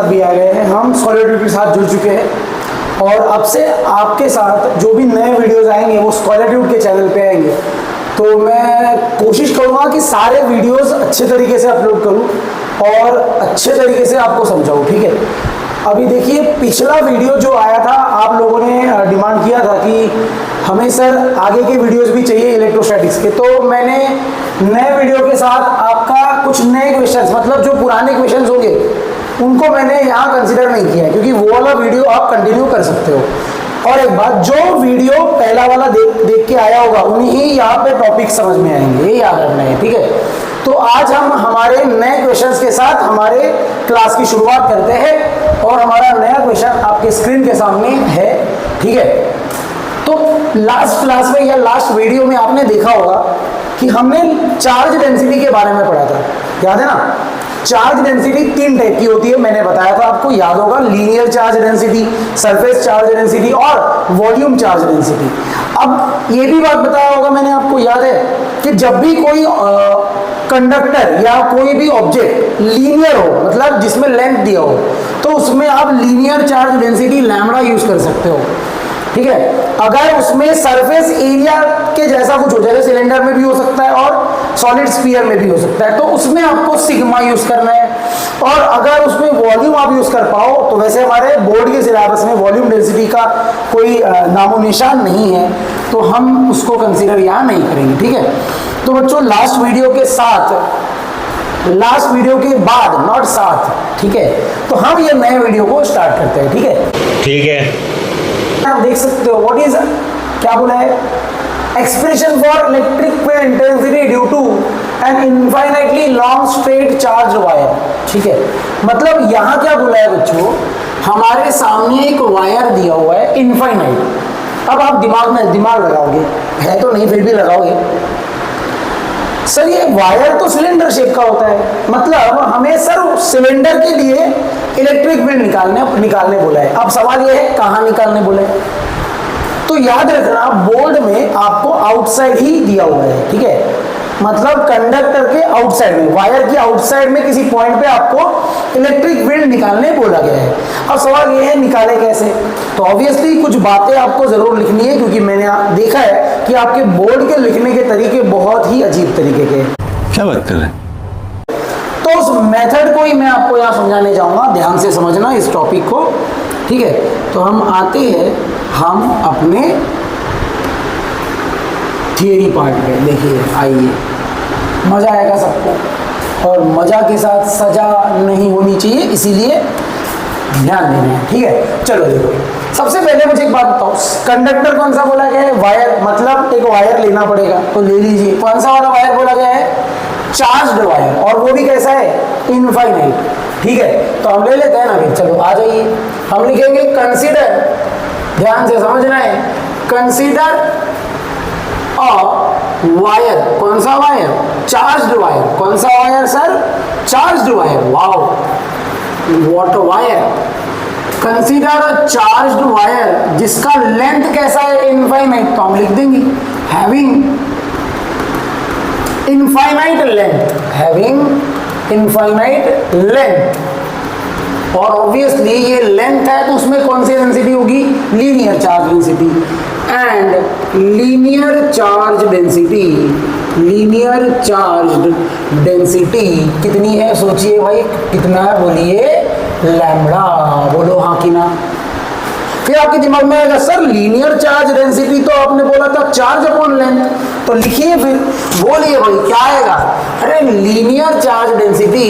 साथ भी आ गए हैं, हम स्कॉलरट्यूब के साथ जुड़ चुके हैं और अब से आपके साथ जो भी नए वीडियोस आएंगे वो स्कॉलरट्यूब के चैनल पे आएंगे। तो मैं कोशिश करूँगा कि सारे वीडियोस अच्छे तरीके से अपलोड करूँ और अच्छे तरीके से आपको समझाऊँ, ठीक है। अभी देखिए, पिछला वीडियो जो आया था आप लोगों ने डिमांड किया था कि हमें सर आगे के वीडियोस भी चाहिए इलेक्ट्रोस्टैटिक्स के, तो मैंने नए वीडियो के साथ आपका कुछ नए क्वेश्चंस, मतलब जो पुराने क्वेश्चंस होंगे उनको मैंने यहाँ कंसिडर नहीं किया है, क्योंकि वो वाला वीडियो आप कंटिन्यू कर सकते हो। और एक बात, जो वीडियो पहला वाला देख के आया होगा उन्हीं ही यहाँ पे टॉपिक समझ में आएंगे, ये याद रखना है, ठीक है। तो आज हम हमारे नए क्वेश्चंस के साथ हमारे क्लास की शुरुआत करते हैं और हमारा नया क्वेश्चन आपके स्क्रीन के सामने है, ठीक है। तो लास्ट क्लास में या लास्ट वीडियो में आपने देखा होगा कि हमने चार्ज डेंसिटी के बारे में पढ़ा था, याद है ना। चार्ज डेंसिटी 3 टाइप की होती है, मैंने बताया था आपको, याद होगा। Linear charge density, surface charge density और वॉल्यूम चार्ज डेंसिटी। अब ये भी बात बताया होगा मैंने आपको, याद है कि जब भी कोई कंडक्टर या कोई भी ऑब्जेक्ट लीनियर हो, मतलब जिसमें लेंथ दिया हो, तो उसमें आप linear charge density lambda use कर सकते हो, ठीक है। अगर उसमें सरफेस एरिया के जैसा कुछ हो, जैसे सिलेंडर में भी हो सकता है और सॉलिड स्फीयर में भी हो सकता है, तो उसमें आपको सिग्मा यूज करना है। और अगर उसमें वॉल्यूम आप यूज कर पाओ, तो वैसे हमारे बोर्ड के सिलेबस में वॉल्यूम डेंसिटी का कोई नामो निशान नहीं है, तो हम उसको कंसीडर यहाँ नहीं करेंगे, ठीक है। तो बच्चों, लास्ट वीडियो के साथ, लास्ट वीडियो के बाद, नॉट साथ, ठीक है, तो हम ये नए वीडियो को स्टार्ट करते हैं, ठीक है। ठीक है, आप देख सकते हो व्हाट इज, क्या बोला है, expression for electric field intensity due to an infinitely long straight charge wire, ठीक है। मतलब यहाँ क्या बोला है बच्चों, हमारे सामने एक वायर दिया हुआ है इनफाइनाइट। अब आप दिमाग लगाओगे, है तो नहीं फिर भी लगाओगे, सर ये वायर तो सिलेंडर शेप का होता है, मतलब हमें सर सिलेंडर के लिए इलेक्ट्रिक फील्ड निकालने बोला है। अब सवाल ये है कहाँ निकालने बोला है, तो याद रखना बोर्ड में आपको आउटसाइड ही दिया हुआ है, ठीक है। मतलब कंडक्टर के आउटसाइड में, वायर की आउटसाइड में किसी पॉइंट पे आपको इलेक्ट्रिक फील्ड निकालने बोला गया है। अब सवाल ये है निकाले कैसे, तो ऑब्वियसली कुछ बातें आपको जरूर लिखनी है, क्योंकि मैंने देखा है कि आपके बोर्ड के लिखने के तरीके बहुत ही अजीब तरीके के। क्या बात कर रहे हैं? तो उस मेथड को ही मैं आपको यहाँ समझाने जाऊंगा, ध्यान से समझना इस टॉपिक को, ठीक है। तो हम आते हैं हम अपने थियरी पार्ट पे। देखिए, आइए, मज़ा आएगा सबको, और मज़ा के साथ सजा नहीं होनी चाहिए, इसीलिए ध्यान देना है, ठीक है। चलो देखो, सबसे पहले मुझे एक बात बताओ, कंडक्टर कौन सा बोला गया है, वायर, मतलब एक वायर लेना पड़ेगा, तो ले लीजिए। कौन सा वाला वायर बोला गया है, चार्ज्ड वायर, और वो भी कैसा है, इनफाइनाइट, ठीक है। तो हम ले लेते हैं ना फिर, चलो आ जाइए। हम लिखेंगे कंसीडर, ध्यान से समझना है, कंसीडर वायर, कौन सा वायर, चार्ज्ड वायर। कौन सा wire sir, charged wire. Wow, what wire, consider a charged wire जिसका लेंथ कैसा है, इनफाइनाइट। तो हम लिख देंगे having infinite length, having infinite length. और ऑब्वियसली ये लेंथ है तो उसमें कौन सी डेंसिटी होगी, linear charge density. And linear charge density, linear charge density कितनी है, सोचिए भाई कितना है, बोलिए लैम्बडा। बोलो हाँ कि ना। फिर आपके दिमाग में आएगा सर लीनियर चार्ज डेंसिटी तो आपने बोला था चार्ज अपॉन लेंथ, तो लिखिए फिर, बोलिए भाई क्या आएगा। अरे linear charge density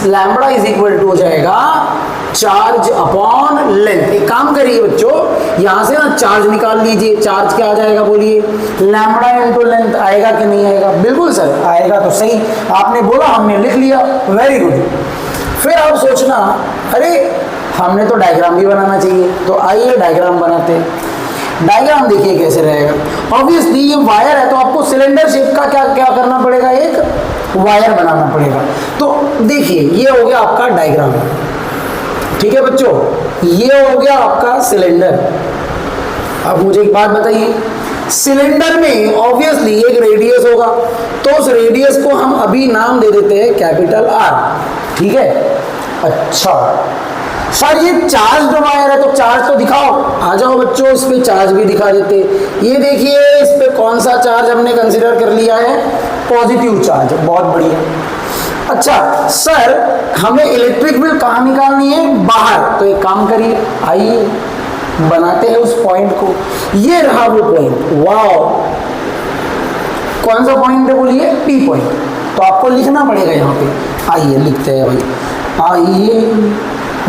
lambda is equal to हो जाएगा चार्ज अपॉन लेंथ। एक काम करिए बच्चों, यहां से ना चार्ज निकाल लीजिए, चार्ज क्या आ जाएगा, बोलिए लैम्बडा इनटू लेंथ। आएगा कि नहीं आएगा, बिल्कुल सर आएगा, तो सही आपने बोला, हमने लिख लिया, वेरी गुड। फिर आप सोचना अरे हमने तो डायग्राम भी बनाना चाहिए, तो आइए डायग्राम बनाते हैं। डायग्राम देखिए कैसे रहेगा। ऑब्वियसली ये वायर है तो आपको सिलेंडर शेप का क्या क्या करना पड़ेगा, एक वायर बनाना पड़ेगा। तो देखिए ये हो गया आपका डायग्राम, ठीक है बच्चों, ये हो गया आपका सिलेंडर। अब मुझे एक बात बताइए, सिलेंडर में ऑब्वियसली एक रेडियस होगा, तो उस रेडियस को हम अभी नाम दे देते हैं कैपिटल आर, ठीक है। अच्छा सर ये चार्ज वायर है तो चार्ज तो दिखाओ। आ जाओ बच्चों, इस पे चार्ज भी दिखा देते। ये देखिए इस पे कौन सा चार्ज हमने कंसीडर कर लिया है, पॉजिटिव चार्ज, बहुत बढ़िया। अच्छा सर हमें इलेक्ट्रिक फील्ड कहाँ निकालनी है, बाहर, तो एक काम करिए, आइए बनाते हैं उस पॉइंट को। ये रहा वो पॉइंट, वाओ, कौन सा पॉइंट है बोलिए, पी पॉइंट। तो आपको लिखना पड़ेगा यहाँ पे, आइए लिखते हैं भाई, आइए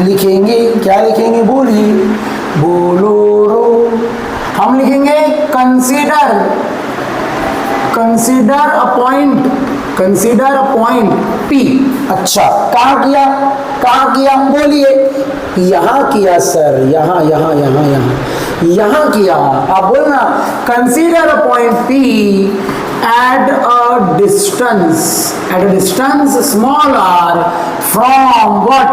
लिखेंगे, क्या लिखेंगे बोलिए, बोलो रो। हम लिखेंगे consider, consider a point, consider a point P. अच्छा कहाँ किया, कहाँ किया बोलिए, यहाँ किया सर, यहाँ यहाँ यहाँ यहाँ यहाँ किया। आप बोलना consider a point P at a distance small r from what,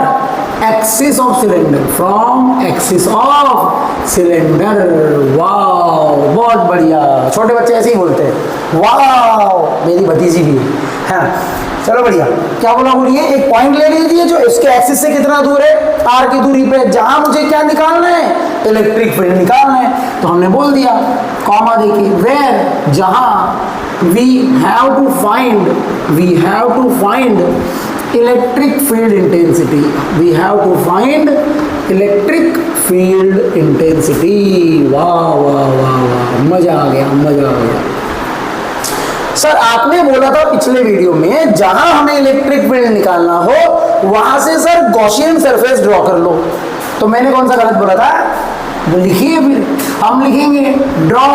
axis of cylinder, from axis of cylinder। Wow बहुत बढ़िया, छोटे बच्चे ऐसे ही बोलते हैं वाओ, मेरी भतीजी भी है। चलो बढ़िया, क्या बोला बोलिए, एक पॉइंट ले लीजिए जो इसके एक्सिस से कितना दूर है, आर की दूरी पे, जहां मुझे क्या निकालना है, इलेक्ट्रिक फील्ड निकालना है। तो हमने बोल दिया, कॉमा देखिए, वेयर, जहां we have to find electric field intensity, we have to find electric field intensity। वाह वाह वाह वाह, मजा आ गया, मजा आ गया। सर आपने बोला था पिछले वीडियो में जहां हमें इलेक्ट्रिक फील्ड निकालना हो वहां से सर गॉसियन सरफेस ड्रॉ कर लो, तो मैंने कौन सा गलत बोला था, लिखिए फिर, हम लिखेंगे draw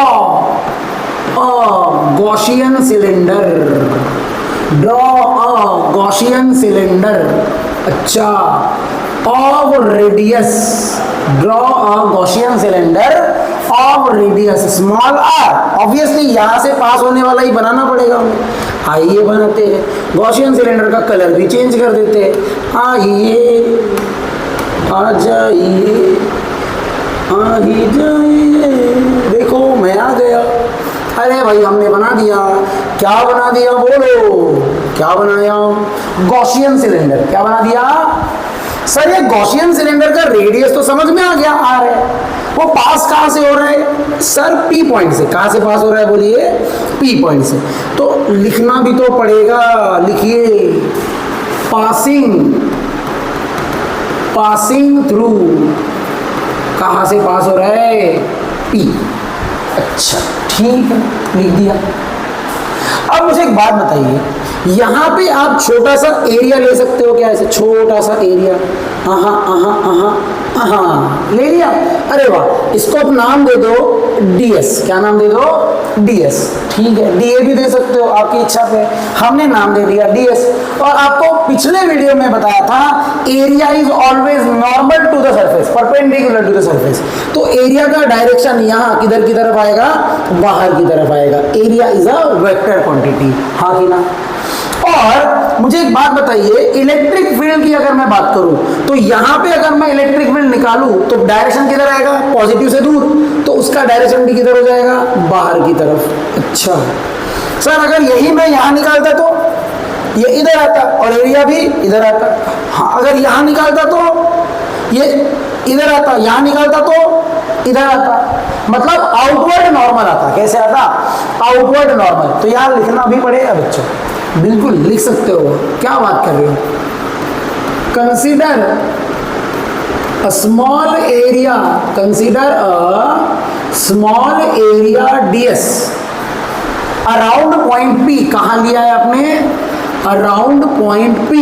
Gaussian cylinder, draw a Gaussian cylinder। अच्छा, of radius, draw a Gaussian cylinder of radius small r। Obviously यहाँ से पास होने वाला ही बनाना पड़ेगा हमें। आइए बनाते हैं, Gaussian cylinder का कलर भी चेंज कर देते हैं। आइए आ जाइए, आ ही जाइए, देखो मैं आ गया। अरे भाई हमने बना दिया, क्या बना दिया बोलो, क्या बनाया, गॉसियन सिलेंडर। क्या बना दिया सर, ये गॉसियन सिलेंडर का रेडियस तो समझ में आ गया, आर है, वो पास कहां से हो रहा है सर, पी पॉइंट से। कहां से पास हो रहा है बोलिए, पी पॉइंट से। तो लिखना भी तो पड़ेगा, लिखिए पासिंग, पासिंग थ्रू, कहां से पास हो रहा है, पी। अच्छा ठीक है, लिख दिया। अब मुझे एक बात बताइए, यहाँ पे आप छोटा सा एरिया ले सकते हो क्या, ऐसे छोटा सा एरिया, ले लिया। अरे वाह, इसको आप नाम दे दो ds। क्या नाम दे दो, ds। ठीक है, da भी दे सकते हो आपकी इच्छा पे, हमने नाम दे दिया ds। और आपको पिछले वीडियो में बताया था area is always normal to the surface, perpendicular to the surface. तो एरिया का डायरेक्शन यहाँ किधर की तरफ आएगा, बाहर की तरफ आएगा। Area is a vector quantity, हाँ कि ना। और मुझे एक बात बताइए, इलेक्ट्रिक फील्ड की अगर मैं बात करूं तो यहां पे अगर मैं इलेक्ट्रिक फील्ड निकालूं तो डायरेक्शन किधर आएगा, पॉजिटिव से दूर, तो उसका डायरेक्शन भी किधर हो जाएगा, बाहर की तरफ। अच्छा सर अगर यही मैं यहां निकालता तो ये इधर आता और एरिया भी इधर आता। हाँ अगर यहां निकालता तो ये इधर आता, यहां निकालता तो इधर आता, मतलब आउटवर्ड नॉर्मल आता। कैसे आता, आउटवर्ड नॉर्मल। तो यहां लिखना भी पड़ेगा बच्चों, बिल्कुल लिख सकते हो। क्या बात कर रहे हो, consider a small area, consider a small area ds around point P। कहां लिया है आपने, अराउंड पॉइंट P।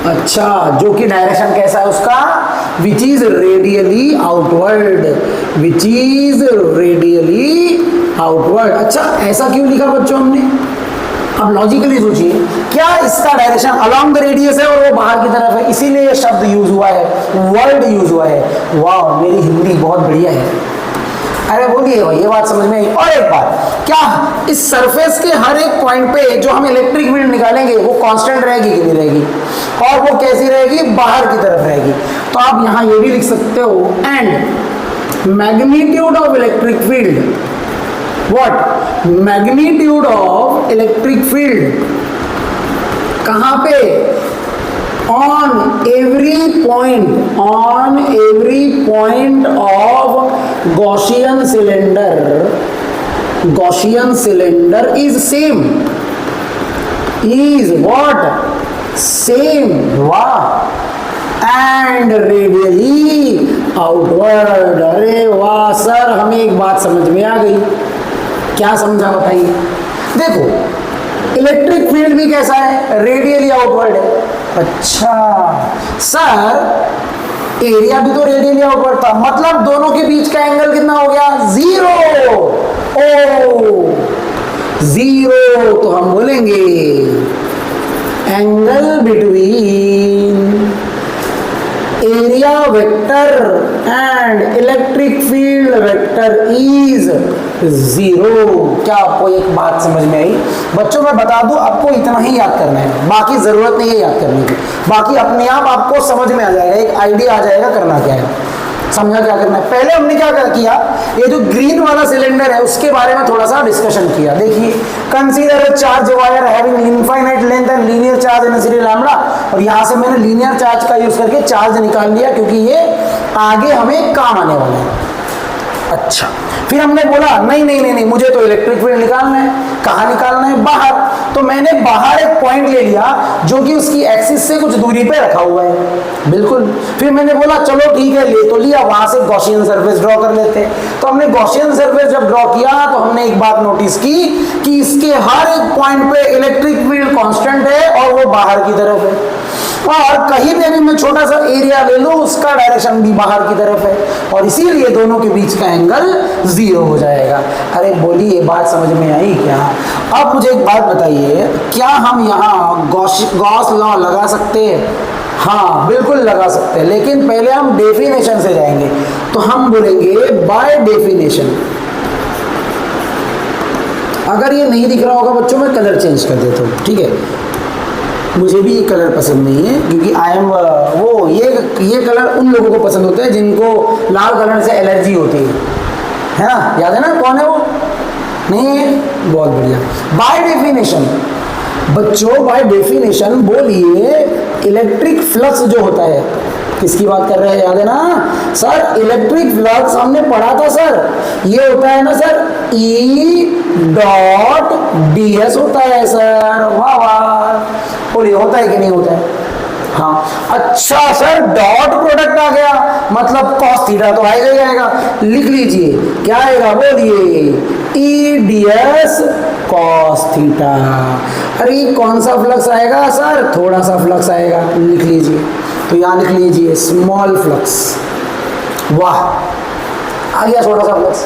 अच्छा, जो कि डायरेक्शन कैसा है उसका, which is radially outward, which is radially outward. अच्छा ऐसा क्यों लिखा बच्चों हमने, अब लॉजिकली सोचिए, क्या इसका डायरेक्शन अलोंग द रेडियस है और वो बाहर की तरफ है, इसीलिए ये शब्द यूज हुआ है, वर्ड यूज हुआ है। वाह मेरी हिंदी बहुत बढ़िया है। अरे बोलिए भाई, ये बात समझ में आई। और एक बात, क्या इस सरफेस के हर एक पॉइंट पे जो हम इलेक्ट्रिक फील्ड निकालेंगे वो कांस्टेंट रहेगी कि नहीं रहेगी, और वो कैसी रहेगी, बाहर की तरफ रहेगी। तो आप यहाँ ये भी लिख सकते हो, and magnitude of electric field, what magnitude of electric field कहां पे, on every point of Gaussian cylinder is same, is what? Same, वाह, and radially outward। अरे वाह सर, हमें एक बात समझ में आ गई। क्या समझा बताइए? देखो, इलेक्ट्रिक फील्ड भी कैसा है? रेडियली आउटवर्ड है। अच्छा सर, एरिया भी तो रेडियली आउटवर्ड था, मतलब दोनों के बीच का एंगल कितना हो गया? 0। ओ 0, तो हम बोलेंगे angle between area vector and electric field vector is 0। क्या आपको एक बात समझ में आई? बच्चों मैं बता दूं, आपको इतना ही याद करना है, बाकी जरूरत नहीं है याद करने की, बाकी अपने आप आपको समझ में आ जाएगा, एक आइडिया आ जाएगा करना क्या है। समझा क्या करना है? पहले हमने क्या किया, ये जो ग्रीन वाला सिलेंडर है उसके बारे में थोड़ा सा डिस्कशन किया। देखिए, consider a charge wire having infinite length and linear charge in city lambda, और यहाँ से मैंने लीनियर चार्ज का यूज करके चार्ज निकाल लिया क्योंकि ये आगे हमें काम आने वाला है। अच्छा, फिर हमने बोला नहीं, मुझे तो इलेक्ट्रिक फील्ड निकालना है। कहाँ निकालना है? बाहर। तो मैंने बाहर एक पॉइंट ले लिया जो कि उसकी एक्सिस से कुछ दूरी पे रखा हुआ है, बिल्कुल। फिर मैंने बोला चलो ठीक है, ले तो लिया, वहां से गॉसियन सरफेस ड्रॉ कर लेते हैं। तो हमने गॉसियन सरफेस जब ड्रॉ किया तो हमने एक बात नोटिस की कि इसके हर एक पॉइंट पे इलेक्ट्रिक फील्ड कांस्टेंट है और वो बाहर की तरफ है, और कहीं पे भी मैं छोटा सा एरिया ले लूं उसका डायरेक्शन भी बाहर की तरफ है, और इसीलिए दोनों के बीच का एंगल 0 हो जाएगा। अरे बोलिए, बात समझ में आई क्या? अब मुझे एक बात बताइए, क्या हम यहाँ गॉस लॉ लगा सकते हैं? हाँ बिल्कुल लगा सकते हैं, लेकिन पहले हम डेफिनेशन से जाएंगे। तो हम बोलेंगे बाय डेफिनेशन। अगर ये नहीं दिख रहा होगा बच्चों, मैं कलर चेंज कर देता हूँ, ठीक है? मुझे भी ये कलर पसंद नहीं है क्योंकि आई एम वो ये कलर उन लोगों को पसंद होते हैं जिनको लाल कलर से एलर्जी होती है ना? याद है ना कौन है वो? नहीं है? बहुत बढ़िया। बाय डेफिनेशन बच्चों, बाय डेफिनेशन बोलिए इलेक्ट्रिक फ्लक्स जो होता है, किसकी बात कर रहे हैं? याद है ना सर? इलेक्ट्रिक फ्लक्स हमने पढ़ा था सर, ये होता है ना सर, E.ds होता है सर। वाह वाह, बोलिए होता है कि नहीं होता है? हाँ। अच्छा सर, डॉट प्रोडक्ट आ गया, मतलब कॉस थीटा तो आएगा ही आएगा। लिख लीजिए, क्या आएगा? बोलिए E.ds कॉस थीटा। अरे कौन सा फ्लक्स आएगा सर? थोड़ा सा फ्लक्स आएगा, लिख लीजिए। तो यहाँ लिख लीजिए स्मॉल फ्लक्स। वाह, आ गया थोड़ा सा फ्लक्स।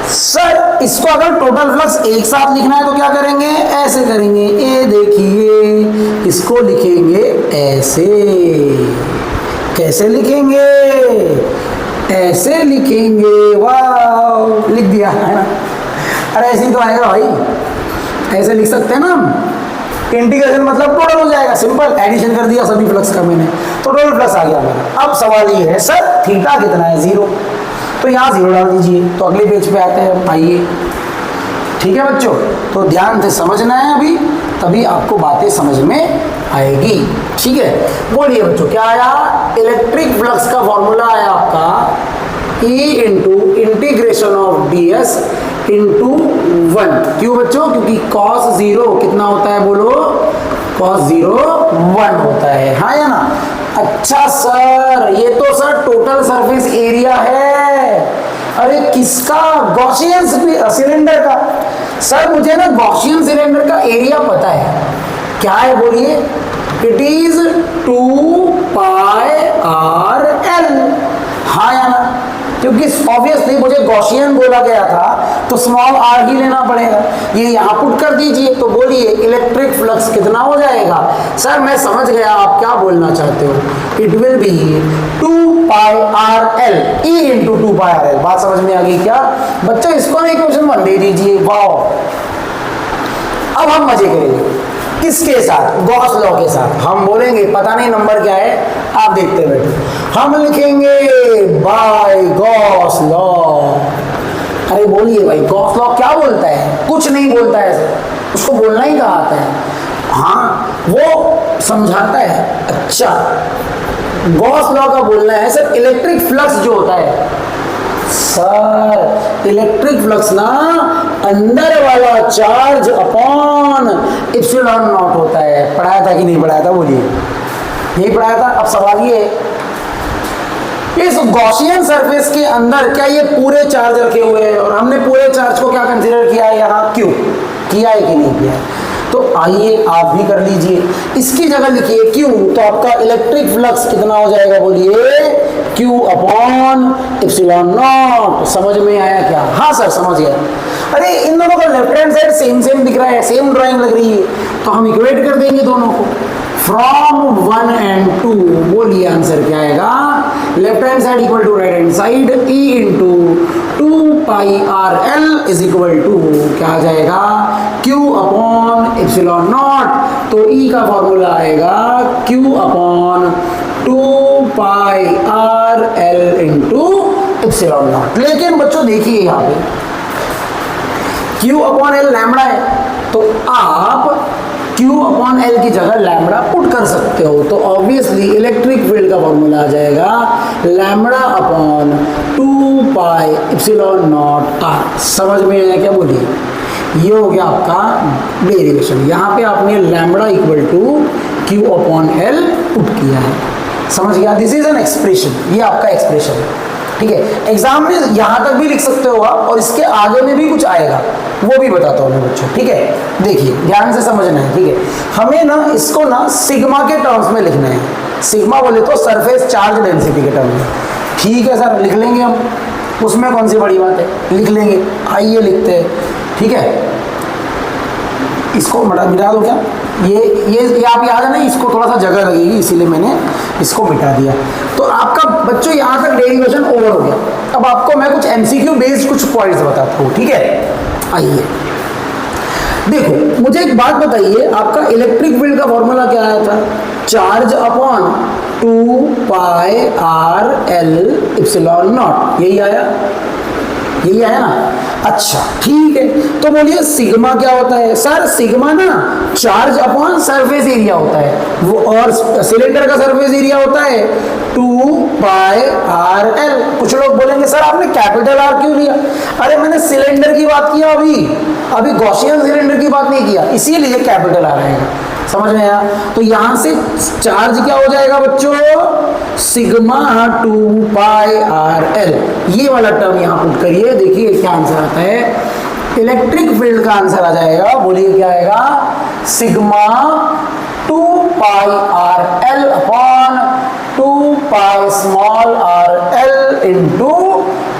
सर इसको अगर टोटल फ्लक्स एक साथ लिखना है तो क्या करेंगे? ऐसे करेंगे। ये देखिए, इसको लिखेंगे ऐसे। कैसे लिखेंगे? ऐसे लिखेंगे। वाह, लिख दिया है ना? अरे ऐसे ही तो आएगा भाई, ऐसे लिख सकते हैं ना हम। इंटीग्रेशन मतलब टोटल हो जाएगा, सिंपल एडिशन कर दिया सभी फ्लक्स का मैंने, तो टोटल फ्लक्स आ गया मेरा। अब सवाल ये है सर थीटा कितना है? 0, तो यहाँ 0 डाल दीजिए। तो अगले पेज पे आते हैं, आइए। ठीक है बच्चों, तो ध्यान से समझना है अभी, तभी आपको बातें समझ में आएगी। ठीक है, बोलिए बच्चों क्या आया? इलेक्ट्रिक फ्लक्स का फॉर्मूला आया आपका E into integration of ds into 1। क्यों बच्चों? क्योंकि cos 0 कितना होता है? बोलो, cos 0 1 होता है, हाँ या ना? अच्छा सर, ये तो सर टोटल सरफेस एरिया है। अरे किसका? गॉसियन सिलेंडर का। सर मुझे ना गॉसियन सिलेंडर का एरिया पता है, क्या है बोलिए? इट इज 2πrl, हाँ या ना? क्योंकि ऑब्वियसली मुझे गॉसियन बोला गया था तो स्मॉल r ही लेना पड़ेगा। ये यहाँ पुट कर दीजिए। तो बोलिए इलेक्ट्रिक फ्लक्स कितना हो जाएगा? सर मैं समझ गया आप क्या बोलना चाहते हो। It will be 2πrl, E into 2πrl। बात समझ में आ गई क्या बच्चों? इसको ना इक्वेशन 1 दे दीजिए। वाओ, अब हम मजे करेंगे। किसके साथ? गॉस लॉ के साथ। हम बोलेंगे पता नहीं नंबर क्या है, आप देखते बैठो। हम लिखेंगे बाय गॉस लॉ। अरे बोलिए भाई, गॉस लॉ क्या बोलता है? कुछ नहीं बोलता है, उसको बोलना ही कहा आता है। हाँ वो समझाता है। अच्छा, गॉस लॉ का बोलना है सर इलेक्ट्रिक फ्लक्स जो होता है, सर इलेक्ट्रिक फ्लक्स ना अंदर वाला चार्ज अपॉन एप्सिलॉन नॉट होता है। पढ़ाया था कि नहीं पढ़ाया था, बोलिए। यही पढ़ाया था। अब सवाल ये है, इस गॉसियन सरफेस के अंदर क्या ये पूरे चार्ज रखे हुए हैं, और हमने पूरे चार्ज को क्या कंसीडर किया है यहाँ, क्यू किया है कि नहीं किया है? तो आइए आप भी कर लीजिए, इसकी जगह लिखिए क्यू, तो आपका इलेक्ट्रिक फ्लक्स कितना हो जाएगा, बोलिए क्यू अपॉन एप्सिलॉन नॉट। समझ में आया क्या? हाँ सर समझ गया। अरे इन दोनों का left hand side same same दिख रहा है, सेम ड्राइंग लग रही है, तो हम इक्वेट कर देंगे दोनों को फ्रॉम 1 and 2। बोलिए आंसर क्या आएगा? Left hand side equal to right hand side, E into 2πRL is equal to क्या आ जाएगा, Q अपॉन एप्सिलॉन नॉट। तो E का फॉर्मूला आएगा Q upon 2πRL into epsilon naught. लेकिन बच्चों देखिए यहाँ पे Q अपॉन L लैम्बडा है, तो आप Q अपॉन L की जगह लैम्बडा पुट कर सकते हो, तो ऑब्वियसली इलेक्ट्रिक फील्ड का फॉर्मूला आ जाएगा lambda upon 2π epsilon not R। समझ में आया क्या? बोलिए। ये हो गया आपका डेरिवेशन। यहाँ पे आपने lambda equal to Q upon L put किया है। समझ गया? दिस इज एन एक्सप्रेशन, ये आपका एक्सप्रेशन है। ठीक है, एग्जाम में यहाँ तक भी लिख सकते हो आप, और इसके आगे में भी कुछ आएगा, वो भी बताता हूँ मैं बच्चों। ठीक है, देखिए ध्यान से समझना है। ठीक है, हमें ना इसको ना सिग्मा के टर्म्स में लिखना है। सिग्मा बोले तो सरफेस चार्ज डेंसिटी के टर्म में। ठीक है सर, लिख लेंगे हम, उसमें कौन सी बड़ी बात है, लिख लेंगे। आइए लिखते हैं। ठीक है, इसको मिटा दो क्या, ये आप याद है ना, इसको थोड़ा सा जगह लगेगी, इसीलिए मैंने इसको मिटा दिया। तो आपका बच्चों यहाँ तक डेरिवेशन ओवर हो गया। अब आपको मैं कुछ एमसीक्यू बेस्ड कुछ पॉइंट्स बताता हूँ। ठीक है, आइए देखो, मुझे एक बात बताइए, आपका इलेक्ट्रिक फील्ड का फॉर्मूला क्या आया था, charge upon 2πRL epsilon not, यही आया, यही आया ना। अच्छा ठीक है, तो बोलिए सिग्मा क्या होता है? सर सिग्मा ना चार्ज अपॉन सरफेस एरिया होता है, वो और सिलेंडर का सरफेस एरिया होता है 2πRL। कुछ लोग बोलेंगे सर आपने कैपिटल R क्यों लिया? अरे मैंने सिलेंडर की बात किया, अभी गॉसियन सिलेंडर की बात नहीं किया, इसीलिए कैपिटल R आएगा। समझ में आया? तो यहां से चार्ज क्या हो जाएगा बच्चों, सिग्मा 2πRL। ये वाला टर्म यहां पुट करिए, देखिए क्या आंसर आता है, इलेक्ट्रिक फील्ड का आंसर आ जाएगा। बोलिए क्या आएगा, sigma 2πRL upon 2πrl into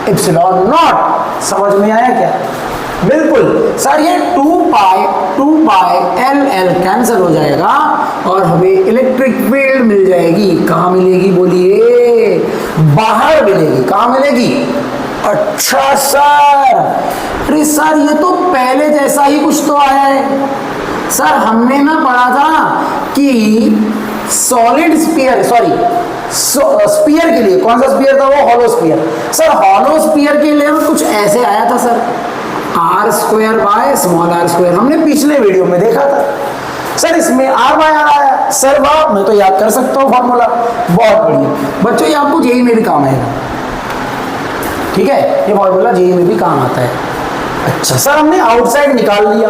epsilon not. समझ में आया क्या? बिल्कुल सर, ये 2π कैंसिल हो जाएगा और हमें इलेक्ट्रिक फील्ड मिल जाएगी। कहाँ मिलेगी बोलिए, बाहर मिलेगी। कहाँ मिलेगी? अच्छा सर, अरे सर ये तो पहले जैसा ही कुछ तो आया है। सर हमने ना पढ़ा था कि सॉलिड स्फीयर, स्फीयर के लिए, कौन सा स्फीयर था वो, hollow sphere. Sir hollow sphere के लिए कुछ ऐसे आया था sir, r² by small r²। हमने पिछले वीडियो में देखा था। सर इसमें r बाय r आया। सर वाह, मैं तो याद कर सकता हूँ फॉर्मूला, बहुत बढ़िया बच्चों, ये आपको जेईई में भी काम आएगा। ठीक है, ये फॉर्मूला जेईई में भी काम आता है। अच्छा सर हमने आउटसाइड निकाल लिया,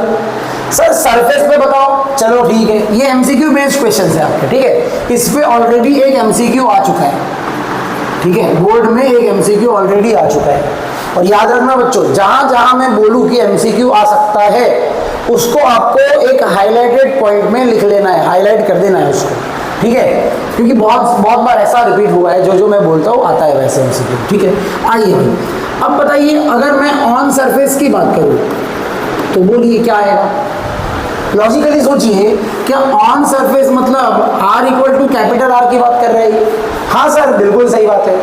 सर सरफेस पे बताओ। चलो ठीक है, ये एमसीक्यू बेस्ड क्वेश्चन है आपके। ठीक है, इस पे ऑलरेडी एक एमसीक्यू आ चुका है। ठीक है, बोर्ड में एक एमसीक्यू ऑलरेडी आ चुका है। और याद रखना बच्चों, जहां जहां मैं बोलूं कि एमसीक्यू आ सकता है, उसको आपको एक हाईलाइटेड पॉइंट में लिख लेना है, हाईलाइट कर देना है उसको। ठीक है, क्योंकि बहुत बार ऐसा रिपीट हुआ है, जो मैं बोलता हूँ आता है वैसे एमसीक्यू। ठीक है, आइए अब बताइए, अगर मैं ऑन सरफेस की बात करूँ तो बोलिए क्या आएगा? लॉजिकली सोचिए, क्या ऑन सरफेस मतलब R equal to capital R की बात कर रहे हैं? हाँ सर बिल्कुल सही बात है।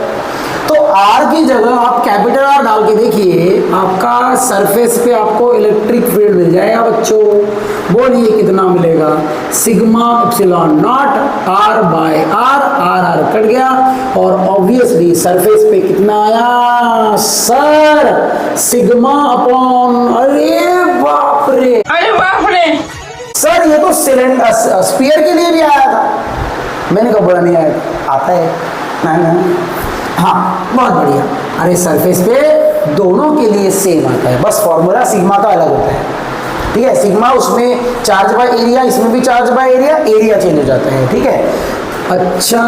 तो R की जगह आप कैपिटल R डाल के देखिए, आपका सरफेस पे आपको इलेक्ट्रिक फील्ड मिल जाएगा बच्चों। बोलिए कितना मिलेगा, sigma epsilon not R by R, R cut गया, और ऑब्वियसली सरफेस पे कितना आया सर, सिग्मा अपॉन, अरे बाप रे, अरे बाप रे सर सर ये तो सिलेंडर स्फीयर के लिए भी आया था। मैंने कहा बोला नहीं आया, आता है ना। हाँ बहुत बढ़िया। अरे सरफेस पे दोनों के लिए सेम आता है, बस फॉर्मूला सिग्मा का अलग होता है, ठीक है। सिग्मा उसमें चार्ज बाय एरिया, इसमें भी charge by area, area change हो जाता है, ठीक है। अच्छा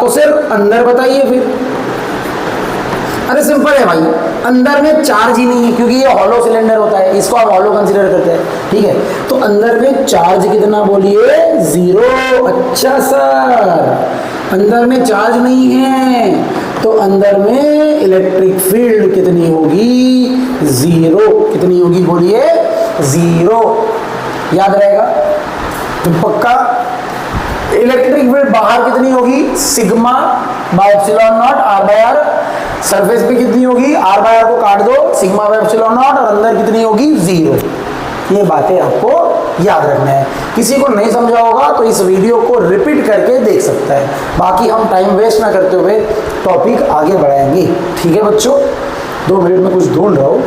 तो सिर्फ अंदर बताइए फिर। अरे सिंपल है भाई, अंदर में चार्ज ही नहीं है क्योंकि ये हॉलो सिलेंडर होता है, इसको आप हॉलो कंसीडर करते हैं, ठीक है। तो अंदर में चार्ज कितना बोलिए, 0। अच्छा सर अंदर में चार्ज नहीं है तो अंदर में इलेक्ट्रिक फील्ड कितनी होगी, 0। कितनी होगी बोलिए, 0। याद रहेगा तो पक्का। इलेक्ट्रिक फील्ड बाहर कितनी होगी, sigma by epsilon not R by R. Surface पे कितनी होगी, आर बाय आर को काट दो, सिग्मा बाय एप्सिलॉन नॉट, और अंदर कितनी होगी, 0। ये बातें आपको याद रखना है। किसी को नहीं समझा होगा तो इस वीडियो को रिपीट करके देख सकता है। बाकी हम टाइम वेस्ट ना करते हुए टॉपिक आगे बढ़ाएंगे, ठीक है बच्चों। 2 मिनट में कुछ ढूंढ रहा हूँ।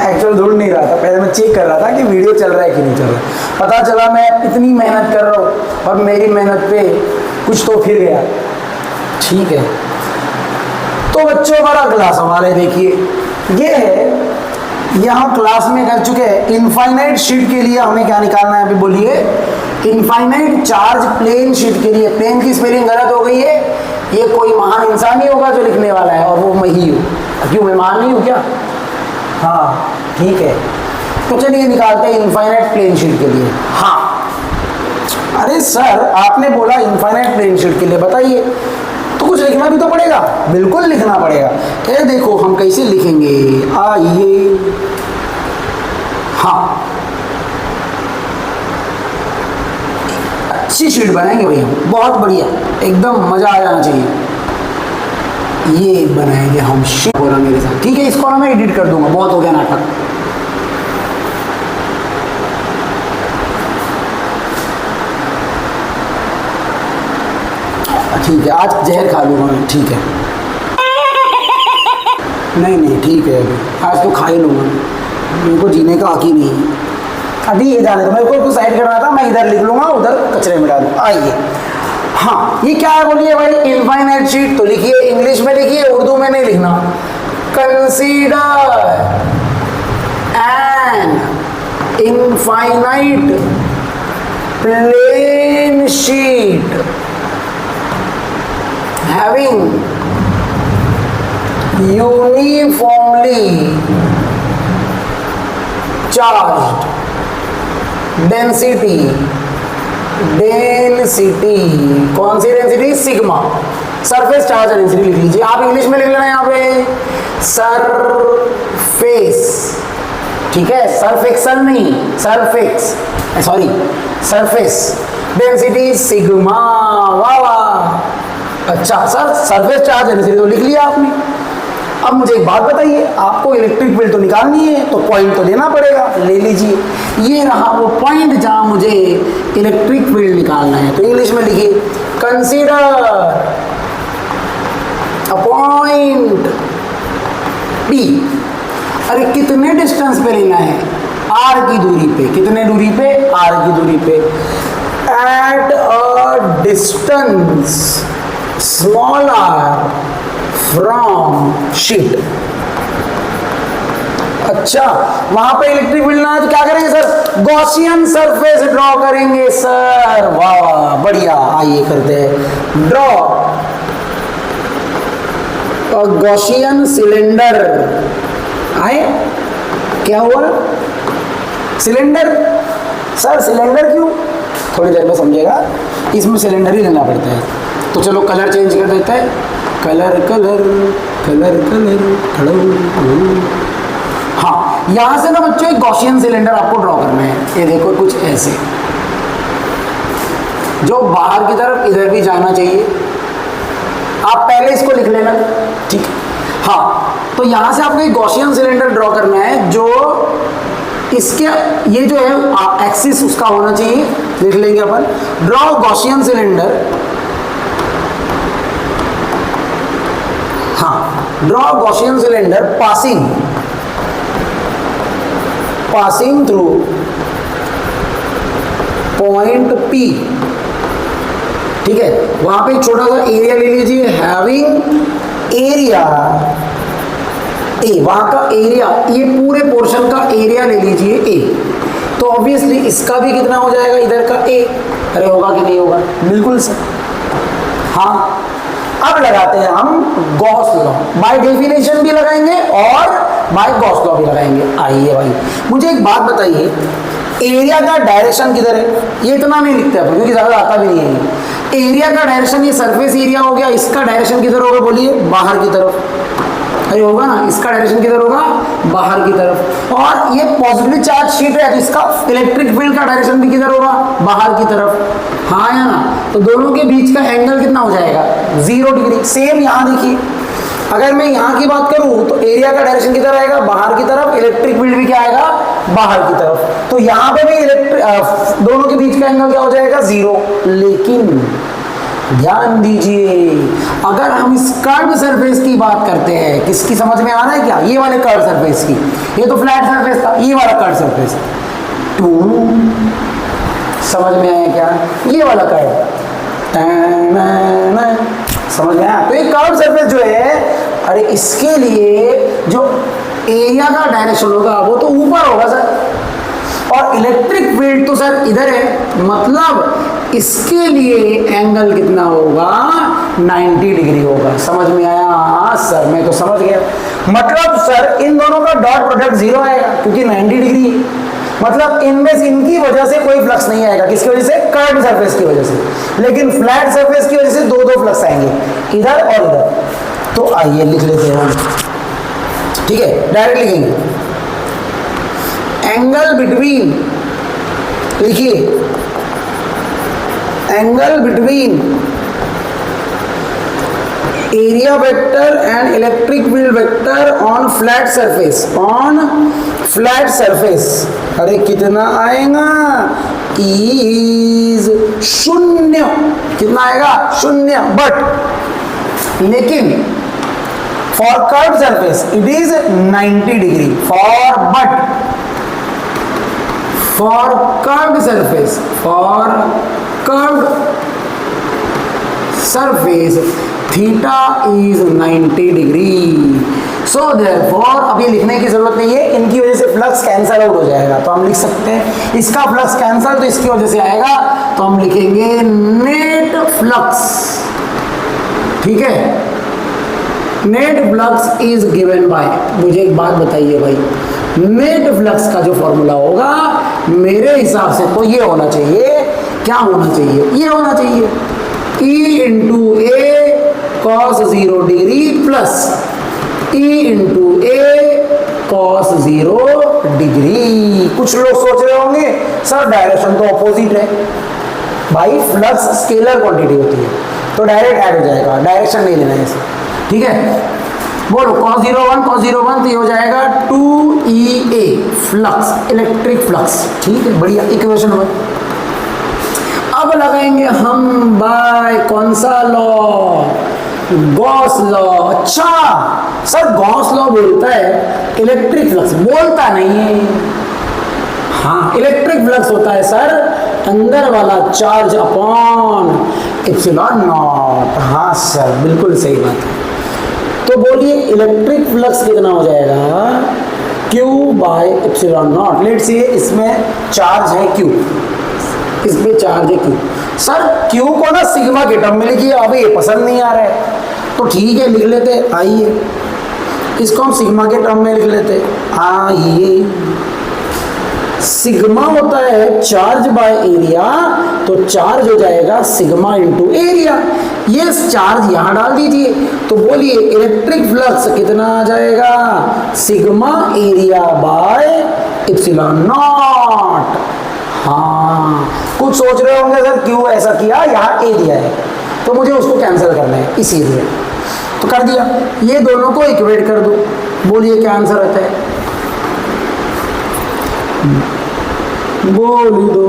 एक्चुअल ढूंढ नहीं रहा था, पहले मैं चेक कर रहा था कि वीडियो चल रहा है कि नहीं चल रहा है। पता चला मैं इतनी मेहनत कर रहा हूँ और मेरी मेहनत पे कुछ तो फिर गया, ठीक है। तो बच्चों हमारा क्लास हमारे देखिए ये है, यहाँ क्लास में कर चुके हैं। इनफाइनाइट शीट के लिए हमें क्या निकालना है अभी बोलिए, इनफाइनाइट चार्ज प्लेन शीट के लिए। प्लेन की स्पेलिंग गलत हो गई है, ये कोई महान इंसान ही होगा जो लिखने वाला है, और वो मैं ही हूँ। क्यों मैं महान नहीं हूँ क्या? हाँ ठीक है। तो चलिए निकालते हैं इनफाइनाइट प्लेन शीट के लिए। हाँ अरे सर आपने बोला इनफाइनाइट प्लेन शीट के लिए, बताइए तो कुछ लिखना भी तो पड़ेगा। बिल्कुल लिखना पड़ेगा। ये देखो हम कैसे लिखेंगे, आइए। हाँ अच्छी शीट बनाएंगे भैया, बहुत बढ़िया, एकदम मजा आ जाना चाहिए। ये बनाएंगे हम शीट, बोला मेरे साथ, ठीक है। इसको मैं एडिट कर दूंगा, बहुत हो गया नाटक। ठीक है आज जहर खा लूंगा मैं, ठीक है। नहीं ठीक है, अभी आज तो खा ही लूंगा, मेरे को जीने का हक ही नहीं है। अभी ये जाने दो, मेरे को साइड करना था, मैं इधर लिख लूंगा, उधर कचरे में डालूँ। आइए हाँ ये क्या है बोलिए भाई, इनफाइनाइट शीट। तो लिखिए, इंग्लिश में लिखिए, उर्दू में नहीं लिखना। Consider an infinite plane sheet having uniformly charged density, कौन सी density, sigma. Surface charge density लिख लीजिए, आप इंग्लिश में लिख लेना यहाँ पे सरफेस, ठीक है। सरफेक्सल नहीं, surface, sorry surface density sigma. वाह वाह, अच्छा सर सरफेस चार्ज डेंसिटी तो लिख लिया आपने। अब मुझे एक बात बताइए, आपको इलेक्ट्रिक फील्ड तो निकालनी है तो पॉइंट तो लेना पड़ेगा, ले लीजिए। ये रहा वो पॉइंट जहां मुझे इलेक्ट्रिक फील्ड निकालना है। तो इंग्लिश में लिखिए, कंसीडर अ पॉइंट P। अरे कितने डिस्टेंस पे लेना है, R की दूरी पे। कितने दूरी पे, R की दूरी पे। At a distance smaller from sheet. अच्छा वहां पे इलेक्ट्रिक फील्ड ना है तो क्या करेंगे सर, गॉसियन सरफेस ड्रॉ करेंगे सर। वाह वाह बढ़िया, आइए करते हैं ड्रॉ गॉसियन सिलेंडर। आए क्या हुआ, सिलेंडर। सर सिलेंडर क्यों, थोड़ी देर में समझेगा, इसमें सिलेंडर ही लेना पड़ता है। तो चलो कलर चेंज कर देते हैं, कलर कलर कलर कलर। हाँ यहां से ना बच्चों एक गॉसियन सिलेंडर आपको ड्रॉ करना है। ये देखो कुछ ऐसे, जो बाहर की तरफ इधर भी जाना चाहिए। आप पहले इसको लिख लेना, ठीक है। हाँ तो यहां से आपको एक गॉसियन सिलेंडर ड्रॉ करना है, जो इसके ये जो है एक्सिस उसका होना चाहिए। लिख लेंगे अपन, ड्रॉ गॉसियन सिलेंडर। हाँ draw Gaussian cylinder passing passing through point P, ठीक है, वहां पे एक छोटा सा एरिया ले लीजिए, हैविंग एरिया ए, वहां का एरिया, ये पूरे पोर्शन का एरिया ले लीजिए ए, तो ऑब्वियसली इसका भी कितना हो जाएगा, इधर का ए, अरे होगा कि नहीं होगा, बिल्कुल सर। हाँ, अब लगाते हैं हम गॉस लॉ, बाय डेफिनेशन भी लगाएंगे और बाय गॉस लॉ भी लगाएंगे। आइए भाई, मुझे एक बात बताइए, एरिया का डायरेक्शन किधर है, ये इतना नहीं लिखते अपन क्योंकि ज्यादा आता भी नहीं है। एरिया का डायरेक्शन, ये सरफेस एरिया हो गया, इसका डायरेक्शन किधर होगा बोलिए, बाहर की तरफ, अरे होगा ना, इसका डायरेक्शन किधर होगा, बाहर की तरफ, और ये पॉजिटिवली चार्ज शीट है तो इसका इलेक्ट्रिक फील्ड का डायरेक्शन भी किधर होगा, बाहर की तरफ, हाँ या ना, तो दोनों के बीच का एंगल कितना हो जाएगा, 0 डिग्री। सेम यहाँ देखिए, अगर मैं यहाँ की बात करूँ तो एरिया का डायरेक्शन किधर आएगा, बाहर की तरफ, इलेक्ट्रिक फील्ड भी क्या आएगा, बाहर की तरफ, तो यहाँ पे भी दोनों के बीच का एंगल क्या हो जाएगा, 0। लेकिन ध्यान दीजिए, अगर हम इस कर्व सरफेस की बात करते हैं, किसकी समझ में आ रहा है क्या, ये वाले कर्व सरफेस की, ये तो फ्लैट सरफेस था, ये वाला कर्व सरफेस, तो समझ में आया क्या, ये वाला कर्व, समझ में आया, तो ये कर्व सरफेस जो है, अरे इसके लिए जो एरिया का डायरेक्शन होगा वो तो ऊपर होगा सर, और इलेक्ट्रिक फील्ड तो सर इधर है, मतलब इसके लिए एंगल कितना होगा, 90 डिग्री होगा। समझ में आया, हाँ सर मैं तो समझ गया, मतलब सर इन दोनों का डॉट प्रोडक्ट 0 आएगा क्योंकि 90 डिग्री, मतलब इनमें से इनकी वजह से कोई फ्लक्स नहीं आएगा, किसकी वजह से, कर्व सरफेस की वजह से, लेकिन फ्लैट सरफेस की वजह से दो फ्लक्स आएंगे, इधर और इधर। तो आइए लिख लेते हैं हम, ठीक है, डायरेक्ट लिखेंगे, एंगल बिटवीन, लिखिए angle between area vector and electric field vector on flat surface, on flat surface, अरे कितना आएगा, इज 0, कितना आएगा, 0, बट लेकिन for curve surface it is 90 degree, for curved surface, theta is 90 degree. So therefore अब ये लिखने की जरूरत नहीं है, इनकी वजह से फ्लक्स कैंसल आउट हो जाएगा, तो हम लिख सकते हैं इसका फ्लक्स कैंसल, तो इसकी वजह से आएगा, तो हम लिखेंगे नेट फ्लक्स, ठीक है, net flux is given by, मुझे एक बात बताइए भाई, नेट फ्लक्स का जो फॉर्मूला होगा मेरे हिसाब से तो ये होना चाहिए, क्या होना चाहिए, ये होना चाहिए, E into A cos 0 degree plus E into A cos 0 degree. कुछ लोग सोच रहे होंगे सर डायरेक्शन तो अपोजिट है, भाई फ्लक्स स्केलर क्वांटिटी होती है तो डायरेक्ट ऐड हो जाएगा, डायरेक्शन नहीं लेना है इसे, ठीक है, बोलो cos 01 तो ये हो जाएगा 2EA फ्लक्स, इलेक्ट्रिक फ्लक्स, ठीक है, बढ़िया इक्वेशन हुआ। अब लगाएंगे हम बाय कौन सा लॉ, गॉस लॉ। अच्छा सर गॉस लॉ बोलता है इलेक्ट्रिक फ्लक्स, बोलता नहीं है, हाँ इलेक्ट्रिक फ्लक्स होता है सर अंदर वाला चार्ज अपॉन एप्सिलॉन नॉट, हाँ सर बिल्कुल सही बात है। तो बोलिए इलेक्ट्रिक फ्लक्स कितना हो जाएगा, Q bye epsilon not. Let's say इसमें चार्ज है Q, इसमें चार्ज है Q, सर Q को ना सिग्मा के टर्म में लिखिए, अब ये पसंद नहीं आ रहा है तो ठीक है लिख लेते, आइए इसको हम सिग्मा के टर्म में लिख लेते, आइए सिग्मा होता है चार्ज बाय एरिया, तो चार्ज हो जाएगा सिग्मा इंटू एरिया, ये चार्ज यहां डाल दीजिए, तो बोलिए इलेक्ट्रिक फ्लक्स कितना आ जाएगा, sigma area bye epsilon not. हाँ कुछ सोच रहे होंगे सर क्यों ऐसा किया, यहाँ ए दिया है तो मुझे उसको कैंसिल करना है इसीलिए, तो कर दिया, ये दोनों को इक्वेट कर दो, बोलिए क्या आंसर आता है, बोल दो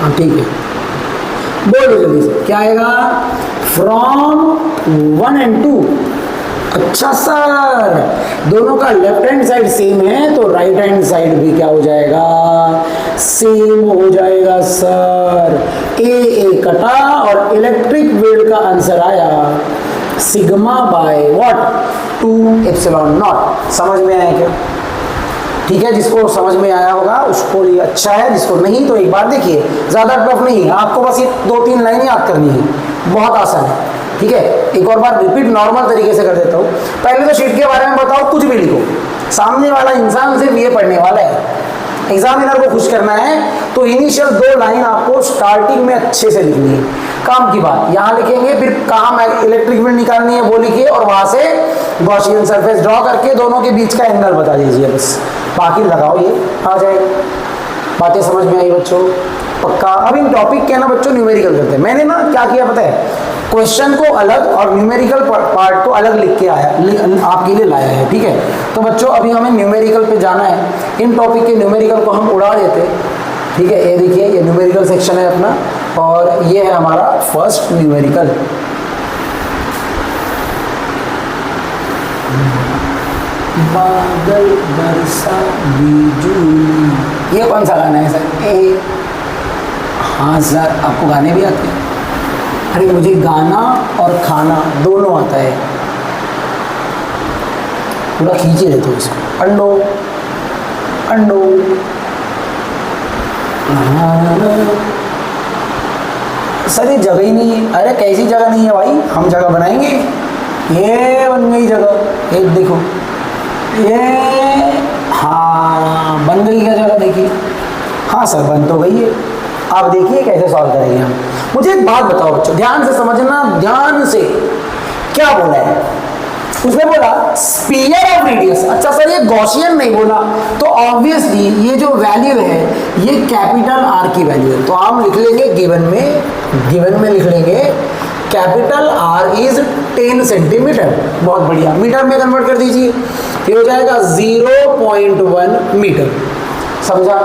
हाँ ठीक है, बोलो जल्दी से, क्या आएगा? From 1 and 2। अच्छा सर, दोनों का लेफ्ट हैंड साइड सेम है तो राइट हैंड साइड भी क्या हो जाएगा? सेम हो जाएगा सर। ए कटा और इलेक्ट्रिक फील्ड का आंसर आया sigma by what? 2 epsilon not. समझ में आया क्या? ठीक है, जिसको समझ में आया होगा उसको ये अच्छा है, जिसको नहीं तो एक बार देखिए, ज़्यादा टफ नहीं है, आपको बस ये 2-3 लाइन याद करनी है, बहुत आसान है। ठीक है, एक और बार रिपीट नॉर्मल तरीके से कर देता हूँ। पहले तो शीट के बारे में बताओ, कुछ भी लिखो, सामने वाला इंसान सिर्फ ये पढ़ने वाला है, एग्जामिनर को खुश करना है, तो इनिशियल 2 लाइन आपको स्टार्टिंग में अच्छे से लिखनी है। काम की बात यहाँ लिखेंगे, फिर काम इलेक्ट्रिक फील्ड निकालनी है वो लिखिए, और वहां से गॉसियन सरफेस ड्रॉ करके दोनों के बीच का एंगल बता दीजिए, बस बाकी लगाओ, ये आ जाएगा। बातें समझ में आई बच्चों? पक्का? अब इन टॉपिक के ना बच्चों न्यूमेरिकल करते हैं। मैंने ना क्या किया पता है, क्वेश्चन को अलग और न्यूमेरिकल पार्ट को अलग लिख के आया, आपके लिए लाया है। ठीक है, तो बच्चों अभी हमें न्यूमेरिकल पे जाना है। इन टॉपिक के न्यूमेरिकल को हम उड़ा देते हैं। ठीक है, ये देखिए, ये न्यूमेरिकल सेक्शन है अपना, और ये है हमारा फर्स्ट न्यूमेरिकल। बादल बरसा बिजुली, ये कौन सा गाना है सर? हाँ सर, आपको गाने भी आते हैं? अरे मुझे गाना और खाना दोनों आता है, पूरा खींच ही लेते हो इसको। अंडो अंडो, सर ये जगह ही नहीं है। अरे कैसी जगह नहीं है भाई, हम जगह बनाएंगे। ये बन गई जगह, एक देखो ये, हाँ बन गई क्या जगह? देखिए, हाँ सर बन तो गई है। आप देखिए कैसे सॉल्व करेंगे हम। मुझे एक बात बताओ बच्चों, ध्यान से समझना, ध्यान से। क्या बोला है उसने? बोला स्फीयर ऑफ रेडियस। अच्छा सर, ये गॉसियन नहीं बोला, तो ऑब्वियसली ये जो वैल्यू है ये कैपिटल आर की वैल्यू है, तो हम लिख लेंगे गिवन में लिख लेंगे कैपिटल आर इज 10 सेंटीमीटर। बहुत बढ़िया, मीटर में कन्वर्ट कर दीजिए, ये हो जाएगा 0.1 मीटर। समझा?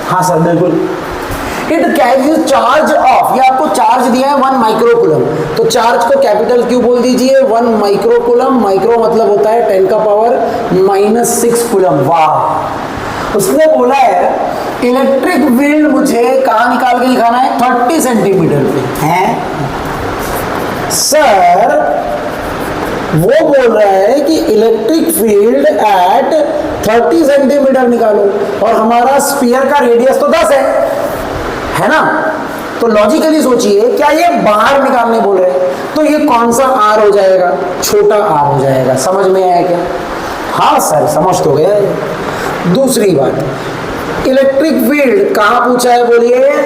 हाँ सर बिल्कुल। इट कैरीज चार्ज ऑफ, ये आपको चार्ज दिया है 1 माइक्रोकूलम, तो चार्ज को कैपिटल क्यू बोल दीजिए, 1 माइक्रोकूलम। माइक्रो मतलब होता है 10 का पावर -6 कूलम। वाह! उसने बोला है इलेक्ट्रिक फील्ड मुझे कहाँ निकाल के दिखाना है? 30 सेंटीमीटर पे है सर। वो बोल रहा है कि इलेक्ट्रिक फील्ड एट 30 सेंटीमीटर निकालो, और हमारा स्फीयर का रेडियस तो 10 है ना? तो लॉजिकली सोचिए, क्या ये बाहर निकालने बोल रहे हैं, तो ये कौन सा आर हो जाएगा? छोटा आर हो जाएगा। समझ में आया क्या? हाँ सर समझ तो गया। दूसरी बात, इलेक्ट्रिक फील्ड कहाँ पूछा है बोलिए?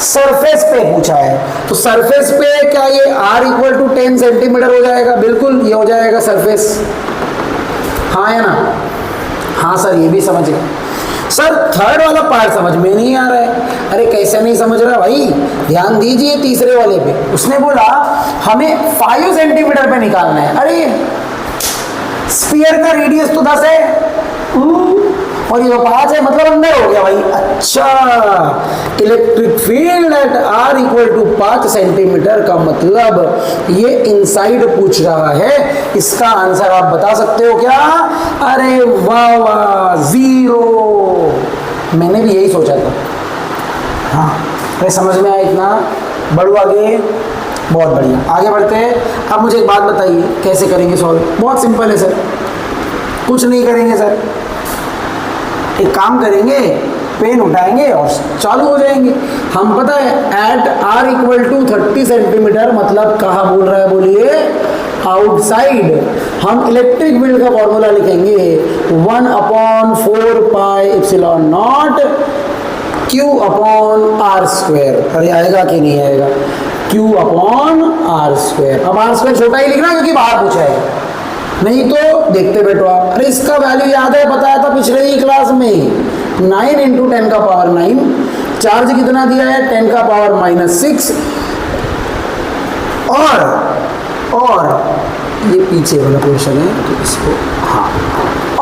सरफेस पे पूछा है, तो सरफेस पे क्या ये r = 10 सेंटीमीटर हो जाएगा? बिल्कुल, ये हो जाएगा सरफेस। हाँ है ना? हाँ सर, ये भी समझ गए। सर थर्ड वाला पार्ट समझ में नहीं आ रहा है। अरे कैसे नहीं समझ रहा भाई, ध्यान दीजिए तीसरे वाले पे। उसने बोला हमें 5 सेंटीमीटर पे निकालना है। अरे स्फीयर का रेडियस तो 10 है और ये 5 है, मतलब अंदर हो गया भाई। अच्छा, electric field at r = 5 centimetre का मतलब ये इनसाइड पूछ रहा है। इसका आंसर आप बता सकते हो क्या? अरे वाह वाह, 0। मैंने भी यही सोचा था। हाँ अरे समझ में आया इतना? बढ़ो आगे। बहुत बढ़िया, आगे बढ़ते हैं। अब मुझे एक बात बताइए, कैसे करेंगे सॉल्व? बहुत सिंपल है सर, कुछ नहीं करेंगे सर, एक काम करेंगे, पेन उठाएंगे और चालू हो जाएंगे हम। पता है एट r = 30 सेंटीमीटर मतलब कहाँ बोल रहा है बोलिए? आउटसाइड। हम इलेक्ट्रिक फील्ड का फॉर्मूला लिखेंगे 1/4 पाई एप्सिलॉन नॉट Q/r²। अरे आएगा कि नहीं आएगा? Q/r²। अब r² छोटा ही लिखना क्योंकि बाहर पूछा है, नहीं तो देखते बैठो आप। अरे इसका वैल्यू याद है, बताया था पिछले ही क्लास में, 9 × 10 का पावर 9। चार्ज कितना दिया है? 10 का पावर -6। और ये पीछे वाला पोर्शन है तो इसको, हाँ,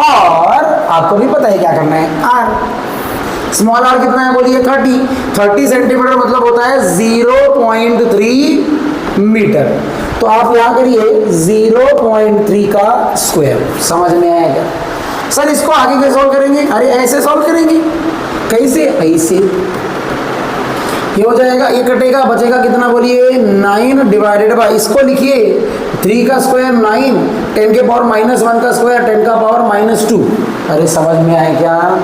और आपको भी पता है क्या करना है, r। स्मॉल आर कितना है बोलिए 30 सेंटीमीटर मतलब होता है 0.3 मीटर। तो आप यहाँ करिए 0.3 का स्क्वायर। समझ में आया क्या? सर इसको आगे कैसे सॉल्व करेंगे? अरे ऐसे सॉल्व करेंगे। कैसे? ऐसे। ये हो जाएगा, ये कटेगा, बचेगा कितना बोलिए 9 डिवाइडेड बाई, इसको लिखिए 3 का स्क्वायर 9, 10 के पावर -1 का स्क्वायर 10 का पावर -2। अरे समझ में आए क्या?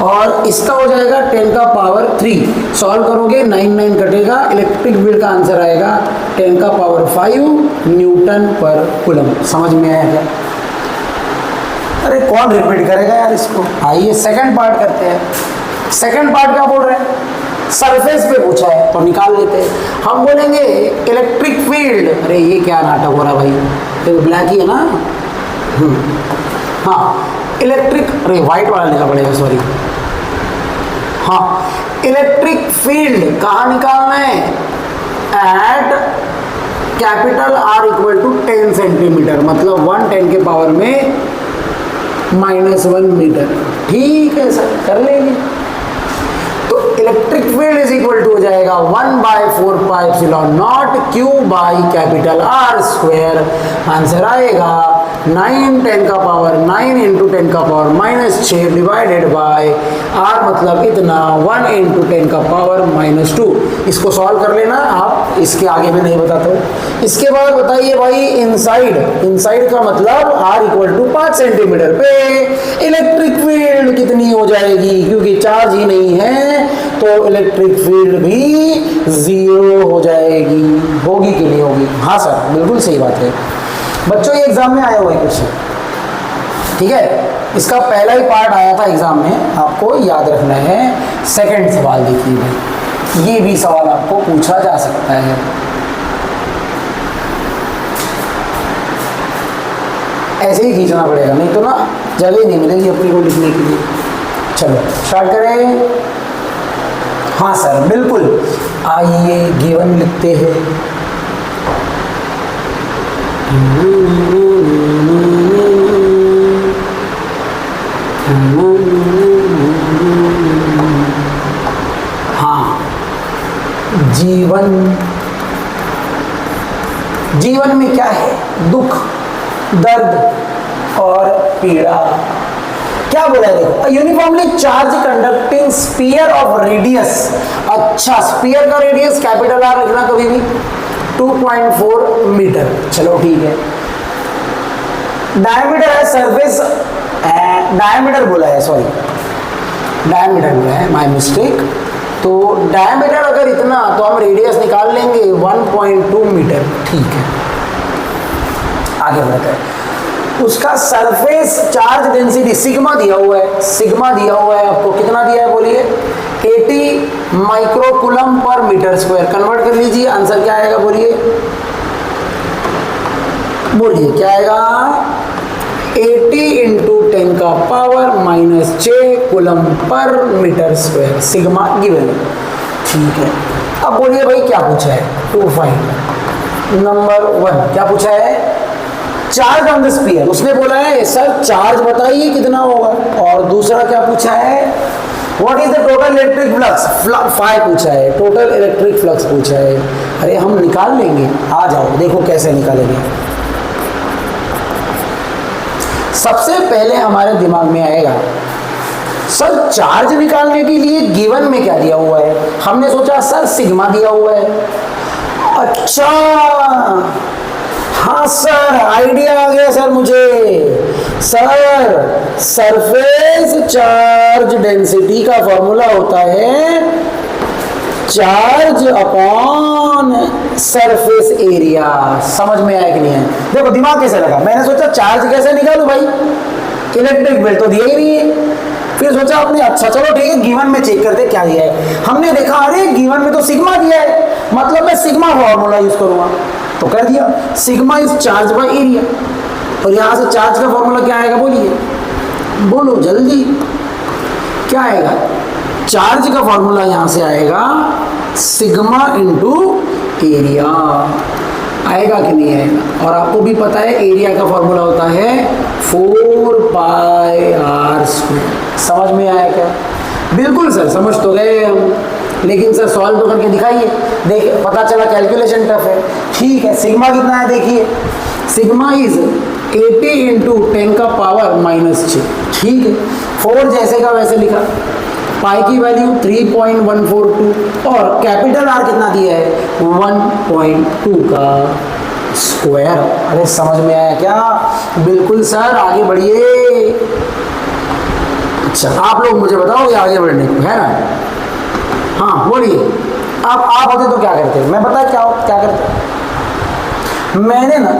और इसका हो जाएगा 10 का पावर 3। सॉल्व करोगे 9 कटेगा, इलेक्ट्रिक फील्ड का आंसर आएगा 10 का पावर 5 न्यूटन पर कूलम। समझ में आया क्या? अरे कौन रिपीट करेगा यार इसको? आइए सेकंड पार्ट करते हैं। सेकंड पार्ट क्या बोल रहे हैं? सरफेस पे पूछा है तो निकाल लेते हैं। हम बोलेंगे इलेक्ट्रिक फील्ड। अरे ये क्या नाटक हो रहा भाई, तो ब्लैक ही है ना। हाँ इलेक्ट्रिक, अरे व्हाइट वाला लिखा पड़ेगा, सॉरी। हाँ इलेक्ट्रिक फील्ड कहाँ निकालना है? एट कैपिटल R = 10 सेंटीमीटर, मतलब 1 10 के पावर में -1 मीटर। ठीक है सर, कर लेंगे। तो electric field is equal to हो जाएगा 1/4πε0 Q by capital R square. Answer आएगा 9 10 का पावर 9 × 10 का पावर -6 डिवाइडेड बाय R, मतलब इतना 1 × 10 का पावर -2। इसको सॉल्व कर लेना आप, इसके आगे में नहीं बताता हूँ। इसके बाद बताइए भाई इनसाइड का मतलब R = 5 सेंटीमीटर पे इलेक्ट्रिक फील्ड कितनी हो जाएगी? क्योंकि चार्ज ही नहीं है तो इलेक्ट्रिक फील्ड भी 0 हो जाएगी। होगी कि नहीं होगी? हाँ सर बिल्कुल सही बात है। बच्चों ये एग्जाम में आया हुआ है क्वेश्चन, ठीक है? इसका पहला ही पार्ट आया था एग्जाम में, आपको याद रखना है। सेकंड सवाल देखिए भाई, ये भी सवाल आपको पूछा जा सकता है। ऐसे ही खींचना पड़ेगा, नहीं तो ना जगह नहीं मिलेगी अपनी को लिखने के लिए। चलो स्टार्ट करें। हाँ सर बिल्कुल, आइए गिवन लिखते हैं। हाँ जीवन में क्या है? दुख, दर्द और पीड़ा। क्या बोला है देखो, uniformly charge conducting sphere of radius. अच्छा स्फीयर का रेडियस कैपिटल R रखना कभी भी 2.4 मीटर। चलो ठीक है। डायमीटर है सरफेस, डायमीटर बोला है, सॉरी डायमीटर बोला है, माय मिस्टेक। तो डायमीटर अगर इतना तो हम रेडियस निकाल लेंगे 1.2 मीटर। ठीक है आगे बढ़ते हैं। उसका सरफेस चार्ज डेंसिटी सिग्मा दिया हुआ है, सिग्मा दिया हुआ है आपको। कितना दिया है बोलिए? 80 माइक्रोकूलम पर मीटर स्क्वायर। कन्वर्ट कर लीजिए, आंसर क्या आएगा बोलिए? बोलिए क्या आएगा? 80 × 10 का पावर -6 कूलम पर मीटर स्क्वायर, सिग्मा गिवन। ठीक है, अब बोलिए भाई क्या पूछा है? टू फाइंड नंबर 1 क्या पूछा है? Charge on the sphere. उसने बोला है सर चार्ज बताइए कितना होगा। और दूसरा क्या पूछा है? What is the total electric flux? 5 पूछा है, टोटल इलेक्ट्रिक फ्लक्स पूछा है। अरे हम निकाल लेंगे, आ जाओ देखो कैसे निकालेंगे। सबसे पहले हमारे दिमाग में आएगा सर चार्ज निकालने के लिए गिवन में क्या दिया हुआ है? हमने सोचा सर सिग्मा दिया हुआ है। अच्छा हाँ सर आइडिया आ गया सर मुझे। सर सरफेस चार्ज डेंसिटी का फॉर्मूला होता है चार्ज अपॉन सरफेस एरिया। समझ में आया कि नहीं है? देखो दिमाग कैसे लगा, मैंने सोचा चार्ज कैसे निकालूं भाई, इलेक्ट्रिक फील्ड तो दिया ही नहीं है। फिर सोचा आपने अच्छा चलो ठीक है गिवन में चेक करते क्या दिया है। हमने देखा अरे गिवन में तो सिग्मा दिया है, मतलब मैं सिग्मा फॉर्मूला यूज करूंगा। तो कर दिया sigma is charge by area. और यहां से चार्ज का फॉर्मूला क्या आएगा बोलिए? बोलो जल्दी क्या आएगा? चार्ज का फॉर्मूला यहां से आएगा सिग्मा इंटू एरिया। आएगा कि नहीं आएगा? और आपको भी पता है एरिया का फॉर्मूला होता है 4πr²। समझ में आया क्या? बिल्कुल सर, समझ तो गए हम, लेकिन सर सॉल्व तो करके दिखाइए। देखिए पता चला कैलकुलेशन टफ है। ठीक है, सिग्मा कितना है देखिए, सिग्मा इज 80 इंटू 10 का पावर -6। ठीक है, 4 जैसे का वैसे लिखा, पाई की वैल्यू 3.142 और कैपिटल आर कितना दिया है 1.2 का स्क्वायर। अरे समझ में आया क्या? बिल्कुल सर, आगे बढ़िए। अच्छा आप लोग मुझे बताओ ये आगे बढ़ने को है ना? हाँ बोलिए। आप होते तो क्या करते? मैं बता क्या करते? मैंने ना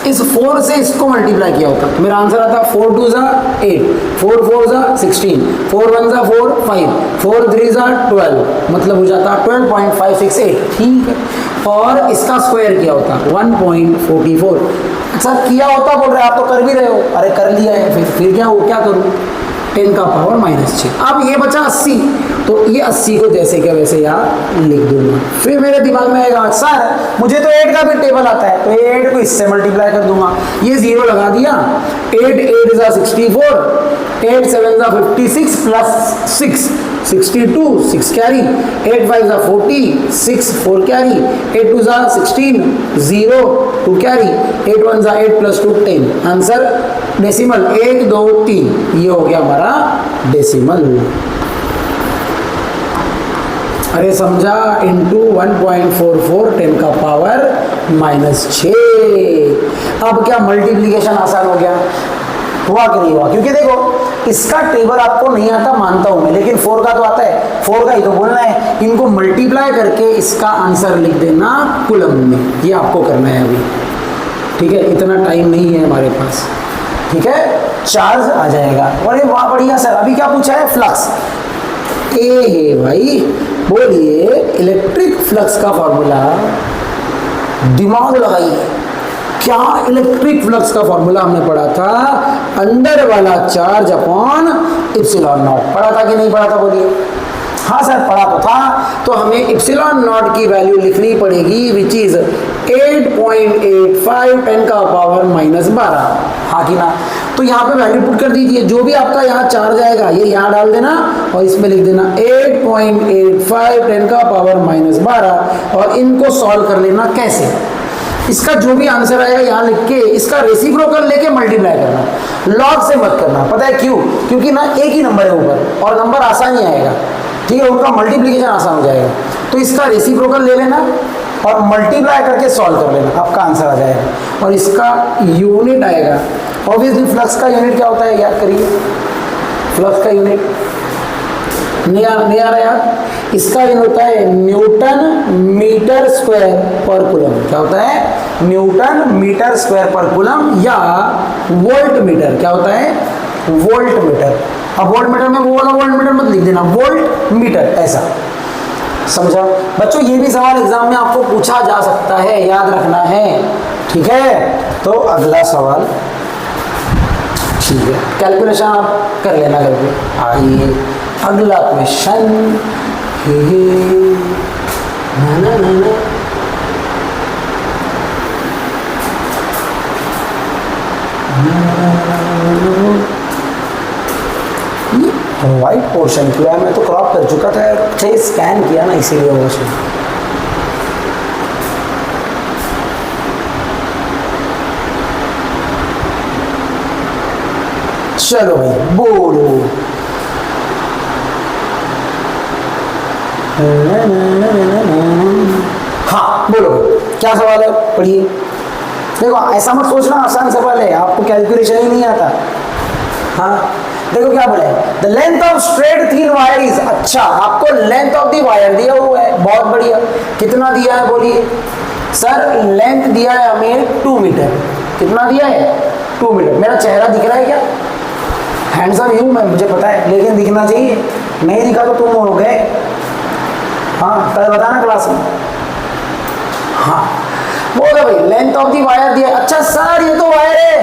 इस 4 से इसको मल्टीप्लाई किया होता, मेरा आंसर आता 4 2 ज़ा 8, 4 4 ज़ा 16, 4 1 ज़ा 4 5, 4 3 ज़ा 12, मतलब हो जाता 12.568। ठीक है, और इसका स्क्वायर किया होता 1.44। अच्छा किया होता बोल रहे, आप तो कर भी रहे हो। अरे कर लिया है, फिर क्या हो, क्या करूँ? 10 का पावर -6। अब ये बचा 80, तो ये 80 को जैसे क्या वैसे यहाँ लिख दूंगा। फिर मेरे दिमाग में आएगा सर मुझे तो 8 का भी टेबल आता है, तो 8 को इससे मल्टीप्लाई कर दूंगा। ये 0 लगा दिया, 8 8 ज़ा 64, 8 7 ज़ा 56 प्लस 6 62, 6 कैरी, 8 5 ज़ा 40, 6 4 कैरी, 8 2 ज़ा 16, 0 2 कैरी, 8 1 ज़ा 8 प्लस 2 10। आंसर डेसिमल 1 2 3, ये हो गया हमारा डेसिमल। अरे समझा, इंटू 1.44 10 का पावर -6। अब क्या मल्टीप्लीकेशन आसान हो गया? हुआ कि नहीं हुआ? क्योंकि देखो इसका टेबल आपको नहीं आता मानता हूं मैं, लेकिन 4 का तो आता है, 4 का ही तो बोलना है। इनको मल्टीप्लाई करके इसका आंसर लिख देना कुलम में, ये आपको करना है अभी। ठीक है, इतना टाइम नहीं है हमारे पास। ठीक है, चार्ज आ जाएगा। अरे वाह बढ़िया सर। अभी क्या पूछा है? फ्लक्स ए है भाई। बोलिए इलेक्ट्रिक फ्लक्स का फॉर्मूला, दिमाग लगाइए। क्या इलेक्ट्रिक फ्लक्स का फॉर्मूला हमने पढ़ा था? अंदर वाला चार्ज अपॉन इप्सिलॉन नॉट। पढ़ा था कि नहीं पढ़ा था? बोलिए। हाँ सर पढ़ा तो था। तो हमें इप्सिलॉन नॉट की वैल्यू लिखनी पड़ेगी विच इज 8.85 10 का पावर -12। हाँ कि ना? तो यहाँ पे वैल्यू पुट कर दीजिए, जो भी आपका यहाँ चार्ज आएगा ये यहाँ डाल देना और इसमें लिख देना 8.85 10 का पावर -12 और इनको सॉल्व कर लेना। कैसे? इसका जो भी आंसर आएगा यहाँ लिख के इसका रेसिप्रोकल लेके मल्टीप्लाई करना, लॉग से मत करना। पता है क्यों? क्योंकि ना एक ही नंबर है ऊपर और नंबर आसान ही आएगा। ठीक है, उनका मल्टीप्लिकेशन आसान हो जाएगा। तो इसका रेसिप्रोकल ले लेना और मल्टीप्लाई करके सॉल्व कर लेना, आपका आंसर आ जाएगा। और इसका यूनिट आएगा, ऑब्वियसली फ्लक्स का यूनिट क्या होता है याद करिए। फ्लक्स का यूनिट नहीं आ रहा यार? इसका यूनिट होता है न्यूटन मीटर स्क्वायर पर कूलम। क्या होता है? न्यूटन मीटर स्क्वायर पर कूलम या वोल्ट मीटर। क्या होता है? Volt meter. अब वोल्ट मीटर में वो वाला वोल्ट मीटर मत लिख देना, वोल्ट मीटर ऐसा। समझा बच्चों? ये भी सवाल एग्जाम में आपको पूछा जा सकता है, याद रखना है। ठीक है, तो अगला सवाल। ठीक है, कैलकुलेशन आप कर लेना करके। आइए अगला क्वेश्चन। वाइट पोर्शन किया मैं तो क्रॉप कर चुका था, अच्छे स्कैन किया ना इसीलिए वो से। चलो भाई बोलो। हाँ बोलो क्या सवाल है, पढ़िए। देखो ऐसा मत सोचना आसान सवाल है, आपको कैलकुलेशन ही नहीं आता। हाँ देखो क्या बोले, the length of straight thin wire is. अच्छा आपको लेंथ ऑफ द वायर दिया हुआ है, बहुत बढ़िया। कितना दिया है बोलिए? सर लेंथ दिया है हमें 2 मीटर। कितना दिया है? 2 मीटर। मेरा चेहरा दिख रहा है क्या? हैंडसम हूँ मैं, मुझे पता है, लेकिन दिखना चाहिए। नहीं दिखा तो तुम हो गए। हाँ कल बताना क्लास में। हाँ बोलो भाई, लेंथ ऑफ दी वायर दिया। अच्छा सर ये तो वायर है।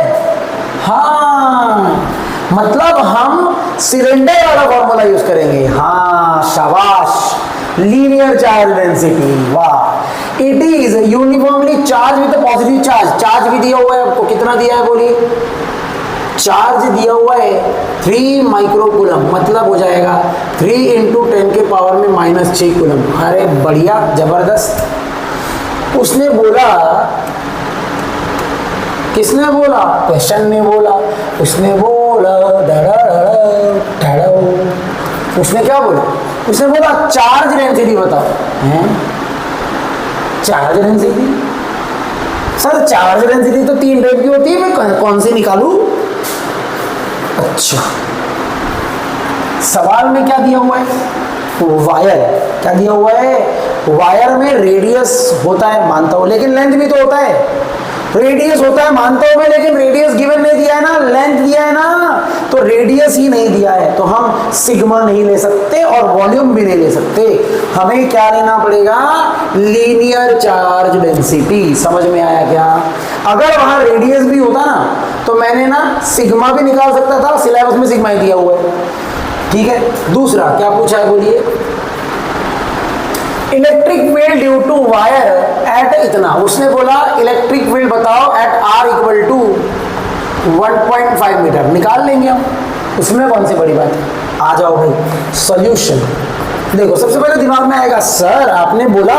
हाँ मतलब हम सिलेंडर वाला फॉर्मूला यूज करेंगे। हाँ शाबाश, लीनियर चार्ज डेंसिटी। वाह, it is uniformly charge with positive charge. Charge भी दिया हुआ है आपको, कितना दिया है बोलिए? चार्ज दिया हुआ है 3 माइक्रोकूलम, मतलब हो जाएगा 3 × 10 के पावर में -6 कूलम। अरे बढ़िया, जबरदस्त। उसने बोला, किसने बोला? क्वेश्चन ने बोला। उसने बोला उसने क्या बोला? उसने बोला चार्ज डेंसिटी बताओ। हैं? Charge density? Sir charge density तो 3 टाइप की होती है, मैं कौन सी निकालूं? अच्छा, सवाल में क्या दिया हुआ है? वायर। क्या दिया हुआ है? वायर में रेडियस होता है, मानता हूं, लेकिन लेंथ भी तो होता है। रेडियस होता है मानता हूं मैं, लेकिन रेडियस गिवन नहीं दिया है ना, लेंथ दिया है ना, तो रेडियस ही नहीं दिया है, तो हम सिग्मा नहीं ले सकते और वॉल्यूम भी नहीं ले सकते। हमें क्या लेना पड़ेगा? Linear charge density. समझ में आया क्या? अगर वहां रेडियस भी होता ना, तो मैंने ना सिग्मा भी निकाल सकता था, सिलेबस में सिग्मा ही दिया हुआ है। ठीक है, दूसरा क्या पूछा है बोलिए? Electric field due to wire at इतना। उसने बोला इलेक्ट्रिक फील्ड बताओ एट R = 1.5 मीटर। निकाल लेंगे हम, उसमें कौन सी बड़ी बात है। आ जाओ भाई, सॉल्यूशन देखो। सबसे पहले दिमाग में आएगा, सर आपने बोला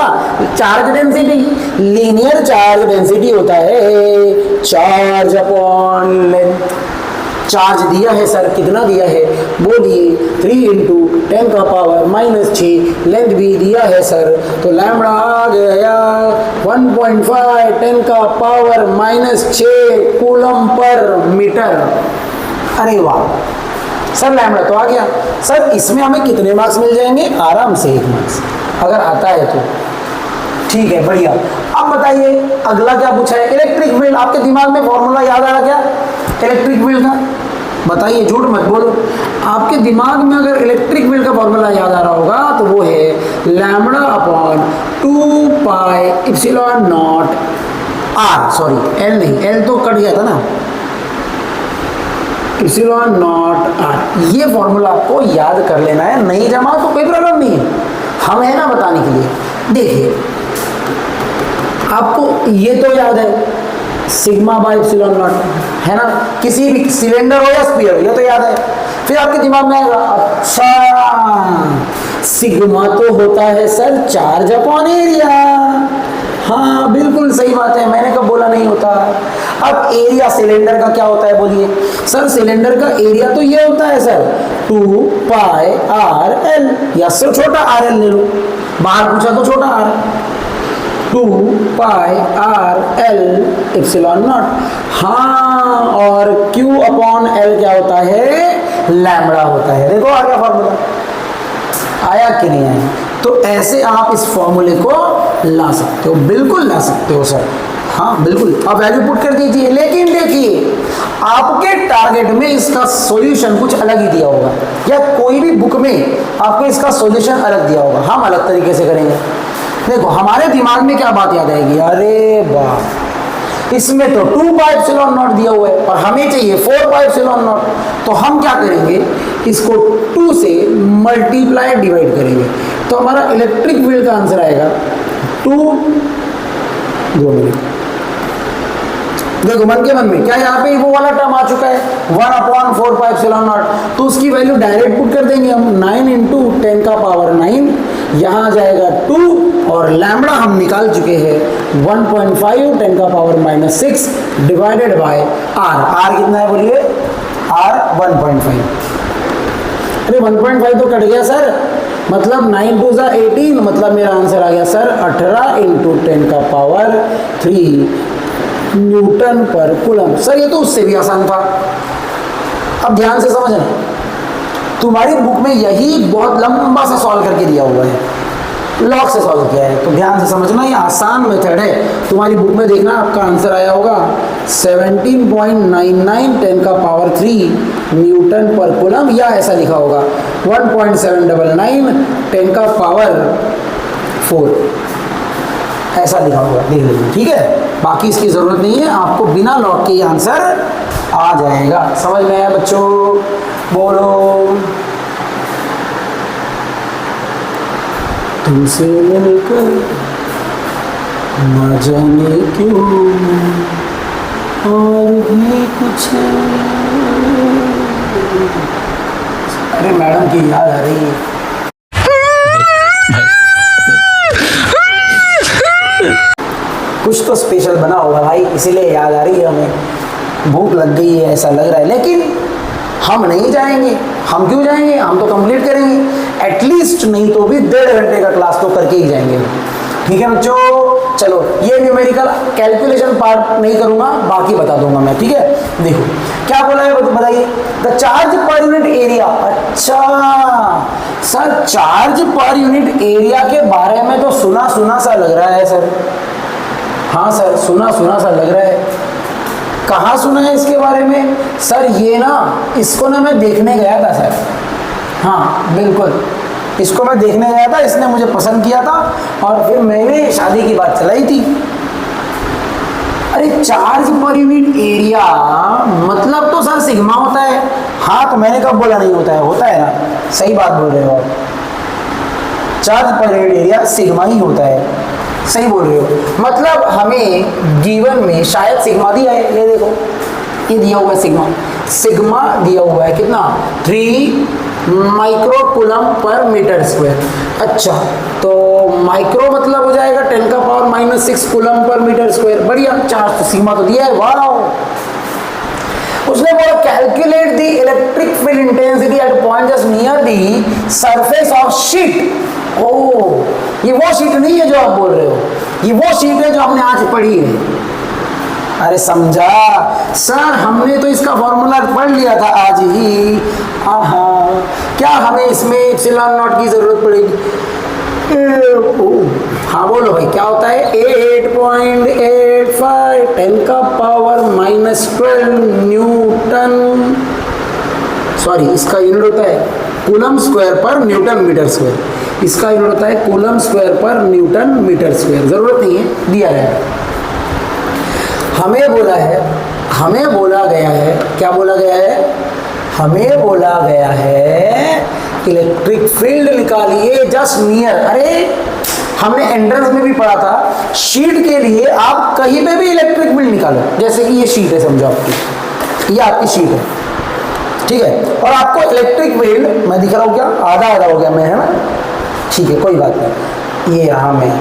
charge density, linear charge density होता है चार्ज अपॉन लेंथ। चार्ज दिया है सर, कितना दिया है बोलिए? 3 × 10 का पावर -6। लेंथ भी दिया है सर, तो लैम्बडा आ गया 1.5 10 का पावर -6 कूलम पर मीटर। अरे वाह सर, लैम्बडा तो आ गया। सर इसमें हमें कितने मार्क्स मिल जाएंगे? आराम से 1 मार्क्स, अगर आता है तो। ठीक है, बढ़िया। अब बताइए अगला क्या पूछा है? Electric field. आपके दिमाग में फॉर्मूला याद आ रहा क्या इलेक्ट्रिक फील्ड का? बताइए, झूठ मत बोलो। आपके दिमाग में अगर इलेक्ट्रिक फील्ड का फॉर्मूला याद आ रहा होगा तो वो है lambda upon 2 pi epsilon not R, sorry L नहीं, L तो कट गया था ना, एप्सिलॉन नॉट R। ये फॉर्मूला आपको याद कर लेना है, नहीं जमा तो कोई प्रॉब्लम नहीं है, हम है ना बताने के लिए। देखिए आपको ये तो याद है सिग्मा बाय एप्सिलॉन नॉट, है ना? किसी भी सिलेंडर हो या स्फीयर हो, ये तो याद है। फिर आपके दिमाग में आएगा, अच्छा सिग्मा तो होता है सर चार्ज अपॉन एरिया। हाँ बिल्कुल सही बात है, मैंने कब बोला नहीं होता। अब एरिया सिलेंडर का क्या होता है बोलिए? सर सिलेंडर का एरिया तो ये होता है सर 2 पाई RL, या सिर्फ छोटा RL ले लो, बाहर पूछा तो छोटा R, 2 pi RL epsilon not. हाँ, और Q अपॉन L क्या होता है? लैम्बडा होता है। देखो आ गया फॉर्मूला, आया कि नहीं आया? तो ऐसे आप इस फॉर्मूले को ला सकते हो, बिल्कुल ला सकते हो सर। हाँ बिल्कुल, आप वैल्यू पुट कर दीजिए। लेकिन देखिए आपके टारगेट में इसका सॉल्यूशन कुछ अलग ही दिया होगा, या कोई भी बुक में आपको इसका सॉल्यूशन अलग दिया होगा। हम अलग तरीके से करेंगे। देखो हमारे दिमाग में क्या बात याद आएगी? अरे वाह, इसमें तो 2 पाई एप्सिलॉन नॉट दिया हुआ है और हमें चाहिए 4 पाई एप्सिलॉन नॉट। तो हम क्या करेंगे? इसको 2 से मल्टीप्लाई डिवाइड करेंगे, तो हमारा इलेक्ट्रिक फील्ड का आंसर आएगा 2। 2 मिनट, देखो मन के मन में क्या यहाँ पे वो वाला टर्म आ चुका है 1/4 पाई एप्सिलॉन नॉट, तो उसकी वैल्यू डायरेक्ट पुट कर देंगे हम। 9 × 10 का पावर 9, यहाँ आ जाएगा 2, और लैम्बडा हम निकाल चुके हैं 1.5 10 का power -6 divided by R। R कितना है बोलिए? R 1.5। अरे 1.5 तो कट गया सर, मतलब 9 2 18, मतलब मेरा आंसर आ गया सर 18 × 10 का पावर 3 न्यूटन पर कूलम। सर ये तो उससे भी आसान था। अब ध्यान से समझना, तुम्हारी बुक में यही बहुत लंबा सा सॉल्व करके दिया हुआ है, लॉग से सॉल्व किया है, तो ध्यान से समझना, ये आसान मेथड है। तुम्हारी बुक में देखना आपका आंसर आया होगा 17.99 10 का पावर 3 न्यूटन पर कूलम, या ऐसा लिखा होगा 1.799 10 का पावर 4, ऐसा लिखा होगा, देख लीजिए। ठीक है, बाकी इसकी जरूरत नहीं है, आपको बिना लॉग के आंसर आ जाएगा। समझ में आया बच्चों? बोलो। तुमसे मिलकर न जाने क्यों और भी कुछ अरे मैडम की याद आ रही है। कुछ तो स्पेशल बना होगा भाई, इसीलिए याद आ रही है हमें। भूख लग गई है ऐसा लग रहा है, लेकिन हम नहीं जाएंगे। हम क्यों जाएंगे? हम तो कंप्लीट करेंगे एटलीस्ट, नहीं तो भी 1.5 घंटे का क्लास तो करके ही जाएंगे। ठीक है बच्चों, चलो ये न्यूमेरिकल कैलकुलेशन पार्ट नहीं करूंगा, बाकी बता दूंगा मैं। ठीक है, देखो क्या बोला है बताइए। The charge per unit area. अच्छा sir, charge per unit area के बारे में तो सुना सुना सा लग रहा है सर। हाँ सर, सुना सुना सा लग रहा है। कहाँ सुना है इसके बारे में सर? ये ना, इसको ना मैं देखने गया था सर। हाँ बिल्कुल, इसको मैं देखने गया था, इसने मुझे पसंद किया था और फिर मैंने शादी की बात चलाई थी। अरे चार्ज पर यूनिट एरिया मतलब तो सर सिग्मा होता है। हाँ तो मैंने कब बोला नहीं होता है? होता है ना, सही बात बोल रहे हो आप। Charge per unit area sigma ही होता है, सही बोल रहे हो। मतलब हमें जीवन में शायद सिग्मा दिया है, ये देखो ये दिया हुआ है सिग्मा। सिग्मा दिया हुआ है कितना? 3 माइक्रो कूलम पर मीटर स्क्वायर। अच्छा तो माइक्रो मतलब हो जाएगा 10⁻⁻6 कूलम पर मीटर स्क्वायर। बढ़िया, चार्ज तो सिग्मा तो दिया है। वाह, उसने बोला calculate the electric field intensity at point just near the surface of sheet. Oh, ये वो शीट नहीं है जो आप बोल रहे हो, ये वो शीट है जो आपने आज पढ़ी है। अरे समझा सर, हमने तो इसका फॉर्मूला पढ़ लिया था आज ही। क्या हमें इसमें एप्सिलॉन नॉट की जरूरत पड़ेगी? हाँ बोलो भाई, क्या होता है? 8.85 10⁻⁻12 न्यूटन, सॉरी इसका यूनिट होता है कूलम स्क्वायर पर न्यूटन मीटर स्क्वायर। इसका यूनिट होता है कूलम स्क्वायर पर न्यूटन मीटर स्क्वायर। जरूरत नहीं है, दिया है। हमें बोला है, हमें बोला गया है, क्या बोला गया है? हमें बोला गया है इलेक्ट्रिक फील्ड निकालिए जस्ट नियर। अरे हमने एंट्रेंस में भी पढ़ा था, शीट के लिए आप कहीं पे भी इलेक्ट्रिक फील्ड निकालो। जैसे कि ये शीट है, समझो आपकी, ये आपकी शीट है, ठीक है, और आपको इलेक्ट्रिक फील्ड मैं दिख रहा हूँ, क्या आधा आधा हो गया मैं, है ना? ठीक है, कोई बात नहीं। ये रहा मैं,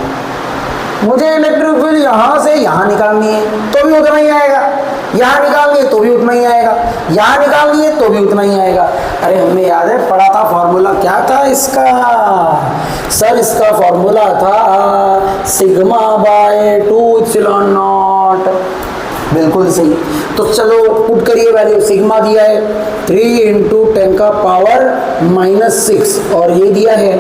मुझे इलेक्ट्रिक फील्ड यहाँ से यहाँ निकालनी है तो भी उतना ही आएगा, यहाँ निकालनी है तो भी उतना ही आएगा, यहाँ निकालनी है तो भी उतना ही आएगा। अरे हमें याद है, पढ़ा था फॉर्मूला, क्या था इसका सर? इसका फॉर्मूला था सिग्मा बाय 2 एप्सिलॉन नॉट। बिल्कुल सही। तो चलो पुट करिए वैल्यू। सिग्मा दिया है 3 × 10⁻⁻6 और ये दिया है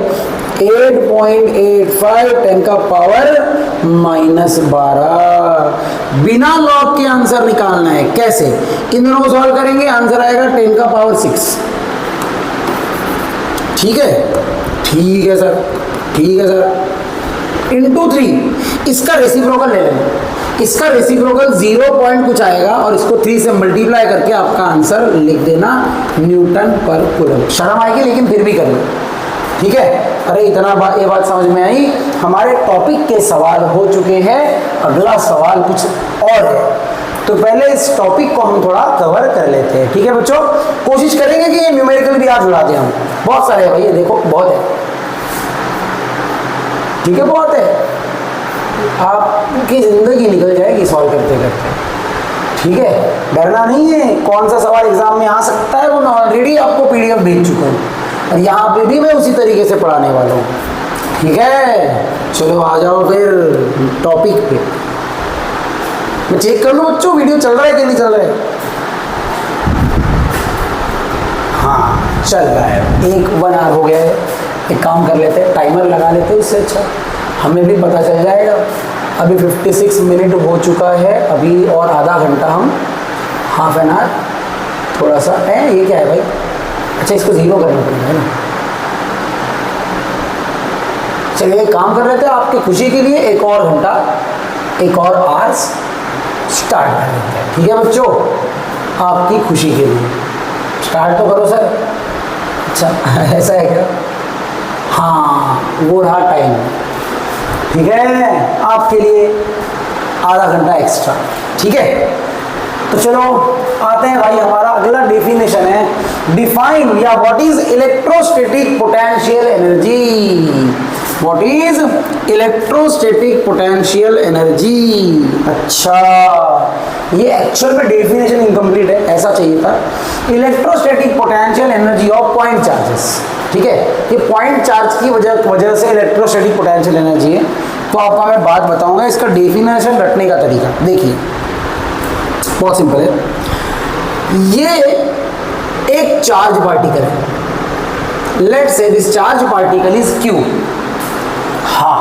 8.85 10⁻⁻12। बिना लॉग के आंसर निकालना है। कैसे? इन दोनों को सॉल्व करेंगे, आंसर आएगा 10⁻6। ठीक है, ठीक है सर, ठीक है सर। इंटू 3, इसका रेसिप्रोकल ले लेना। इसका रेसिप्रोकल 0 पॉइंट कुछ आएगा और इसको 3 से मल्टीप्लाई करके आपका आंसर लिख देना न्यूटन पर कूलम। शर्म आएगी लेकिन फिर भी करना, ठीक है? अरे इतना ये बात समझ में आई। हमारे टॉपिक के सवाल हो चुके हैं, अगला सवाल कुछ और है, तो पहले इस टॉपिक को हम थोड़ा कवर कर लेते हैं। ठीक है बच्चों, कोशिश करेंगे कि ये न्यूमेरिकल भी आज उड़ा दें हम। बहुत सारे है भाई, ये देखो बहुत है, ठीक है, बहुत है। आपकी जिंदगी निकल जाएगी सॉल्व करते करते, ठीक है? डरना नहीं है। कौन सा सवाल एग्जाम में आ सकता है वो मैं ऑलरेडी आपको पीडीएफ भेज चुका हूँ, और यहाँ पे भी मैं उसी तरीके से पढ़ाने वाला हूँ, ठीक है? चलो आ जाओ फिर टॉपिक पे। मैं चेक कर लूँ बच्चों वीडियो चल रहा है कि नहीं चल रहा है? हाँ चल रहा है। 1 आवर हो गया है। एक काम कर लेते हैं, टाइमर लगा लेते हैं, उससे अच्छा हमें भी पता चल जाएगा। अभी 56 मिनट हो चुका है, अभी और आधा घंटा हम हाफ एन आवर थोड़ा सा है। ये क्या है भाई? अच्छा इसको 0 करना पड़ेगा, है ना? चलिए एक काम कर लेते हैं, आपकी खुशी के लिए एक और घंटा, एक और आवर्स स्टार्ट कर लेते हैं, ठीक है बच्चों? आपकी खुशी के लिए स्टार्ट तो करो सर। अच्छा ऐसा है क्या? हाँ वो रहा टाइम, ठीक है? आपके लिए आधा घंटा एक्स्ट्रा, ठीक है? तो चलो आते हैं भाई, हमारा अगला डेफिनेशन है डिफाइन या what is electrostatic potential energy. What is electrostatic potential energy. अच्छा, ये एक्चुअल में डेफिनेशन इनकम्प्लीट है, ऐसा चाहिए था। Electrostatic potential energy of point charges, ठीक है, ये पॉइंट चार्ज की वजह से इलेक्ट्रोस्टैटिक पोटेंशियल एनर्जी है। तो आपको मैं बात बताऊंगा, इसका डेफिनेशन रटने का तरीका देखिए, बहुत सिंपल है। ये एक चार्ज पार्टिकल है, let's say this charge particle is Q. हाँ,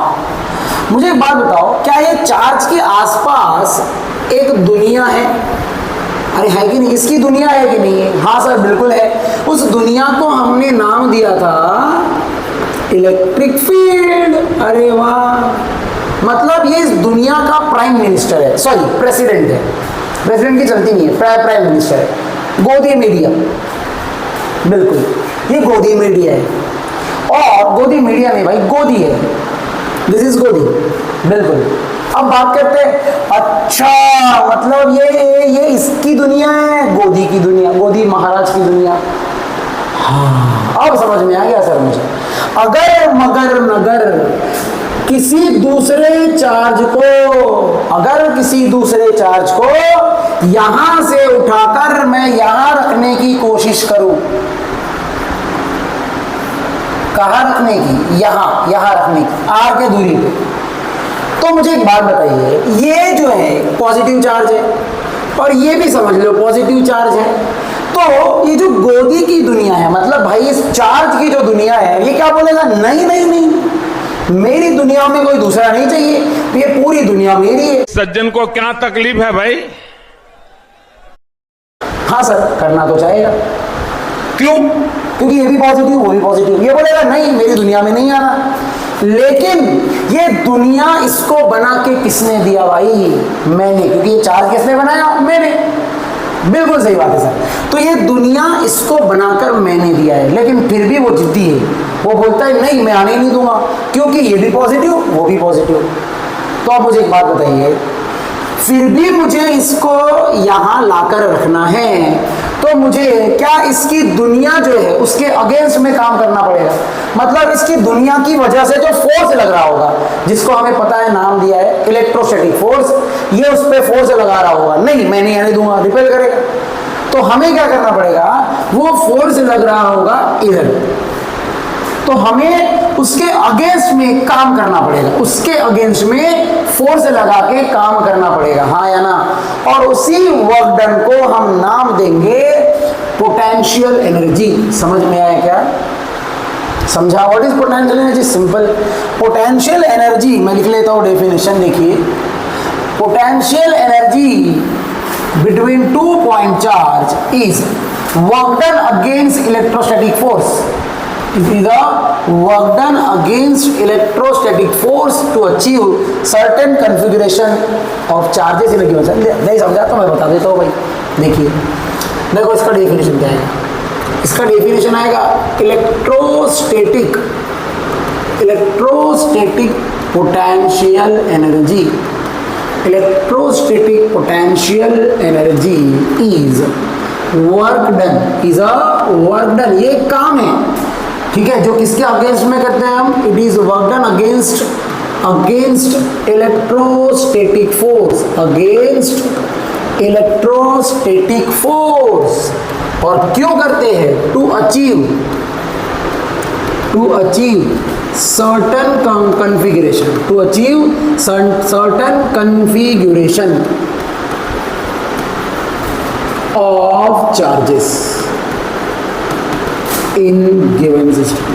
मुझे एक बात बताओ, क्या ये चार्ज के आसपास एक दुनिया है? अरे है कि नहीं, इसकी दुनिया है कि नहीं है? हाँ सर बिल्कुल है। उस दुनिया को हमने नाम दिया था इलेक्ट्रिक फील्ड। अरे वाह, मतलब ये इस दुनिया का प्राइम मिनिस्टर है, सॉरी प्रेसिडेंट है, प्रेसिडेंट की चलती नहीं है, प्राइम मिनिस्टर है, गोदी मीडिया। बिल्कुल, ये गोदी मीडिया है, और गोदी मीडिया नहीं भाई, गोदी है, दिस इज गोदी। बिल्कुल। अब बात करते हैं, अच्छा मतलब ये इसकी दुनिया है, गोदी की दुनिया, गोदी महाराज की दुनिया। हाँ, अब समझ में आ गया सर मुझे। अगर मगर नगर किसी दूसरे चार्ज को, अगर किसी दूसरे चार्ज को यहां से उठाकर मैं यहां रखने की कोशिश करूं, कहां रखने की? यहां रखने की, आर के दूरी पे। तो मुझे एक बात बताइए, ये जो है पॉजिटिव चार्ज है, और ये भी समझ लो पॉजिटिव चार्ज है। तो ये जो गोदी की दुनिया है, मतलब भाई इस चार्ज की जो दुनिया है, ये क्या बोलेगा? नहीं नहीं नहीं, मेरी दुनिया में कोई दूसरा नहीं चाहिए, ये पूरी दुनिया मेरी है। सज्जन को क्या तकलीफ है भाई? हाँ सर, करना तो चाहेगा। क्यों? क्योंकि ये भी पॉजिटिव, वो भी पॉजिटिव। ये बोलेगा नहीं, मेरी दुनिया में नहीं आना। लेकिन ये दुनिया इसको बना के किसने दिया भाई? मैंने, क्योंकि ये चार्ज किसने बनाया? मैंने। बिल्कुल सही बात है सर। तो ये दुनिया इसको बनाकर मैंने दिया है, लेकिन फिर भी वो जिद्दी है, वो बोलता है नहीं मैं आने नहीं दूंगा, क्योंकि ये भी पॉजिटिव वो भी पॉजिटिव। तो आप मुझे एक बात बताइए, फिर भी मुझे इसको यहां लाकर रखना है, तो मुझे क्या इसकी दुनिया जो है उसके अगेंस्ट में काम करना पड़ेगा? मतलब इसकी दुनिया की वजह से जो फोर्स लग रहा होगा, जिसको हमें पता है, नाम दिया है इलेक्ट्रोस्टैटिक फोर्स, ये उस पर फोर्स लगा रहा होगा, नहीं मैं नहीं आने दूंगा, रिपेल करेगा। तो हमें क्या करना पड़ेगा? वो फोर्स लग रहा होगा इधर, तो हमें उसके अगेंस्ट में काम करना पड़ेगा, उसके अगेंस्ट में फोर्स लगा के काम करना पड़ेगा, हाँ या ना? और उसी वर्क डन को हम नाम देंगे पोटेंशियल एनर्जी। समझ में आया क्या? समझा? What is potential energy? Simple, potential energy मैं लिख लेता हूं डेफिनेशन, देखिए, potential energy between 2 point charge is work done against electrostatic force. It is a work done against electrostatic force to achieve certain configuration of charges in a given cell. नहीं समझा तो मैं बता देता हूँ भाई। देखिए, देखो इसका डेफिनेशन क्या है। इसका डेफिनेशन आएगा electrostatic potential energy. Electrostatic potential energy is work done, is a work done, ये काम है, ठीक है, जो किसके अगेंस्ट में करते हैं हम? It is work done against electrostatic force, against electrostatic force. और क्यों करते हैं? To achieve certain configuration, to achieve certain configuration of charges in given system।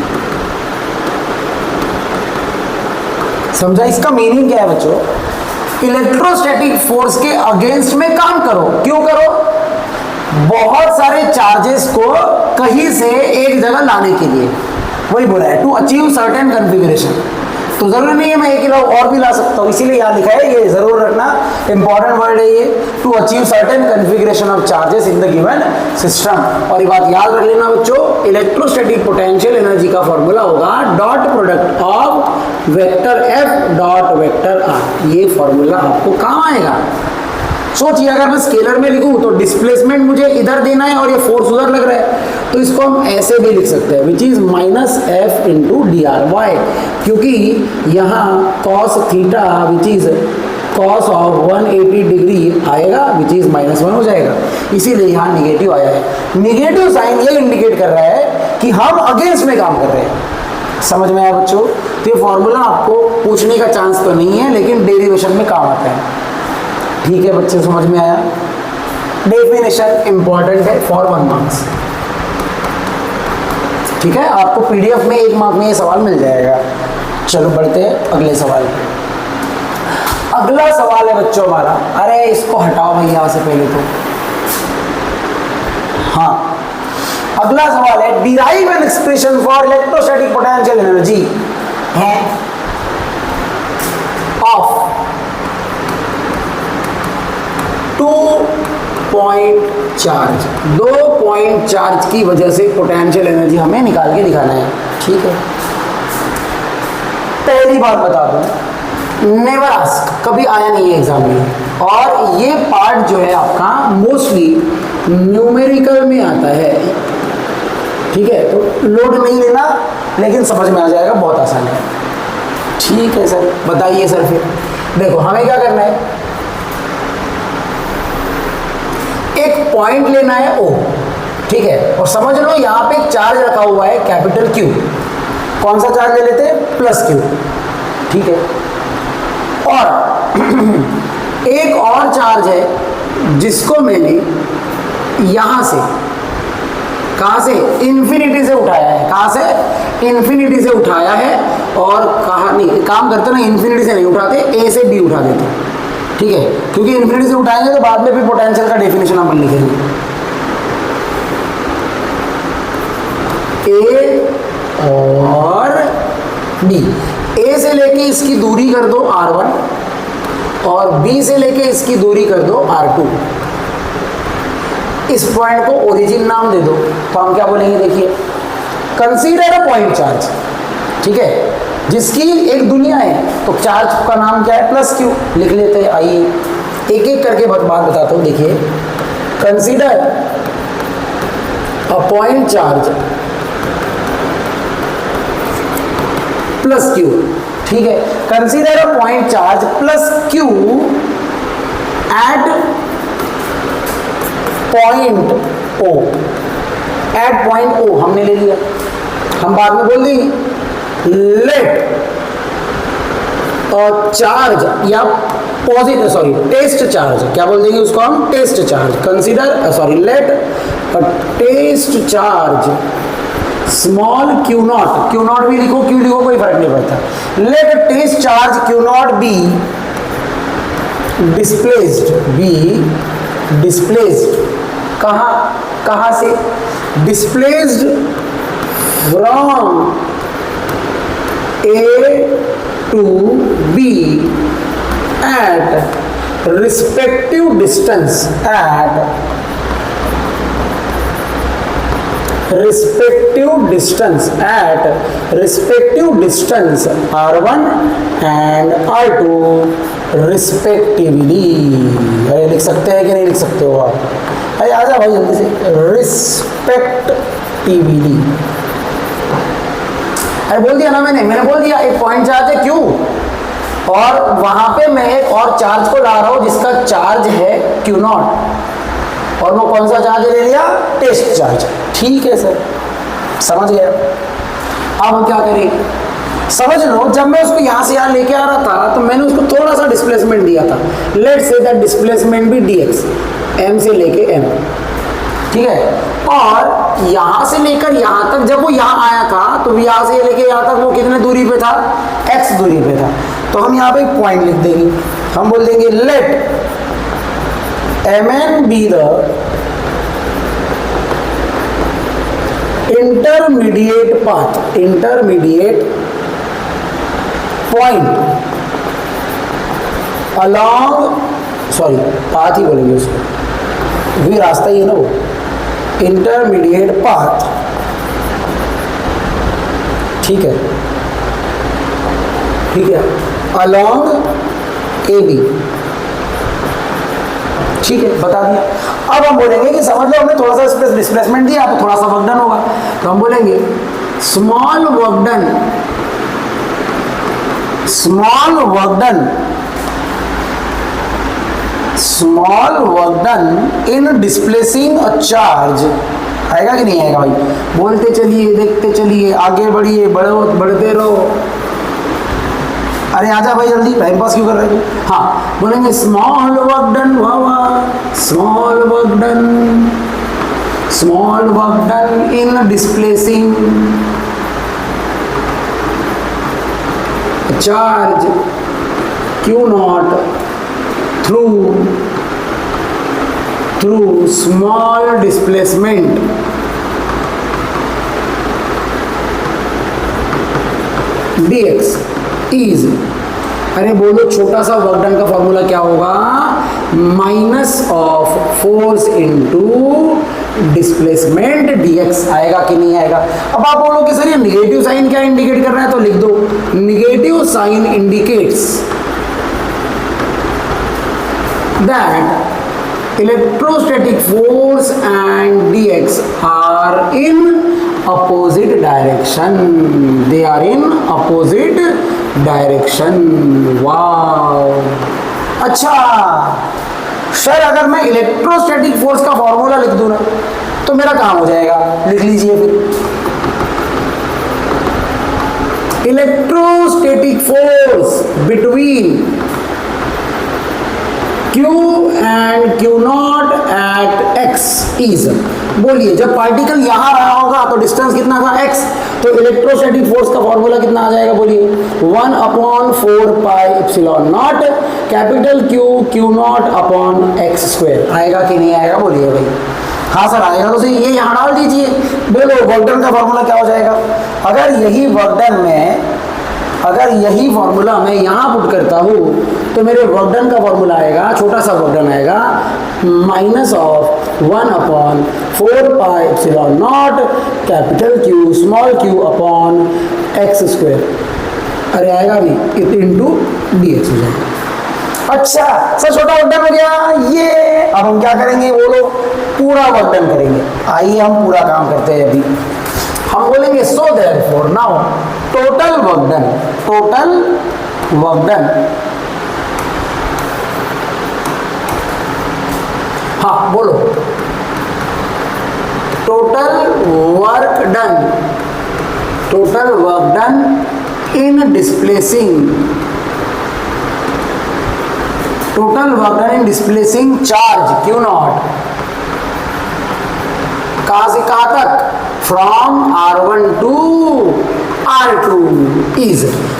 समझा? इसका मीनिंग क्या है बच्चों? इलेक्ट्रोस्टैटिक फोर्स के अगेंस्ट में काम करो। क्यों करो? बहुत सारे चार्जेस को कहीं से एक जगह लाने के लिए, वही बोला है, टू अचीव सर्टेन कन्फिगरेशन। तो जरूरी नहीं है मैं एक ही और भी ला सकता हूँ, इसीलिए यहाँ लिखा है, ये जरूर रखना, इंपॉर्टेंट वर्ड है ये, to achieve certain configuration of charges in the given system. और ये बात याद रख लेना बच्चों, इलेक्ट्रोस्टैटिक पोटेंशियल एनर्जी का फॉर्मूला होगा dot product of vector F dot vector R. ये फॉर्मूला आपको काम आएगा, सोचिए अगर मैं स्केलर में लिखूं तो डिस्प्लेसमेंट मुझे इधर देना है और ये फोर्स उधर लग रहा है, तो इसको हम ऐसे भी लिख सकते हैं, which is minus F into D R Y, क्योंकि यहाँ cos theta which is cos of 180 degree आएगा, विच इज -1 हो जाएगा, इसीलिए यहाँ निगेटिव आया है। निगेटिव साइन ये इंडिकेट कर रहा है कि हम अगेंस्ट में काम कर रहे हैं। समझ में आया बच्चों? तो ये फॉर्मूला आपको पूछने का चांस तो नहीं है, लेकिन डेरिवेशन में काम आता है। ठीक है बच्चे, समझ में आया? डेफिनेशन इंपॉर्टेंट है फॉर 1 मार्क्स। ठीक है, आपको पीडीएफ में 1 मार्क में ये सवाल मिल जाएगा। चलो बढ़ते हैं अगले सवाल पे। अगला सवाल है बच्चों हमारा, अरे इसको हटाओ भाई यहाँ से पहले तो। हाँ, अगला सवाल है derive an expression for electrostatic potential energy है of 2 point charge, 2 point charge की वजह से पोटेंशियल एनर्जी हमें निकाल के दिखाना है। ठीक है, पहली बात बता दूं, नेवर आस्क, कभी आया नहीं है एग्जाम में, और ये पार्ट जो है आपका मोस्टली न्यूमेरिकल में आता है। ठीक है, तो लोड नहीं लेना, लेकिन समझ में आ जाएगा, बहुत आसान है। ठीक है सर, बताइए सर। फिर देखो हमें क्या करना है, एक पॉइंट लेना है O, ठीक है, और समझ लो यहाँ पे एक चार्ज रखा हुआ है कैपिटल Q। कौन सा चार्ज ले लेते हैं? Plus Q। ठीक है, और एक और चार्ज है जिसको मैंने यहां से, कहां से? इन्फिनिटी से उठाया है। कहां से? इन्फिनिटी से उठाया है, और कहा नहीं, काम करते ना, इन्फिनिटी से नहीं उठाते, ए से बी उठा देते। ठीक है, क्योंकि इन्फिनिटी से उठाएंगे तो बाद में भी पोटेंशियल का डेफिनेशन अपन लिखेंगे। ए और बी, ए से लेके इसकी दूरी कर दो r1, और बी से लेके इसकी दूरी कर दो r2। इस पॉइंट को ओरिजिन नाम दे दो, तो हम क्या बोलेंगे? देखिए, कंसीडर अ पॉइंट चार्ज, ठीक है, जिसकी एक दुनिया है, तो चार्ज का नाम क्या है? प्लस Q लिख लेते हैं। आइए एक एक करके बात बताता हूँ। देखिए, consider a point charge plus Q, ठीक है, consider a point charge plus Q at point O, at point O हमने ले लिया, हम बाद में बोल देंगे लेट चार्ज या पॉजिटिव, सॉरी टेस्ट चार्ज, क्या बोल देंगे उसको हम? Test charge. Consider sorry let test charge small Q0, Q0 भी लिखो, Q लिखो, कोई फर्क नहीं पड़ता। Let test charge Q0 be displaced, कहां से? Displaced from A to B at respective distance R1 and R2 respectively। अरे लिख सकते हैं कि नहीं लिख सकते हो आप? अरे आजा भाई जल्दी से, respectively। अरे बोल दिया ना मैंने बोल दिया, एक पॉइंट चार्ज है Q, और वहां पे मैं एक और चार्ज को ला रहा हूं जिसका चार्ज है Q0, और वो कौन सा चार्ज ले लिया? Test charge. ठीक है सर, समझ गया। अब हम क्या करें? समझ लो, जब मैं उसको यहां से यहां लेके आ रहा था, तो मैंने उसको थोड़ा सा डिस्प्लेसमेंट दिया था। लेट्स से दैट डिस्प्लेसमेंट भी dx, m से लेके m, ठीक है, और यहां से लेकर यहां तक, जब वो यहां आया था, तो यहां से लेके यहां तक वो कितने दूरी पे था? x दूरी पे था। तो हम यहां पे एक पॉइंट लिख देंगे, हम बोल देंगे let mn be the intermediate path, intermediate point along, sorry path ही बोलेंगे उसको, भी रास्ता ही है ना वो, इंटरमीडिएट पाथ। ठीक है, ठीक है, अलॉन्ग AB ठीक है, बता दिया। अब हम बोलेंगे कि समझ लो हमने थोड़ा सा डिस्प्लेसमेंट दिया तो थोड़ा सा वर्क डन होगा, तो हम बोलेंगे small work done in displacing a charge. आएगा कि नहीं आएगा भाई? बोलते चलिए, देखते चलिए, आगे बढ़िए, बढ़ते रहो। अरे आजा भाई जल्दी, टाइम पास क्यों कर रहे हो? हाँ, बोलेंगे small work done in displacing charge Q not through small displacement dx is, अरे बोलो छोटा सा वर्क डन का फॉर्मूला क्या होगा? Minus of force into displacement dx। आएगा कि नहीं आएगा? अब आप बोलो कि सर ये निगेटिव साइन क्या इंडिकेट कर रहा है, तो लिख दो negative sign indicates that electrostatic force and dx are in opposite direction, they are in opposite direction। Wow, अच्छा सर अगर मैं इलेक्ट्रोस्टैटिक फोर्स का फॉर्मूला लिख दूं ना तो मेरा काम हो जाएगा, लिख लीजिए फिर। Electrostatic force between Q and Q not at x is, बोलिए जब पार्टिकल यहां रहा होगा तो डिस्टेंस कितना था x, तो इलेक्ट्रोस्टैटिक फोर्स का फॉर्मूला कितना आ जाएगा? बोलिए 1/4 pi epsilon not capital Q not upon x square. आएगा कि नहीं आएगा? बोलिए भाई। हाँ सर आएगा, तो सही, ये यहाँ डाल दीजिए। बोलो वर्क डन का फॉर्मूला क्या हो जाएगा? अगर यही फॉर्मूला मैं यहाँ पुट करता हूँ तो मेरे वर्क डन का फॉर्मूला आएगा, छोटा सा वर्क डन आएगा, minus of 1/4 pi epsilon not capital Q small q upon x square. अरे आएगा नहीं, इनटू dx हो जाएगा। अच्छा सर छोटा वर्क डन हो गया ये, अब हम क्या करेंगे? बोलो पूरा वर्क डन करेंगे। आइए हम पूरा काम करते हैं अभी। हम बोलेंगे so therefore now total work done, हाँ बोलो total work done in displacing charge Q not, कहां से कहां तक? From R1 to R2 is,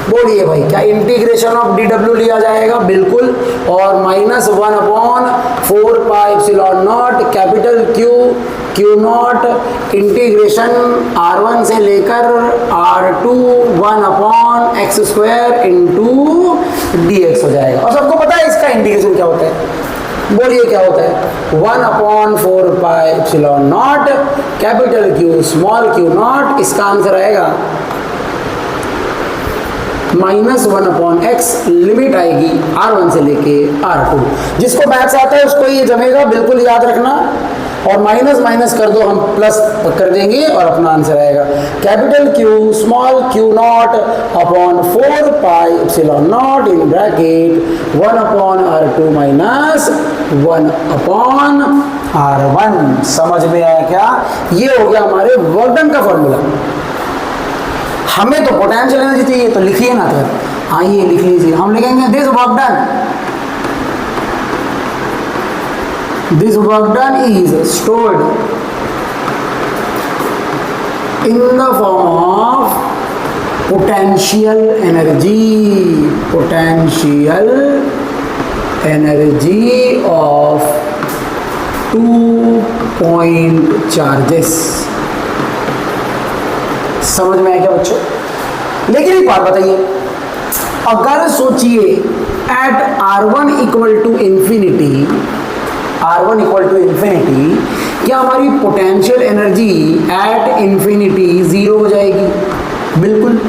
बोलिए भाई क्या इंटीग्रेशन ऑफ dw लिया जाएगा? बिल्कुल, और -1/4 pi epsilon not capital Q not integration R1 से लेकर R2 1/x square into dx हो जाएगा। और सबको पता है इसका इंटीग्रेशन क्या होता है? बोलिए क्या होता है? 1/4 pi epsilon not capital Q small q not, इसका आंसर आएगा -1/x, लिमिट आएगी R1 से लेके R2। जिसको मैथ्स आता है उसको ये जमेगा, बिल्कुल याद रखना। और माइनस माइनस कर दो, हम प्लस कर देंगे और अपना आंसर आएगा capital Q small q not upon 4 pi epsilon not in bracket 1/R2 minus 1/R1। समझ में आया क्या? ये हो गया हमारे वर्क डन का फॉर्मूला। हमें तो पोटेंशियल एनर्जी चाहिए, तो लिखिए ना, तो आइए लिख लीजिए। हम लिखेंगे this work done is stored in the form of potential energy of 2 point charges. समझ में आया क्या बच्चों? लेकिन एक बात बताइए, अगर सोचिए eight R1 equal to infinity, क्या हमारी पोटेंशियल एनर्जी एट इंफिनिटी 0 हो जाएगी? बिल्कुल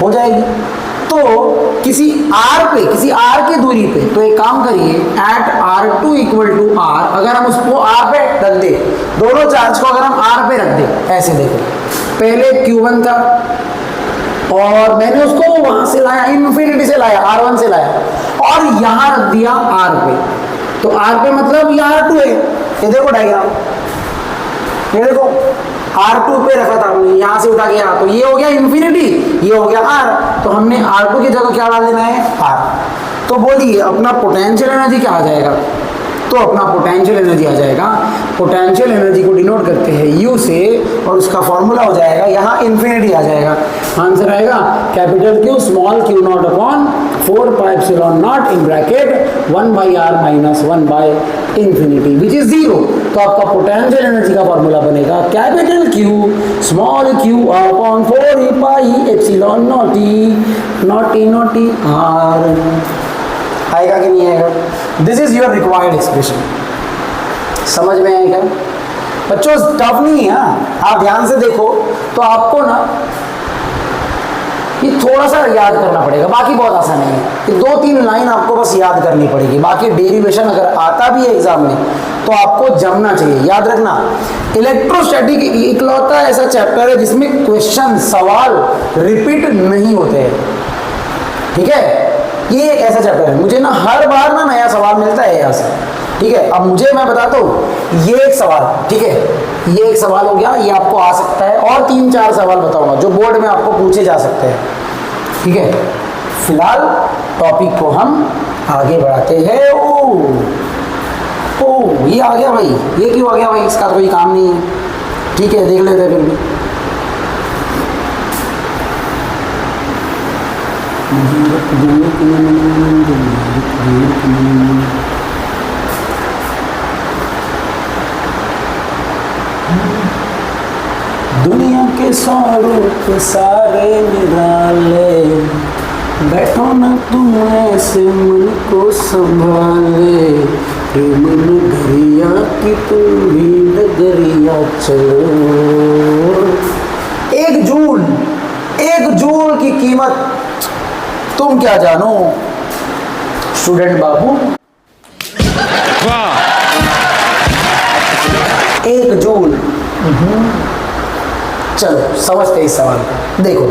हो जाएगी। तो किसी r की दूरी पे, तो एक काम करिए, eight r2 equal to r, अगर हम उसको r पे रख दे, दोनों चार्ज को अगर हम r पे रख दे, ऐसे देखो, पहले q1 था और मैंने उसको वहां से लाया, इन्फिनिटी से लाया, r1 से लाया और यहां रख दिया r पे, तो r पे मतलब ये r2 है। ये देखो डायग्राम, ये देखो R2 पे रखा था हमने, यहां से उठा के यहाँ, तो ये हो गया इन्फिनिटी, ये हो गया R, तो हमने R2 की जगह क्या डाल देना है, R। तो बोलिए अपना पोटेंशियल एनर्जी क्या आ जाएगा, तो अपना पोटेंशियल एनर्जी आ जाएगा, पोटेंशियल एनर्जी को डिनोट करते हैं U से और उसका फॉर्मूला हो जाएगा, यहाँ इन्फिनिटी आ जाएगा, आंसर आएगा capital Q small q not upon 4 pi epsilon not in bracket 1/r minus 1/इंफिनिटी विच इज 0। तो आपका पोटेंशियल एनर्जी का फॉर्मूला बनेगा capital Q small q upon 4 pi epsilon not E r। आएगा कि नहीं आएगा? This is your required expression. समझ में आएगा बच्चों? टफ नहीं है, आप ध्यान से देखो तो आपको ना ये थोड़ा सा याद करना पड़ेगा, बाकी बहुत आसान है। ये 2-3 लाइन आपको बस याद करनी पड़ेगी, बाकी डेरिवेशन अगर आता भी है एग्जाम में तो आपको जमना चाहिए। याद रखना, इलेक्ट्रोस्टैटिक इकलौता ऐसा चैप्टर है जिसमें क्वेश्चन सवाल रिपीट नहीं होते हैं, ठीक है? ये एक ऐसा चैप्टर है, मुझे ना हर बार ना नया सवाल मिलता है यहाँ से, ठीक है? अब मुझे, मैं बताता हूँ, ये एक सवाल, ठीक है, ये एक सवाल हो गया, ये आपको आ सकता है, और 3-4 सवाल बताऊंगा जो बोर्ड में आपको पूछे जा सकते हैं, ठीक है? फिलहाल टॉपिक को हम आगे बढ़ाते हैं। ओ ये आ गया भाई, ये क्यों आ गया भाई? इसका कोई काम नहीं है, ठीक है, देख लेते हैं फिर भी। दुनिया के सारों के सारे निराले, बैठो ना तुम ऐसे मन को संभाले, प्रेम नगरिया की तुम भी नगरिया चलो। एक जूल की कीमत तुम क्या जानो स्टूडेंट बाबू। वाह, 1 जूल। चलो समझते इस सवाल को। देखो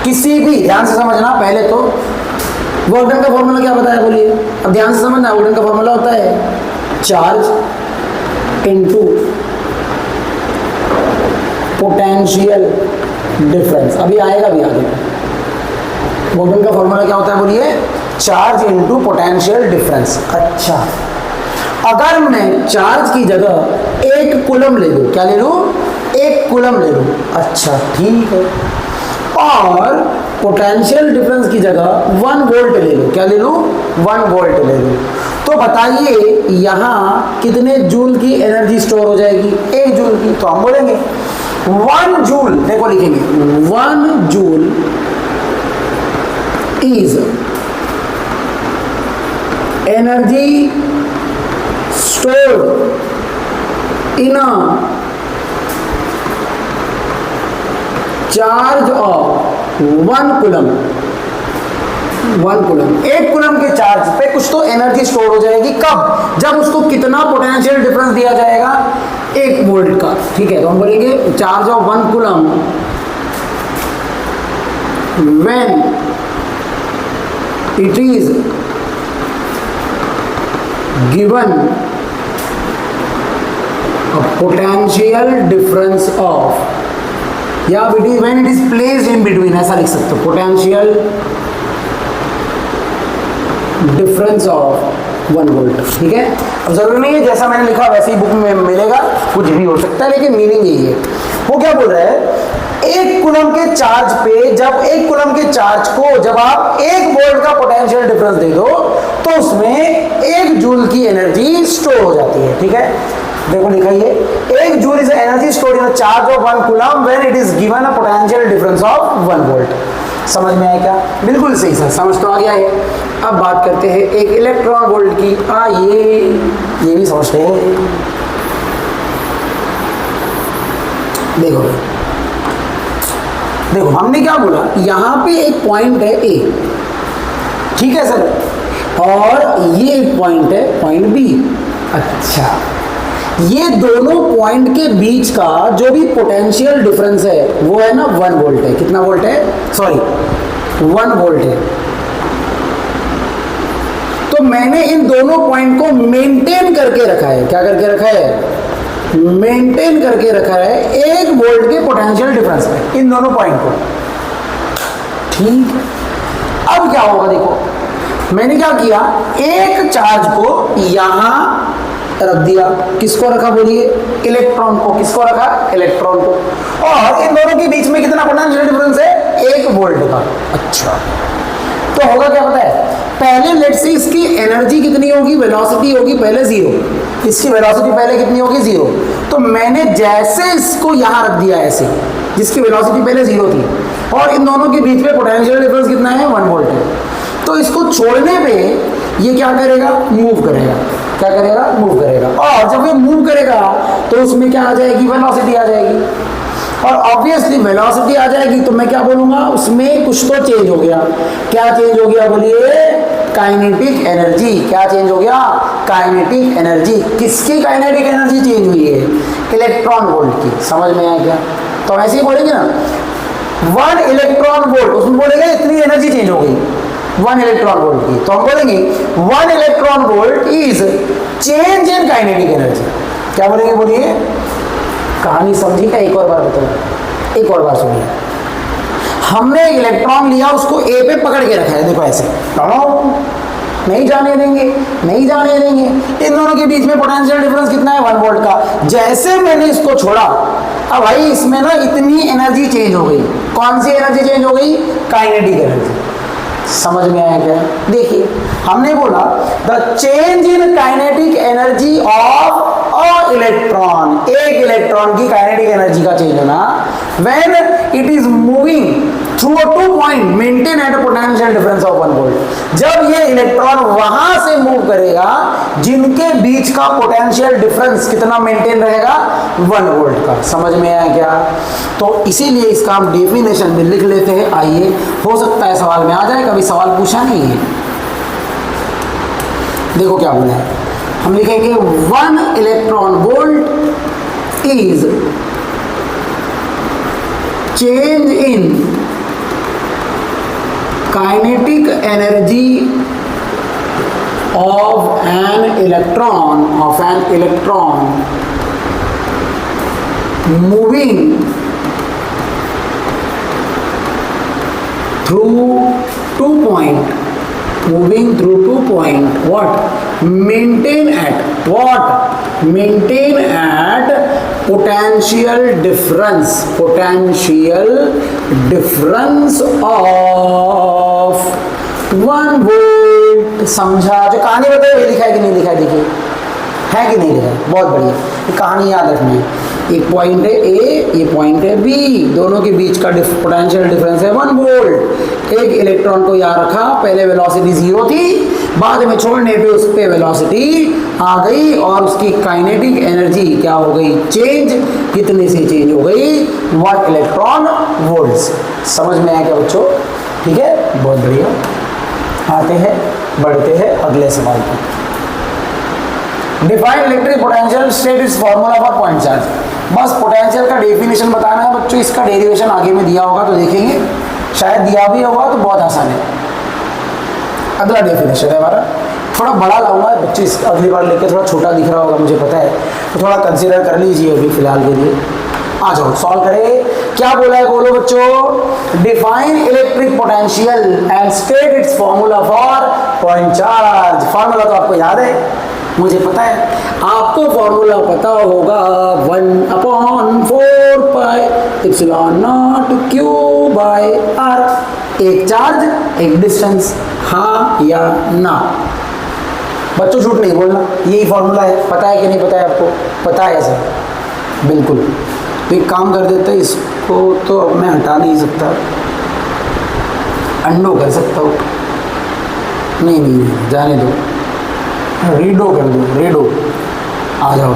किसी भी, ध्यान से समझना, पहले तो वर्क डन का फॉर्मूला क्या बताया बोलिए? अब ध्यान से समझना, वर्क डन का फॉर्मूला होता है चार्ज इनटू पोटेंशियल डिफरेंस। अभी आएगा भी आगे। वर्क डन का फॉर्मूला क्या होता है बोलिए? Charge into potential difference. अच्छा, अगर मैं चार्ज की जगह 1 कूलम ले लूं, क्या ले लूं? 1 कूलम ले लूं, अच्छा ठीक है, और पोटेंशियल डिफरेंस की जगह 1 वोल्ट ले लूं, क्या ले लूं? 1 वोल्ट ले लूं, तो बताइए यहाँ कितने जूल की एनर्जी स्टोर हो जाएगी? 1 जूल की। तो हम बोलेंगे 1 जूल, देखो लिखेंगे 1 joule is energy stored in a charge of 1 coulomb. 1 coulomb, 1 coulomb के चार्ज पे कुछ तो एनर्जी स्टोर हो जाएगी। कब? जब उसको कितना पोटेंशियल डिफरेंस दिया जाएगा? 1 वोल्ट का, ठीक है? तो हम बोलेंगे charge of 1 coulomb when it is given a potential difference of, या when it is placed in between, ऐसा लिख सकते हो, potential difference of 1 वोल्ट, ठीक है? अब जरूरी नहीं है जैसा मैंने लिखा वैसे ही बुक में मिलेगा, कुछ भी हो सकता है, लेकिन मीनिंग यही है। वो क्या बोल रहा है? 1 कूलम के चार्ज पे, जब 1 कूलम के चार्ज को जब आप 1 वोल्ट का पोटेंशियल डिफरेंस दे दो तो उसमें 1 जूल की एनर्जी स्टोर हो जाती है, ठीक है? देखो लिखा ये 1 joule is energy stored in the charge of 1 coulomb when it is given a potential difference of 1 volt. समझ में आया क्या? बिल्कुल सही सर, समझ तो आ गया है। अब बात करते हैं एक इलेक्ट्रॉन वोल्ट की। ये भी समझते हैं। देखो देखो हमने क्या बोला, यहाँ पे एक पॉइंट है ए, ठीक है सर, और ये एक पॉइंट है पॉइंट बी। अच्छा, ये दोनों पॉइंट के बीच का जो भी पोटेंशियल डिफरेंस है वो है ना 1 वोल्ट है। कितना वोल्ट है? सॉरी 1 वोल्ट है। तो मैंने इन दोनों पॉइंट को मेंटेन करके रखा है। क्या करके रखा है? मेंटेन करके रखा है 1 वोल्ट के पोटेंशियल डिफरेंस में इन दोनों पॉइंट को। ठीक, अब क्या होगा देखो, मैंने क्या किया, एक चार्ज को यहां रख दिया। किसको रखा बोलिए? इलेक्ट्रॉन को। किसको रखा? इलेक्ट्रॉन को। और इन दोनों के बीच में कितना पोटेंशियल डिफरेंस है? 1 वोल्ट का। अच्छा, तो होगा क्या पता है? पहले लेट से इसकी एनर्जी कितनी होगी, वेलोसिटी होगी पहले 0। इसकी वेलोसिटी पहले कितनी होगी? 0। तो मैंने जैसे इसको यहां रख दिया ऐसे, जिसकी वेलोसिटी पहले 0 थी, और इन दोनों के बीच में पोटेंशियल डिफरेंस कितना है? 1 वोल्ट है। तो इसको छोड़ने पे ये क्या करेगा? मूव करेगा। क्या करेगा? मूव करेगा। और जब ये मूव करेगा तो उसमें क्या आ जाएगी? वेलोसिटी आ जाएगी। और ऑब्वियसली वेलोसिटी आ जाएगी तो मैं क्या बोलूंगा? उसमें कुछ तो चेंज हो गया। क्या चेंज हो गया बोलिए? Kinetic energy. क्या चेंज हो गया? Kinetic energy. किसकी काइनेटिक एनर्जी चेंज हुई है? इलेक्ट्रॉन वोल्ट की। समझ में आया क्या? तो ऐसे ही बोलेंगे ना, 1 इलेक्ट्रॉन वोल्ट, उसमें बोलेंगे इतनी एनर्जी चेंज हो गई 1 इलेक्ट्रॉन वोल्ट की। तो हम बोलेंगे 1 electron volt is change in kinetic energy. क्या बोलेंगे बोलिए? कहानी समझी क्या? एक और बार बताओ, एक और बार सुनिए। हमने एक इलेक्ट्रॉन लिया, उसको ए पे पकड़ के रखा है, देखो ऐसे, नहीं जाने देंगे, नहीं जाने देंगे। इन दोनों के बीच में पोटेंशियल डिफरेंस कितना है? 1 वोल्ट का। जैसे मैंने इसको छोड़ा, अब भाई इसमें ना इतनी एनर्जी चेंज हो गई। कौन सी एनर्जी चेंज हो गई? Kinetic energy. समझ में आया क्या? देखिए, हमने बोला the change in kinetic energy of a electron, एक इलेक्ट्रॉन की काइनेटिक एनर्जी का चेंज होना when it is moving through a 2 point maintain at a potential difference of 1 volt. जब ये इलेक्ट्रॉन वहां से मूव करेगा जिनके बीच का पोटेंशियल डिफरेंस कितना मेंटेन रहेगा? 1 वोल्ट का। समझ में आया क्या? तो इसीलिए इसका हम डेफिनेशन में लिख लेते हैं। आइए, हो सकता है सवाल में आ जाए, कभी सवाल पूछा नहीं है। देखो क्या बोला है, हम लिखेंगे 1 electron volt is change in kinetic energy of an electron moving through 2 point, moving through 2 point, what? Maintain at what? Maintain at potential difference of 1 volt। समझा? जो कहानी बताई लिखा है कि नहीं लिखा है? देखिए, है कि नहीं लिखा है? बहुत बढ़िया, ये कहानी याद रखनी है। एक पॉइंट है ए, ये पॉइंट है बी, दोनों के बीच का पोटेंशियल डिफरेंस है 1 वोल्ट। एक इलेक्ट्रॉन को यहाँ रखा, पहले वेलोसिटी 0 थी, बाद में छोड़ने पे उस पे वेलोसिटी आ गई और उसकी काइनेटिक एनर्जी क्या हो गई? चेंज। कितने से चेंज हो गई? 1 इलेक्ट्रॉन वोल्ट्स। समझ में आया क्या बच्चों? ठीक है, बहुत बढ़िया। आते हैं, बढ़ते हैं अगले सवाल पर। Define electric potential state is formula for point charge. बस पोटेंशियल का डेफिनेशन बताना है बच्चों। इसका डेरिवेशन आगे में दिया होगा तो देखेंगे, शायद दिया भी होगा तो बहुत आसान है। अगला डेफिनेशन है हमारा, थोड़ा बड़ा लाऊंगा बच्चे, अगली बार लेके थोड़ा छोटा दिख रहा होगा मुझे पता है, तो थोड़ा कंसीडर कर लीजिए अभी फिलहाल के लिए। आ जाओ सॉल्व करें। क्या बोला है बोलो बच्चों? Define electric potential and state it's formula for point charge. Formula तो आपको याद है, मुझे पता है, आपको फॉर्मूला पता होगा 1/4 pi epsilon naught Q by R. एक चार्ज एक डिस्टेंस, हाँ या ना? बच्चों झूठ नहीं बोलना, यही फॉर्मूला है। पता है कि नहीं पता है आपको? पता है सर, बिल्कुल। तो एक काम कर देते हैं, इसको तो अब मैं हटा नहीं सकता, अंडो कर सकता हूँ। नहीं, जाने दो, रीडो कर दो, रीडो। आ जाओ,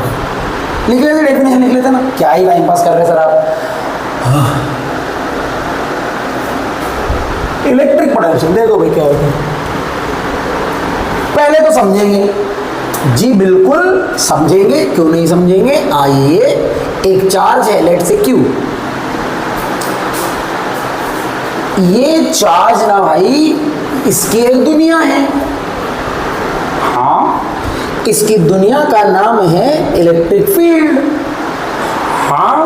लिख लेते डेफिनेशन, लिख लेते ना। क्या ही टाइम पास कर रहे सर आप? इलेक्ट्रिक पोटेंशियल देखो भाई क्या होता है। पहले तो समझेंगे जी, बिल्कुल समझेंगे, क्यों नहीं समझेंगे। आइए, एक चार्ज है लेट से Q, ये चार्ज ना भाई इसकी एक दुनिया है, हाँ, इसकी दुनिया का नाम है इलेक्ट्रिक फील्ड, हाँ,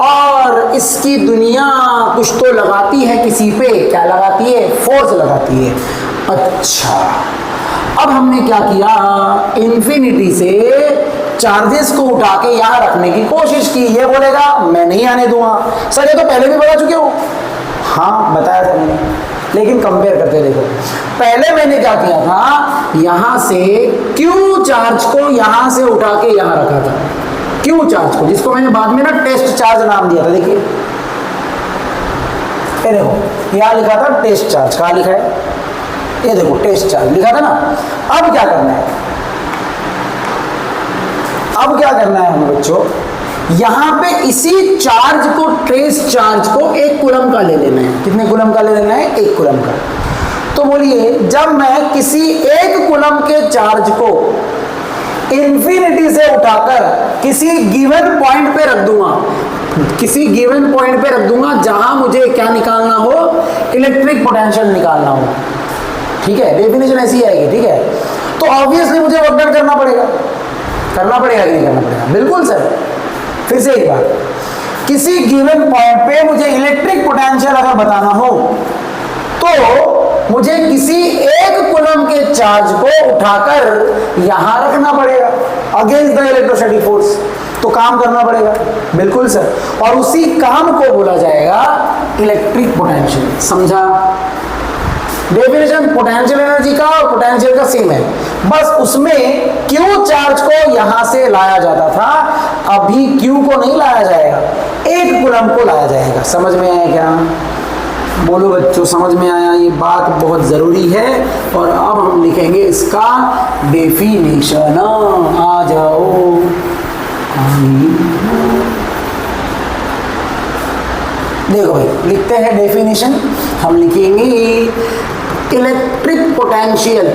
और इसकी दुनिया कुछ तो लगाती है किसी पे, क्या लगाती है, फोर्स लगाती है। अच्छा, अब हमने क्या किया, इन्फिनिटी से चार्जेस को उठा के यहां रखने की कोशिश की। ये बोलेगा मैं नहीं आने दूंगा। सर ये तो पहले भी बता चुके हो, हाँ बताया था मैंने, लेकिन कंपेयर करते देखो। पहले मैंने क्या किया था, यहां से क्यू चार्ज को यहां से उठा के यहां रखा था, क्यू चार्ज को, जिसको मैंने बाद में ना टेस्ट चार्ज नाम दिया था। देखिए ये देखो, यहां लिखा था टेस्ट चार्ज, कहां लिखा है, ये देखो टेस्ट चार्ज लिखा था ना। अब क्या करना है, अब क्या करना है हमें बच्चों, यहां पे इसी चार्ज को, ट्रेस चार्ज को 1 कूलम का ले लेना है। कितने कूलम का ले लेना है, 1 कूलम का। तो बोलिए, जब मैं किसी 1 कूलम के चार्ज को इन्फिनिटी से उठाकर किसी गिवन पॉइंट पे रख दूंगा, किसी गिवन पॉइंट पे रख दूंगा जहां मुझे क्या निकालना हो, इलेक्ट्रिक पोटेंशियल निकालना हो, ठीक है, डेफिनेशन ऐसी आएगी, ठीक है। तो ऑब्वियसली मुझे वर्क डन करना पड़ेगा, करना पड़ेगा कि नहीं करना पड़ेगा, बिल्कुल सर। फिर से एक बार, किसी गिवन पॉइंट पे मुझे इलेक्ट्रिक पोटेंशियल अगर बताना हो तो मुझे किसी 1 कूलम के चार्ज को उठाकर यहां रखना पड़ेगा अगेंस्ट द इलेक्ट्रोस्टैटिक फोर्स, तो काम करना पड़ेगा, बिल्कुल सर। और उसी काम को बोला जाएगा इलेक्ट्रिक पोटेंशियल, समझा। डेफिनेशन पोटेंशियल एनर्जी का और पोटेंशियल का सेम है, बस उसमें क्यू चार्ज को यहां से लाया जाता था, अभी क्यू को नहीं लाया जाएगा, 1 कूलम को लाया जाएगा। समझ में आया क्या, बोलो बच्चों, समझ में आया, ये बात बहुत जरूरी है। और अब हम लिखेंगे इसका डेफिनेशन, आ जाओ, देखो भाई लिखते हैं डेफिनेशन। हम लिखेंगे electric potential,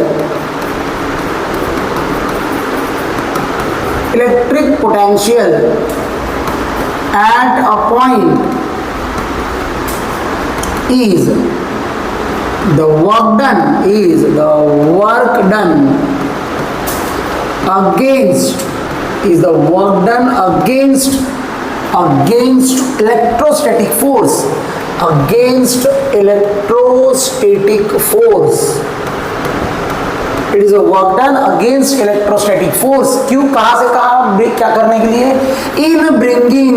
electric potential at a point is the work done, is the work done against, is the work done against electrostatic force, against electrostatic force, it is a work done against electrostatic force। क्यों, कहां से कहां, क्या करने के लिए, in bringing,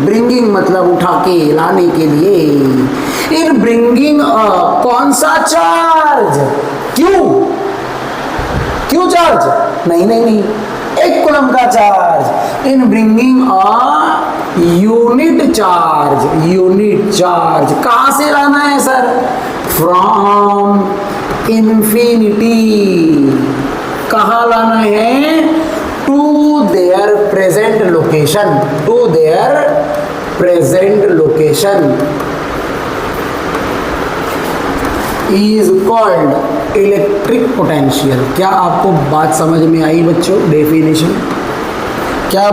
bringing मतलब उठा के लाने के लिए, इन ब्रिंगिंग कौन सा चार्ज, क्यों, क्यों चार्ज, नहीं नहीं नहीं, 1 कूलम का charge, in bringing a unit charge, unit charge कहां से लाना है सर, फ्रॉम इन्फिनिटी, कहां लाना है, to their present location, to their present location is called electric potential. क्या आपको बात समझ में आई बच्चों, डेफिनेशन क्या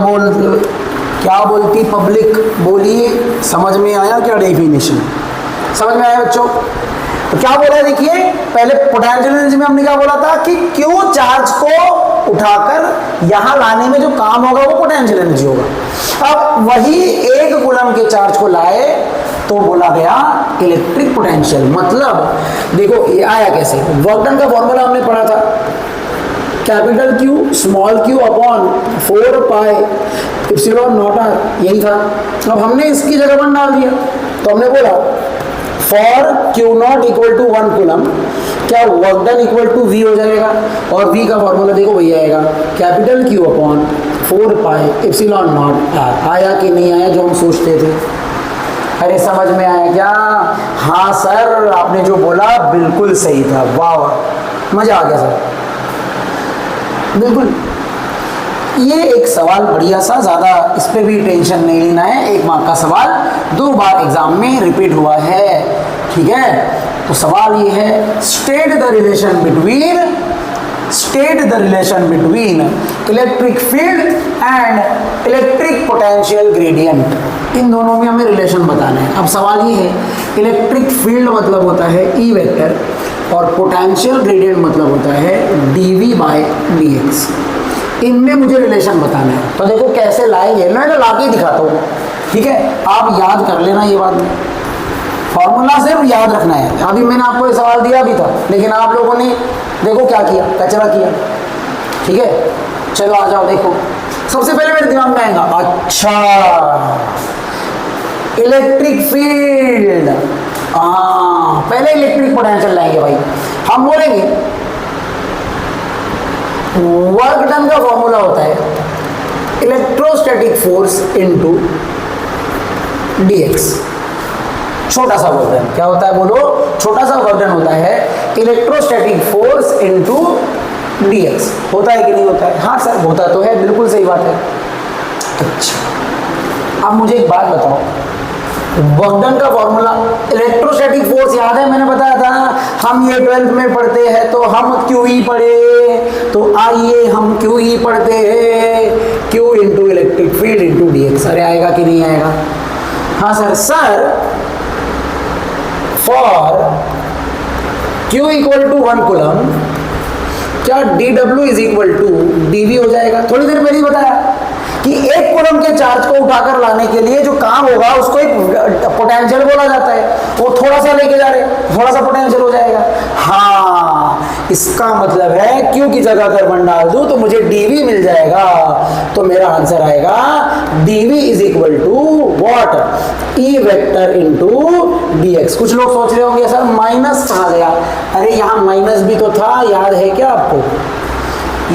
बोलती पब्लिक, बोलिए, समझ में आया क्या डेफिनेशन, समझ में आया बच्चों। तो क्या बोला, देखिए पहले पोटेंशियल एनर्जी में हमने क्या बोला था कि क्यों चार्ज को उठाकर यहां लाने में जो काम होगा वो पोटेंशियल एनर्जी होगा। अब वही 1 कूलम के चार्ज को लाए तो बोला गया इलेक्ट्रिक पोटेंशियल। मतलब देखो ये आया कैसे, वर्क डन का फॉर्मूला हमने पढ़ा था, capital Q small Q upon 4 pi epsilon not R, यही था। अब हमने इसकी जगह 1 डाल दिया, तो हमने बोला for Q not equal to 1 coulomb, क्या work done equal to V हो जाएगा, और वी का फॉर्मूला देखो वही आएगा, capital Q upon 4 pi epsilon not R. आया कि नहीं आया जो हम सोचते थे, अरे समझ में आया क्या, हाँ सर आपने जो बोला बिल्कुल सही था, वाह वाह मजा आ गया सर, बिल्कुल। ये एक सवाल बढ़िया सा, ज़्यादा इस पर भी टेंशन नहीं लेना है, 1 मार्क का सवाल 2 बार एग्जाम में रिपीट हुआ है, ठीक है। तो सवाल ये है, state the relation between electric field and electric potential gradient. इन दोनों में हमें रिलेशन बताना है। अब सवाल ये है, इलेक्ट्रिक फील्ड मतलब होता है ई वेक्टर और पोटेंशियल ग्रेडियंट मतलब होता है dv बाय dx। इनमें मुझे रिलेशन बताना है। तो देखो कैसे लाएंगे, मैं तो ला के दिखाता हूँ, ठीक है, आप याद कर लेना ये बात में, फॉर्मूला सिर्फ याद रखना है। अभी मैंने आपको ये सवाल दिया भी था, लेकिन आप लोगों ने देखो क्या किया, कचरा किया, ठीक है। चलो आ जाओ, देखो सबसे पहले मेरे दिमाग में आएगा, अच्छा इलेक्ट्रिक फील्ड, हाँ पहले इलेक्ट्रिक पोटेंशियल लाएंगे भाई। हम बोलेंगे वर्क डन का फॉर्मूला होता है इलेक्ट्रोस्टैटिक फोर्स इनटू dx। छोटा सा वर्क डन क्या होता है, बोलो, छोटा सा वर्क डन होता है इलेक्ट्रोस्टैटिक फोर्स इनटू dx। होता है कि नहीं होता है? हाँ सर होता तो है, बिल्कुल सही बात है। अच्छा अब मुझे एक बात बताओ, वर्क डन का फॉर्मूला इलेक्ट्रोस्टैटिक फोर्स याद है, मैंने बताया था ना, हम ये 12th में पढ़ते हैं तो हम QE पढ़े, तो आइए हम QE पढ़ते हैं, Q into electric field into dx। अरे आएगा कि नहीं आएगा? हाँ sir for Q equal to 1 coulomb, क्या dw is equal to dv हो जाएगा? थोड़ी देर पहले ही बताया कि 1 कूलम के चार्ज को उठाकर लाने के लिए जो काम होगा उसको एक पोटेंशियल बोला जाता है। वो थोड़ा सा लेके जा रहे, थोड़ा सा पोटेंशियल हो जाएगा। हाँ इसका मतलब है Q की जगह अगर 1 डाल दूं तो मुझे dv मिल जाएगा। तो मेरा आंसर आएगा dv is equal to what, E vector into dx। कुछ लोग सोच रहे होंगे सर माइनस कहाँ गया? अरे यहाँ माइनस भी तो था, याद है क्या आपको?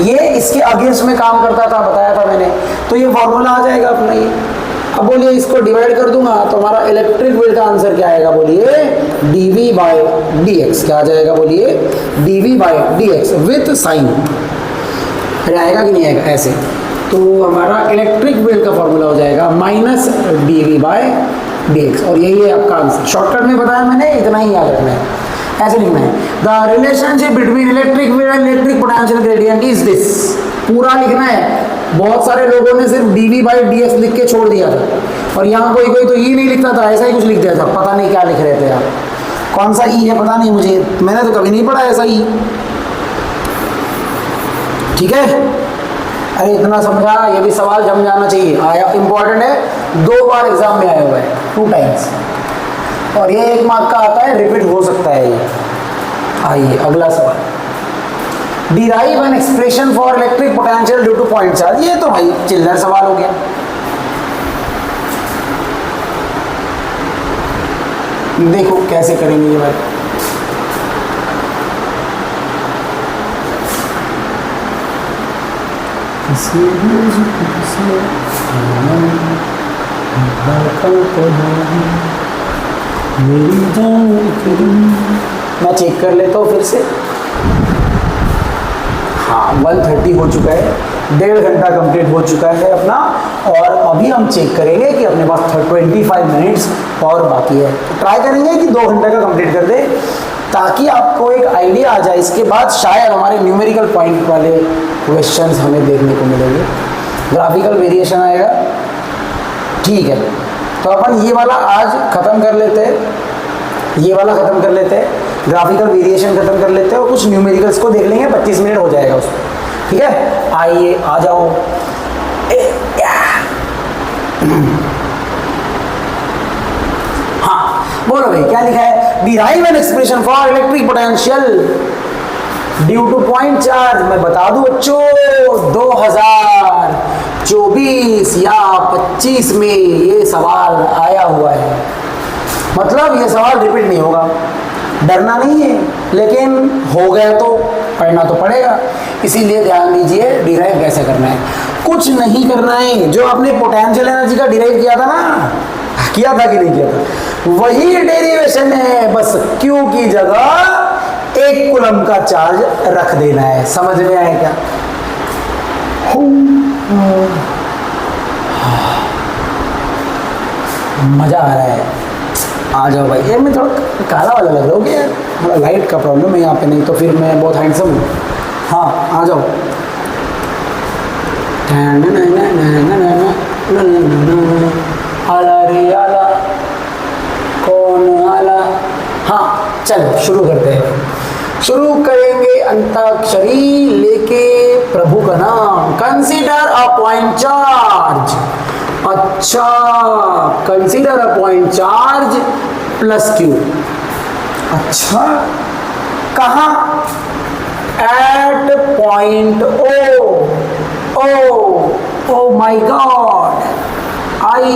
ये इसके अगेंस्ट में काम करता था, बताया था मैंने। तो ये फॉर्मूला आ जाएगा अपना ये। अब बोलिए इसको डिवाइड कर दूंगा तो हमारा इलेक्ट्रिक फील्ड का आंसर क्या आएगा, बोलिए dv बाय dx। क्या आ जाएगा बोलिए, dv by dx with sign. फिर आएगा कि नहीं आएगा ऐसे? तो हमारा इलेक्ट्रिक फील्ड का फॉर्मूला हो जाएगा माइनस dv बाय dx। और यही है आपका आंसर। शॉर्टकट में बताया मैंने, इतना ही याद रखना है, ऐसे लिखना है। The relationship between electric field and electric potential gradient is this. पूरा लिखना है। बहुत सारे लोगों ने सिर्फ dv बाई dx लिख के छोड़ दिया था, और यहाँ कोई कोई तो ई नहीं लिखता था, ऐसा ही कुछ लिख दिया था, पता नहीं क्या लिख रहे थे आप। कौन सा ई है पता नहीं मुझे, मैंने तो कभी नहीं पढ़ा ऐसा ई, ठीक है। अरे इतना समझा, ये भी सवाल जम जाना चाहिए, आया इंपॉर्टेंट है, 2 बार एग्जाम में आया हुआ है, 2 टाइम्स, और ये 1 मार्क का आता है, रिपीट हो सकता है ये। आइए अगला सवाल, derive an expression for electric potential due two point charge. ये तो भाई चिल्लर सवाल हो गया। देखो कैसे करेंगे ये भाई, मैं चेक कर लेता हूँ फिर से। हाँ 1:30 हो चुका है, 1.5 घंटा कंप्लीट हो चुका है अपना, और अभी हम चेक करेंगे कि अपने पास 25 मिनट्स और बाकी है। ट्राई करेंगे कि 2 घंटे का कंप्लीट कर दे, ताकि आपको एक आइडिया आ जाए। इसके बाद शायद हमारे न्यूमेरिकल पॉइंट वाले क्वेश्चंस हमें देखने को मिलेंगे, ग्राफिकल वेरिएशन आएगा, ठीक है। तो अपन ये वाला आज ख़त्म कर लेते हैं, ये वाला ख़त्म कर लेते हैं, ग्राफिकल वेरिएशन ख़त्म कर लेते हैं, और कुछ न्यूमेरिकल्स को देख लेंगे, 25 मिनट हो जाएगा उसको, ठीक है। आइए आ जाओ। हाँ बोलो भाई क्या लिखा है, derive an expression for electric potential due two point charge. मैं बता दूं बच्चों, 2024 या 25 में ये सवाल आया हुआ है, मतलब ये सवाल रिपीट नहीं होगा, डरना नहीं है, लेकिन हो गया तो पढ़ना तो पड़ेगा। इसीलिए ध्यान दीजिए डिराइव कैसे करना है। कुछ नहीं करना है, जो आपने पोटेंशियल एनर्जी का डिराइव किया था ना, किया था कि नहीं किया था, वही डेरिवेशन है, बस Q की जगह 1 कूलम का चार्ज रख देना है। समझ में आया क्या? मजा आ रहा है। आ जाओ भाई। ये मैं थोड़ा काला वाला लग रहा हूँ क्या? थोड़ा लाइट का प्रॉब्लम है यहाँ पे, नहीं तो फिर मैं बहुत हैंडसम हूँ। हाँ आ जाओ। आला रे आला, कौन आला। हाँ चलो शुरू करते हैं। शुरू करेंगे अंताक्षरी लेके प्रभु का नाम। Consider a point charge. अच्छा, consider a point charge plus Q. अच्छा, कहाँ? At point O. O my god, I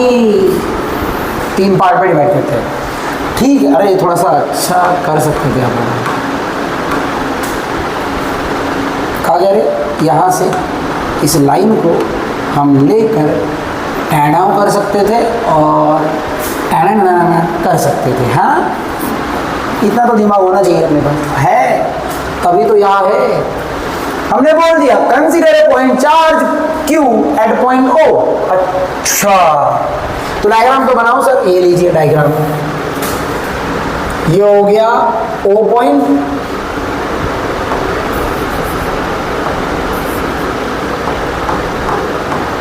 3 part में डिवाइड करते हैं। ठीक है, अरे थोड़ा सा अच्छा कर सकते थे आप। कहा जा रहे, यहाँ से इस लाइन को हम लेकर टैडाउ कर सकते थे और टैडा कर सकते थे। हाँ, इतना तो दिमाग होना चाहिए अपने पास, है तभी तो यहाँ है। हमने बोल दिया consider a point charge Q at point O. अच्छा, तो डायग्राम तो बनाओ सर। ये लीजिए डायग्राम, ये हो गया ओ पॉइंट,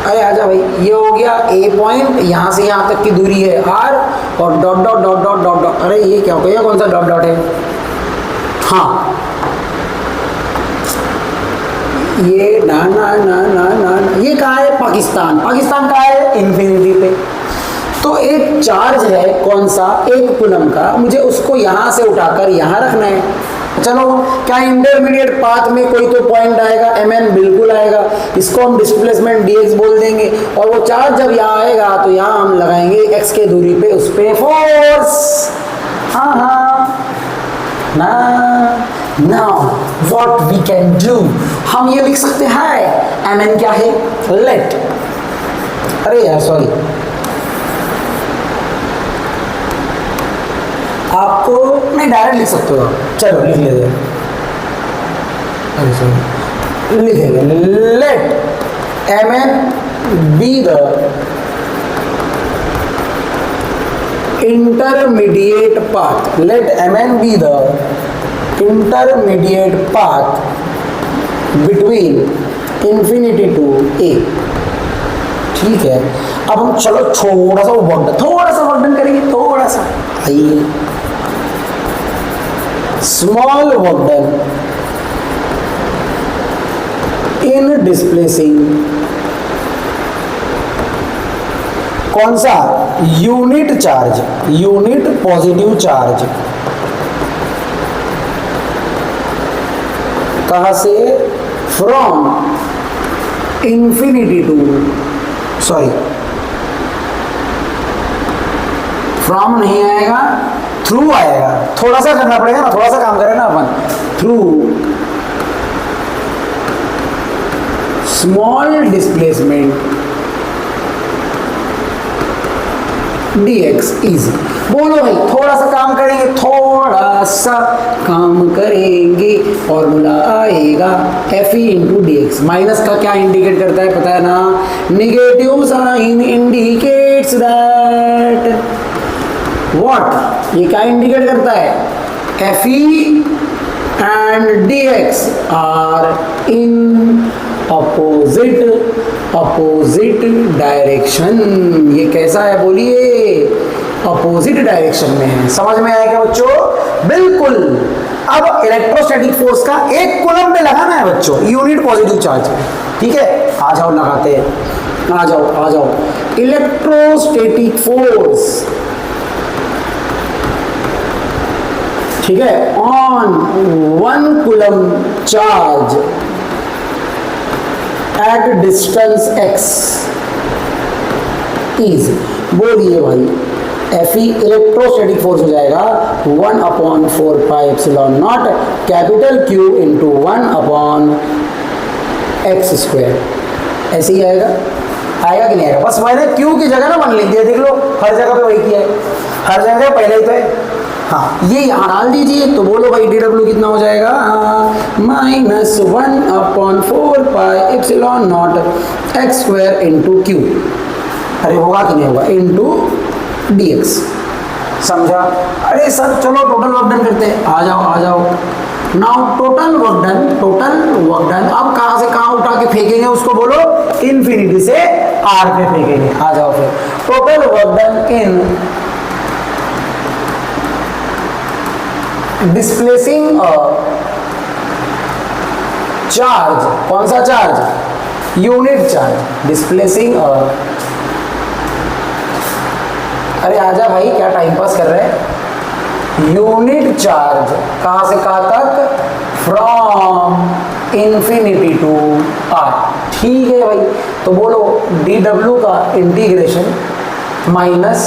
अरे आजा भाई, ये हो गया ए पॉइंट, यहां से यहां तक की दूरी है आर, और dot dot dot dot dot dot. अरे ये क्या हो गया, कौन सा डॉट डॉट है? हाँ, ये ना ना ना ना ना, ये कहाँ है? पाकिस्तान। पाकिस्तान कहाँ है? इन्फिनिटी पे। तो एक चार्ज है, कौन सा? 1 कूलम का, मुझे उसको यहाँ से उठाकर यहाँ रखना है। चलो, क्या इंटरमीडिएट पाथ में कोई तो पॉइंट आएगा? mn बिल्कुल आएगा। इसको हम डिस्प्लेसमेंट dx बोल देंगे, और वो चार्ज जब यहाँ आएगा तो यहाँ हम लगाएंगे x के दूरी पे उस पे फोर्स। हाँ हाँ ना। Now what we can do, हम ये लिख सकते हैं mn क्या है? लेट, अरे यार सॉरी, आपको नहीं डायरेक्ट लिख सकते हो, चलो लिख लेते हैं। अरे सॉरी, लिखेंगे let mn be the intermediate path. Let mn be the intermediate path between infinity to A. ठीक है, अब हम चलो थोड़ा सा वर्क डन करेंगे, थोड़ा सा। आइए, small work done in displacing कौन सा? Unit charge, unit positive charge. कहां से? From infinity to, sorry from नहीं आएगा, थ्रू आएगा। थोड़ा सा करना पड़ेगा ना, थोड़ा सा काम करें ना अपन। Through small displacement dx easy. बोलो भाई, थोड़ा सा काम करेंगे, थोड़ा सा काम करेंगे, फॉर्मूला आएगा Fe इंटू dx। माइनस का क्या इंडिकेट करता है पता है ना? Negative sign indicates that what, ये क्या इंडिकेट करता है? Fe and dx are in opposite direction. ये कैसा है बोलिए? अपोजिट डायरेक्शन में है। समझ में आया क्या बच्चों? बिल्कुल। अब इलेक्ट्रोस्टैटिक फोर्स का 1 कूलम पे लगाना है बच्चों, यूनिट पॉजिटिव चार्ज पे। ठीक है, आ जाओ लगाते हैं, आ जाओ। इलेक्ट्रोस्टैटिक फोर्स, ठीक है, on 1 coulomb charge at distance x is, बोलिए भाई, Fe इलेक्ट्रोस्टैटिक फोर्स हो जाएगा 1/4 pi epsilon not capital Q into 1/x square. ऐसे ही आएगा कि नहीं आएगा? बस मैंने Q की जगह ना 1 लिख दिया, देख लो, हर जगह पे वही किया है, हर जगह पहले ही तो है। हाँ, ये यहाँ डाल दीजिए, तो बोलो भाई dw कितना हो जाएगा? -1/4 pi epsilon not x square into Q। अरे होगा कि नहीं होगा? Into dx। समझा? अरे सर चलो टोटल वर्क डन करते हैं, आ जाओ आ जाओ। नाउ टोटल वर्क डन अब कहां से कहां उठा के फेंकेंगे उसको बोलो, इन्फिनिटी से आर पे फेंकेंगे। आ जाओ फिर, total work done in displacing a charge, कौन सा चार्ज? यूनिट चार्ज, डिस्प्लेसिंग अ, अरे आजा भाई क्या टाइम पास कर रहे हैं। यूनिट चार्ज कहां से कहां तक? From infinity to R. ठीक है भाई, तो बोलो dw का integration minus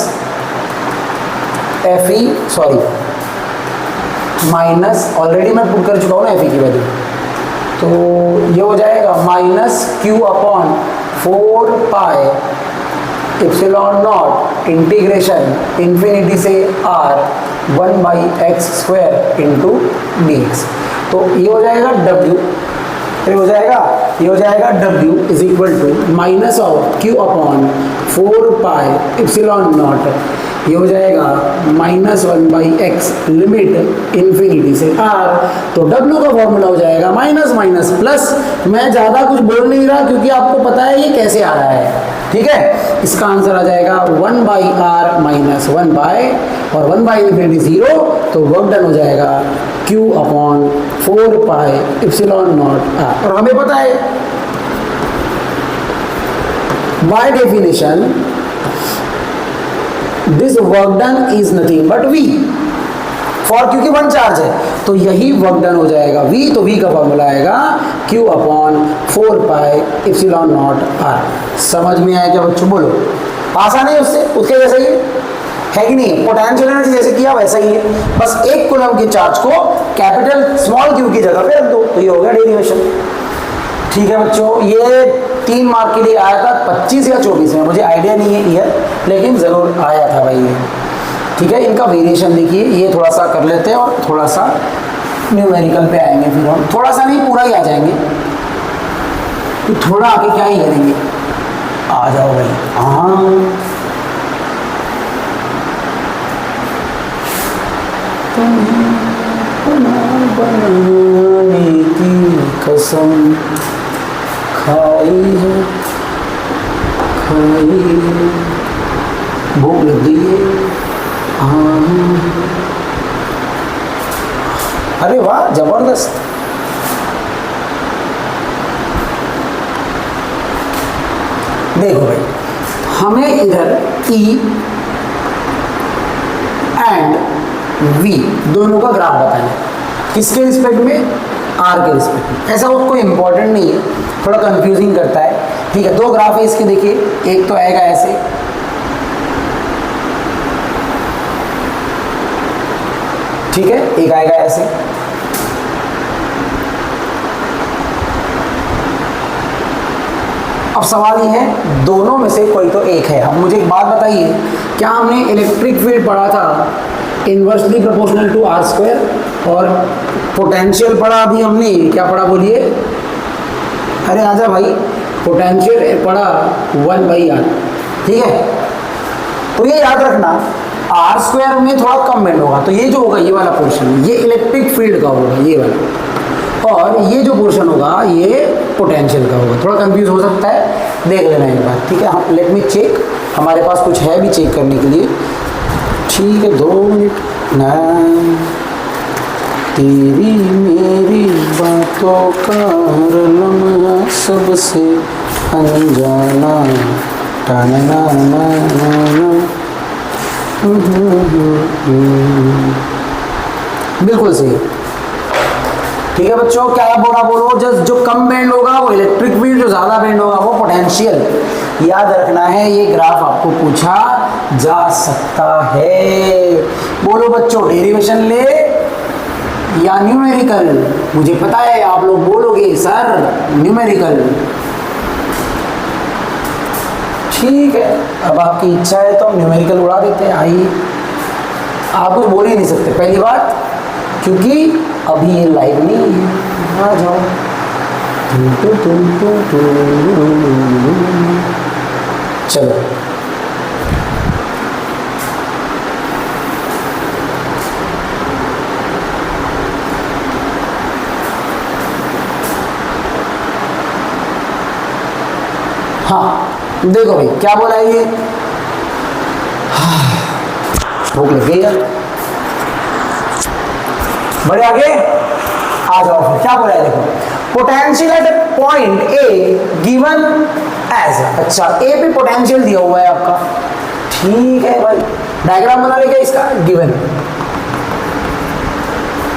F E, sorry minus, already मैं पुट कर चुका हूं ना एफ ई की वैल्यू, तो ये हो जाएगा minus Q upon 4 pi epsilon not integration infinity से R 1/x² into D X. तो ये हो जाएगा w, ये हो जाएगा w is equal to minus of Q upon 4 pi epsilon not, ये हो जाएगा -1/x लिमिट इन्फिनिटी से r। तो w का फॉर्मूला हो जाएगा माइनस माइनस प्लस। मैं ज़्यादा कुछ बोल नहीं रहा क्योंकि आपको पता है ये कैसे आ रहा है, ठीक है। इसका आंसर आ जाएगा 1/r माइनस 1 बाय और 1/इन्फिनिटी 0, तो वर्क डन हो जाएगा q upon 4 pi epsilon not r। और हमें पता है by definition this work done is nothing but v, for क्योंकि 1 चार्ज है तो यही वर्क डन हो जाएगा v, तो v का फॉर्मूला आएगा q upon 4 pi epsilon not r। समझ में आया क्या बच्चों? बोलो, आसान है उससे, उसके जैसा ही है कि नहीं? पोटेंशियल एनर्जी जैसे किया वैसा ही है, बस एक कूलम के चार्ज को कैपिटल स्मॉल q की जगह पे रख दो, तो ये हो गया डेरिवेशन। ठीक है बच्चों, ये 3 मार्क के लिए आया था 25 या 24 में, मुझे आइडिया नहीं है ईयर, लेकिन ज़रूर आया था भाई ये। ठीक है, इनका वेरिएशन देखिए, ये थोड़ा सा कर लेते हैं और थोड़ा सा न्यूमेरिकल पे आएंगे, फिर हम थोड़ा सा नहीं पूरा ही आ जाएंगे, तो थोड़ा आगे क्या ही करेंगे। आ जाओ भाई, हाँ बनाने की कसम खाई है, भूख लग गई है। अरे वाह जबरदस्त। देखो भाई, हमें इधर E एंड V दोनों का ग्राफ बताना है, किसके रिस्पेक्ट में? R के रिस्पेक्ट में। ऐसा कोई इंपॉर्टेंट नहीं है, थोड़ा कंफ्यूजिंग करता है। ठीक है, 2 ग्राफ है इसके, देखिए एक तो आएगा ऐसे, ठीक है, एक आएगा ऐसे। अब सवाल ये है दोनों में से कोई तो एक है। अब मुझे एक बात बताइए, क्या हमने इलेक्ट्रिक फील्ड पढ़ा था inversely proportional to R square, और पोटेंशियल पढ़ा अभी हमने, क्या पढ़ा बोलिए? अरे आजा भाई, पोटेंशियल पढ़ा 1/r, ठीक है। तो ये याद रखना, आर स्क्वायर में थोड़ा कम बेंड होगा, तो ये जो होगा ये वाला पोर्शन, ये इलेक्ट्रिक फील्ड का होगा ये वाला, और ये जो पोर्शन होगा ये पोटेंशियल का होगा। थोड़ा कंफ्यूज हो सकता है, देख लेना एक बार, ठीक है। लेट मी चेक, हमारे पास कुछ है भी चेक करने के लिए, ठीक है। 2 मिनट ना, तेरी मेरी बातों का हर लम्हा सबसे अनजाना, टाना ना बिल्कुल सही, ठीक है बच्चों। क्या बोलो, जो कम बैंड होगा वो इलेक्ट्रिक फील्ड, जो ज़्यादा बैंड होगा वो पोटेंशियल। याद रखना है, ये ग्राफ आपको पूछा जा सकता है। बोलो बच्चों, डेरिवेशन ले या न्यूमेरिकल? मुझे पता है आप लोग बोलोगे सर न्यूमेरिकल, ठीक है। अब आपकी इच्छा है तो हम न्यूमेरिकल उड़ा देते हैं। आइए, आप कुछ बोल ही नहीं सकते, पहली बात, क्योंकि अभी ये लाइव नहीं है। आ जाओ, चलो हाँ देखो भाई क्या बोला है ये, भूख लग गई है, बड़े आगे आ जाओ फिर। क्या बोला है देखो, potential at point A given as, अच्छा ए पे पोटेंशियल दिया हुआ है आपका, ठीक है भाई, डायग्राम बना लेंगे इसका, गिवन,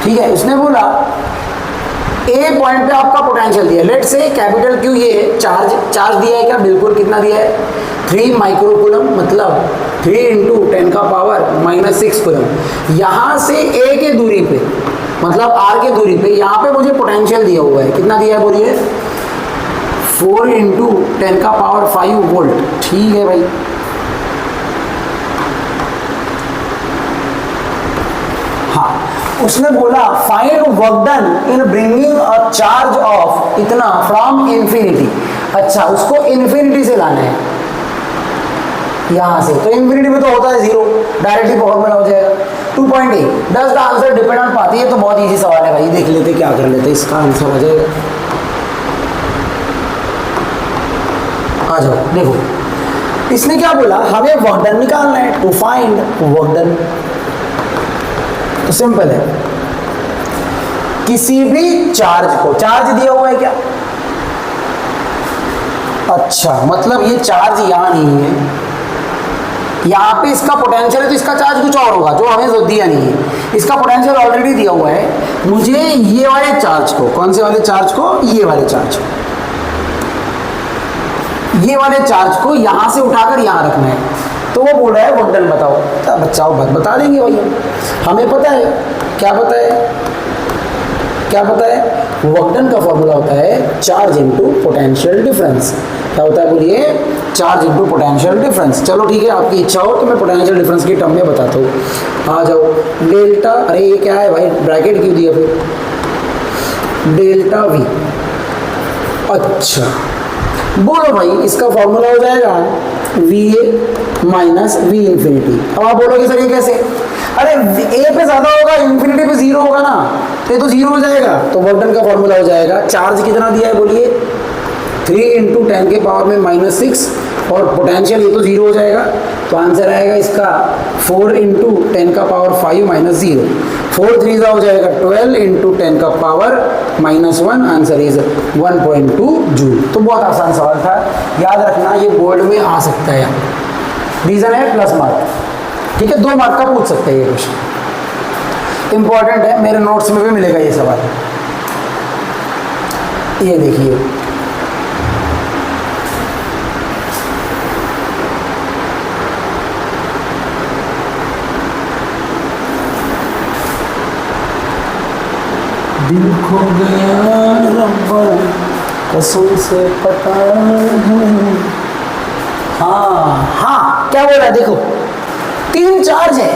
ठीक है। उसने बोला ए पॉइंट पे आपका पोटेंशियल दिया, लेट से कैपिटल क्यू, ये चार्ज दिया है क्या, बिल्कुल, कितना दिया है 3 माइक्रोकूलम, मतलब 3 इंटू 10 का पावर -6 कूलम। यहाँ से ए के दूरी पे, मतलब आर के दूरी पे, यहाँ पे मुझे पोटेंशियल दिया हुआ है, कितना दिया है बोलिए, 4 इंटू 10 का पावर 5 वोल्ट, ठीक है भाई। हाँ, उसने बोला find work done in bringing a charge of इतना फ्रॉम इन्फिनिटी, अच्छा उसको इन्फिनिटी से लाना है यहां से, तो इन्फिनिटी में तो होता है 0, डायरेक्टली फॉर्मूला हो जाएगा 2.8। Does the answer depend on पाती है, तो बहुत इजी सवाल है भाई, देख लेते क्या कर लेते, इसका आंसर आ जाएगा, आ जाओ देखो। इसने क्या बोला, हमें वर्क डन निकालना है, टू फाइंड वर्क डन, तो सिंपल है, किसी भी चार्ज को, चार्ज दिया हुआ है क्या, अच्छा मतलब ये चार्ज यहां नहीं है, यहां पे इसका पोटेंशियल है, तो इसका चार्ज कुछ और होगा जो हमें दिया नहीं है, इसका पोटेंशियल ऑलरेडी दिया हुआ है, मुझे ये वाले चार्ज को, कौन से वाले चार्ज को, ये वाले चार्ज को, ये वाले चार्ज को यहां से उठाकर यहां रखना है, तो वो बोल रहा है वर्क डन बताओ, तब बच्चा बता देंगे भैया, हमें पता है, क्या पता है, क्या पता है, वर्क डन का फॉर्मूला होता है चार्ज इनटू पोटेंशियल डिफरेंस, क्या होता है बोलिए, चार्ज इनटू पोटेंशियल डिफरेंस। चलो ठीक है, आपकी इच्छा हो तो मैं पोटेंशियल डिफरेंस की टर्म में बताता हूँ, आ जाओ, डेल्टा, अरे ये क्या है भाई, ब्रैकेट क्यों दिया फिर, डेल्टा वी, अच्छा बोलो भाई, इसका फॉर्मूला हो जाएगा V A minus we infinity. अब आप बोलोगे सर ये कैसे, अरे ए पे ज्यादा होगा, इन्फिनिटी पे 0 होगा ना, तो ये तो 0 हो जाएगा, तो वर्क डन का फॉर्मूला हो जाएगा, चार्ज कितना दिया है बोलिए, 3 इंटू 10 के पावर में -6, और पोटेंशियल ये तो 0 हो जाएगा, तो आंसर आएगा इसका 4 इंटू 10 का पावर 5 -0, 4 3 हो जाएगा 12 इंटू 10 का पावर -1, आंसर इज 1.2 जूल। तो बहुत आसान सवाल था, याद रखना ये बोर्ड में आ सकता है, रीजन है प्लस मार्क, ठीक है, 2 मार्क का पूछ सकते हैं ये क्वेश्चन, इंपॉर्टेंट है, मेरे नोट्स में भी मिलेगा ये सवाल, ये देखिए, दिल खो गया रब्बा कसम से पता है, हाँ क्या बोल रहा है देखो, 3 चार्ज है,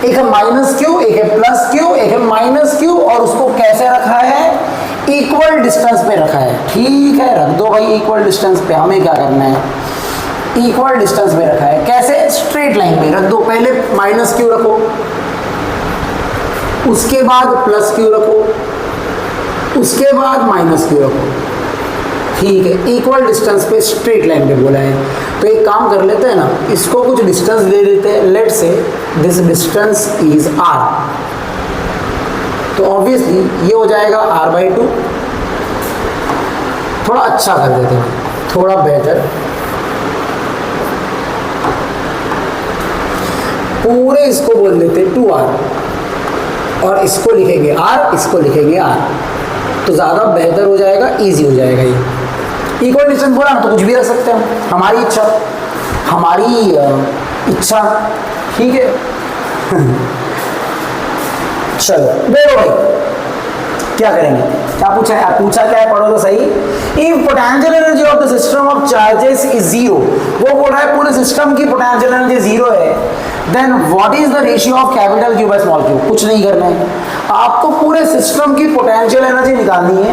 एक है -q, एक है +q, एक है -q, और उसको कैसे रखा है, इक्वल डिस्टेंस पे रखा है, ठीक है, रख दो भाई इक्वल डिस्टेंस पे, हमें क्या करना है, इक्वल डिस्टेंस पे रखा है, कैसे, स्ट्रेट लाइन पे रख दो, पहले -q रखो, उसके बाद +q रखो, उसके बाद -q रखो, ठीक है, इक्वल डिस्टेंस पे स्ट्रेट लाइन पे बोला है, तो एक काम कर लेते हैं ना, इसको कुछ डिस्टेंस ले लेते हैं, लेट से दिस डिस्टेंस इज r, तो ऑब्वियसली ये हो जाएगा r/2, थोड़ा अच्छा कर देते हैं, थोड़ा बेहतर, पूरे इसको बोल देते हैं 2r, और इसको लिखेंगे r, इसको लिखेंगे r, तो ज़्यादा बेहतर हो जाएगा, इजी हो जाएगा ये, इक्वल डिस्टेंस बोला ना तो कुछ भी रख सकते हैं, हमारी इच्छा, हमारी इच्छा, ठीक है। चलो देखो भाई क्या करेंगे, क्या पूछा है, पूछा क्या है, पढ़ो तो सही, if potential energy of the system of charges is 0, वो बोल रहा है पूरे सिस्टम की पोटेंशियल एनर्जी 0 है, then what is the ratio of capital Q by small Q, कुछ नहीं करना है, आपको पूरे सिस्टम की पोटेंशियल एनर्जी निकालनी है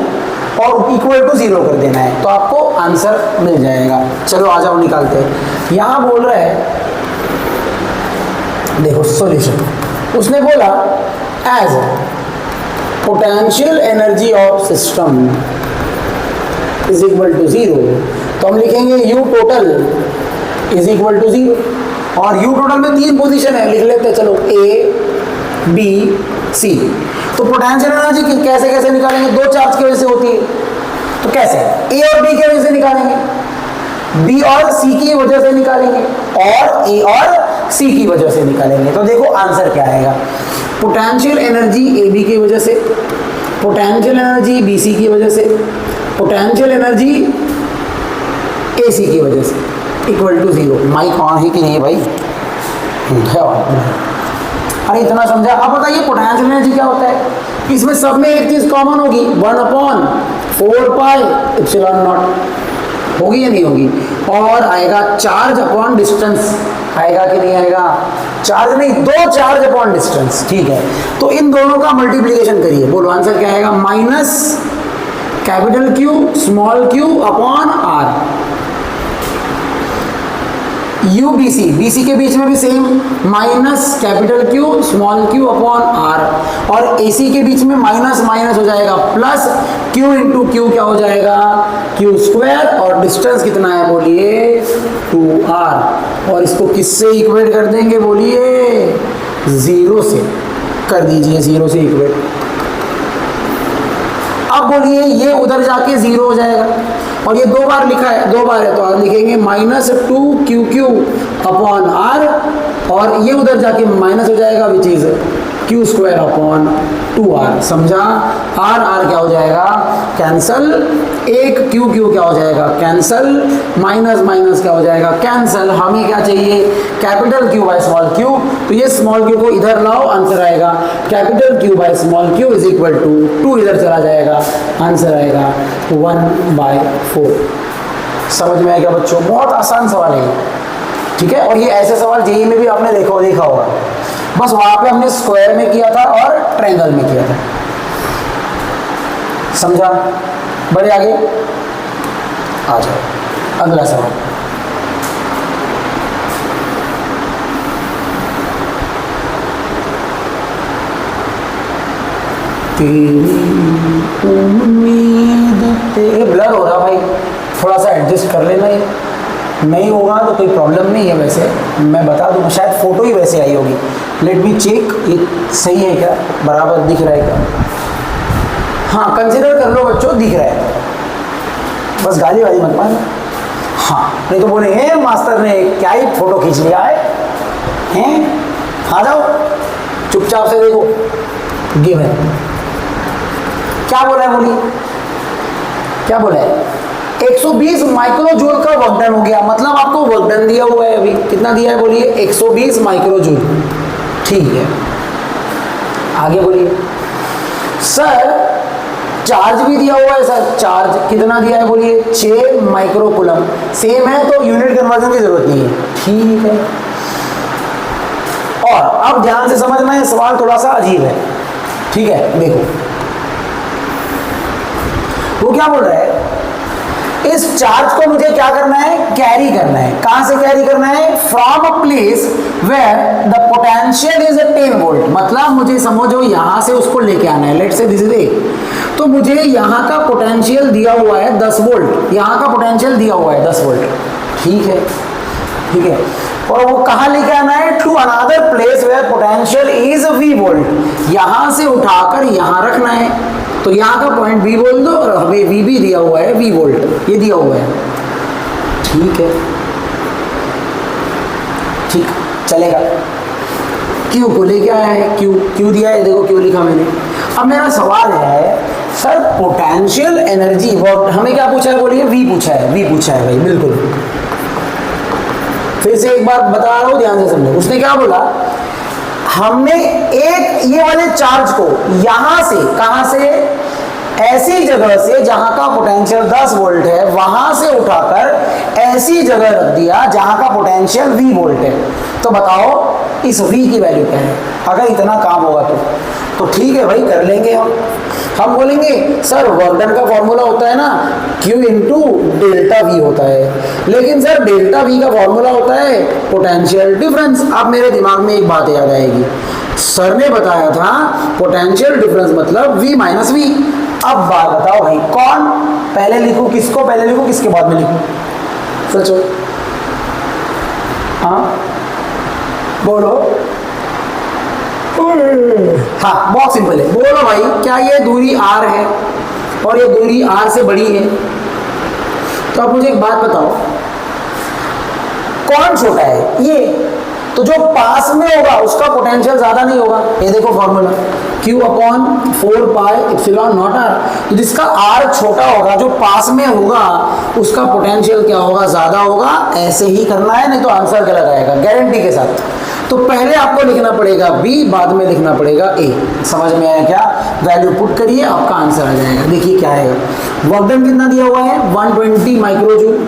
और इक्वल टू 0 कर देना है, तो आपको आंसर मिल जाएगा। चलो आ जाओ निकालते हैं, यहां बोल रहा है देखो सॉल्यूशन, उसने बोला as potential energy of system is equal to 0, तो हम लिखेंगे U total is equal to 0। और U टोटल में 3 पोजीशन है, लिख लेते हैं चलो A B C। तो पोटेंशियल एनर्जी कैसे कैसे निकालेंगे? 2 चार्ज की वजह से होती है, तो कैसे? A और B की वजह से निकालेंगे, B और C की वजह से निकालेंगे, और A और C की वजह से निकालेंगे। तो देखो आंसर क्या आएगा। पोटेंशियल एनर्जी AB की वजह से, पोटेंशियल एनर्जी BC की वजह से, पोटेंशियल एनर्जी AC की वजह से इक्वल टू 0। माइक ऑन है कि नहीं भाई? अरे इतना समझा। अब बताइए पोटेंशियल एनर्जी क्या होता है? इसमें सब में एक चीज कॉमन होगी, 1/4 पाई एप्सिलॉन नॉट, होगी या नहीं होगी? और आएगा चार्ज अपॉन डिस्टेंस, आएगा कि नहीं आएगा? चार्ज नहीं, 2 चार्ज अपॉन डिस्टेंस, ठीक है। तो इन दोनों का मल्टीप्लीकेशन करिए, बोलो आंसर क्या आएगा? Minus capital Q small q upon R। UBC, BC के बीच में भी same, minus capital Q small q upon R। और AC के बीच में माइनस माइनस हो जाएगा प्लस, Q इंटू Q क्या हो जाएगा? Q square. और डिस्टेंस कितना है बोलिए? 2R। और इसको किससे इक्वेट कर देंगे बोलिए? 0 से कर दीजिए, 0 से इक्वेट। अब बोलिए ये उधर जाके 0 हो जाएगा, और ये 2 बार लिखा है, 2 बार है, तो आप लिखेंगे माइनस 2QQ अपॉन R, और ये उधर जाके माइनस हो जाएगा which is Q square upon 2R। समझा? R क्या हो जाएगा? कैंसल। एक Q क्या हो जाएगा? कैंसल। माइनस माइनस क्या हो जाएगा? कैंसल। हमें क्या चाहिए? Capital Q by small q। तो ये स्मॉल q को इधर लाओ, आंसर आएगा capital Q by small q is equal to 2 इधर चला जाएगा, आंसर आएगा 1/4। समझ में आएगा बच्चों? बहुत आसान सवाल है, ठीक है। और ये ऐसे सवाल जेईई में भी आपने देखा होगा, बस वहां पे हमने स्क्वायर में किया था और ट्रायंगल में किया था। समझा? बढ़े आगे आ जाओ, अगला सवाल। ये ब्लर हो रहा भाई, थोड़ा सा एडजस्ट कर लेना। ये नहीं होगा तो कोई प्रॉब्लम नहीं है, वैसे मैं बता दूँ, शायद फ़ोटो ही वैसे आई होगी। लेट मी चेक, ये सही है क्या? बराबर दिख रहा है क्या? हाँ, कंसिडर कर लो बच्चों, दिख रहा है, बस गाली वाली मत मान। हाँ, नहीं तो बोलेंगे मास्टर ने क्या ही फ़ोटो खींच लिया है, हैं? आ जाओ, चुपचाप से देखो, गिवन क्या बोला है, बोलिए क्या बोला है? 120 माइक्रोजूल का वर्क डन हो गया, मतलब आपको वर्क डन दिया हुआ है। अभी कितना दिया है बोलिए? 120 माइक्रोजूल, ठीक है। आगे बोलिए। सर चार्ज भी दिया हुआ है, सर चार्ज कितना दिया है बोलिए? 6 माइक्रोकूलम। सेम है तो यूनिट कन्वर्जन की जरूरत नहीं है, ठीक है। और अब ध्यान से समझना है, सवाल थोड़ा सा अजीब है, ठीक है। देखो वो क्या बोल रहा है, इस चार्ज को मुझे क्या करना है? कैरी करना है। कहां से कैरी करना है? From a place where the potential is 10 volt. मतलब मुझे समझो यहां से उसको लेके आना है। Let's say this is a, तो मुझे यहां का पोटेंशियल दिया हुआ है 10 वोल्ट, यहां का पोटेंशियल दिया हुआ है 10 वोल्ट, ठीक है, ठीक है। और वो कहां लेके आना है? To another place where potential is V volt. यहां से उठाकर यहां रखना है, तो यहाँ का पॉइंट V बोल दो, और हमें V भी दिया हुआ है, V वोल्ट ये दिया हुआ है, ठीक है, ठीक चलेगा। Q को लेके आया है, Q दिया है, देखो Q लिखा मैंने। अब मेरा सवाल है, सर पोटेंशियल एनर्जी वर्क हमें क्या पूछा है बोलिए? V पूछा है, V पूछा है भाई, बिल्कुल। फिर से एक बार बता रहा हूँ, ध्यान से समझो। उसने क्या बोला? हमने एक ये वाले चार्ज को यहां से, कहां से? ऐसी जगह से जहां का पोटेंशियल 10 वोल्ट है, वहां से उठाकर ऐसी जगह रख दिया जहां का पोटेंशियल V वोल्ट है। तो बताओ इस V की वैल्यू क्या है? अगर इतना काम होगा तो ठीक है भाई, कर लेंगे हम बोलेंगे सर वर्क डन का फॉर्मूला होता है ना Q इंटू डेल्टा V होता है, लेकिन सर डेल्टा V का फॉर्मूला होता है पोटेंशियल डिफरेंस। अब मेरे दिमाग में एक बात याद आएगी, सर ने बताया था पोटेंशियल डिफरेंस मतलब V माइनस V। अब बात बताओ भाई, कौन पहले लिखूं, किसको पहले लिखूं, किसके बाद में लिखूं? सोचो। हाँ बोलो। हाँ बहुत सिंपल है, बोलो भाई, क्या ये दूरी r है और ये दूरी r से बड़ी है? तो आप मुझे एक बात बताओ, कौन छोटा है? ये। तो जो पास में होगा उसका पोटेंशियल ज्यादा नहीं होगा। ये देखो formula, Q upon 4 pi epsilon not r। तो जिसका r छोटा होगा, जो पास में होगा, उसका पोटेंशियल क्या होगा? ज्यादा होगा। ऐसे ही करना है, नहीं तो आंसर गलत आएगा गारंटी के साथ। तो पहले आपको लिखना पड़ेगा B, बाद में लिखना पड़ेगा A। समझ में आया क्या? वैल्यू पुट करिए, आपका आंसर आ जाएगा। देखिए क्या आएगा। वर्क डन कितना दिया हुआ है? 120 माइक्रो जूल।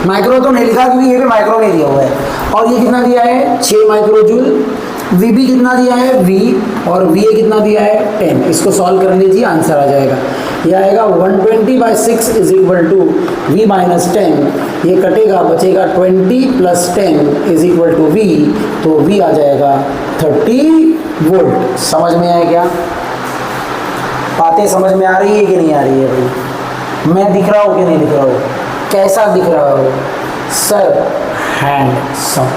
माइक्रो तो नहीं लिखा क्योंकि ये भी माइक्रो में दिया हुआ है। और ये कितना दिया है? 6 माइक्रो जूल। VB कितना दिया है? V। और VA कितना दिया है? 10। इसको सॉल्व कर लीजिए, आंसर आ जाएगा। यह आएगा 120/6 is equal to V minus 10। ये कटेगा, बचेगा 20 plus 10 is equal to V। तो V आ जाएगा 30 वोल्ट। समझ में आया क्या? बातें समझ में आ रही है कि नहीं आ रही है भाई? मैं दिख रहा हूँ कि नहीं दिख रहा हूँ? कैसा दिख रहा हो सर? हैंडसम।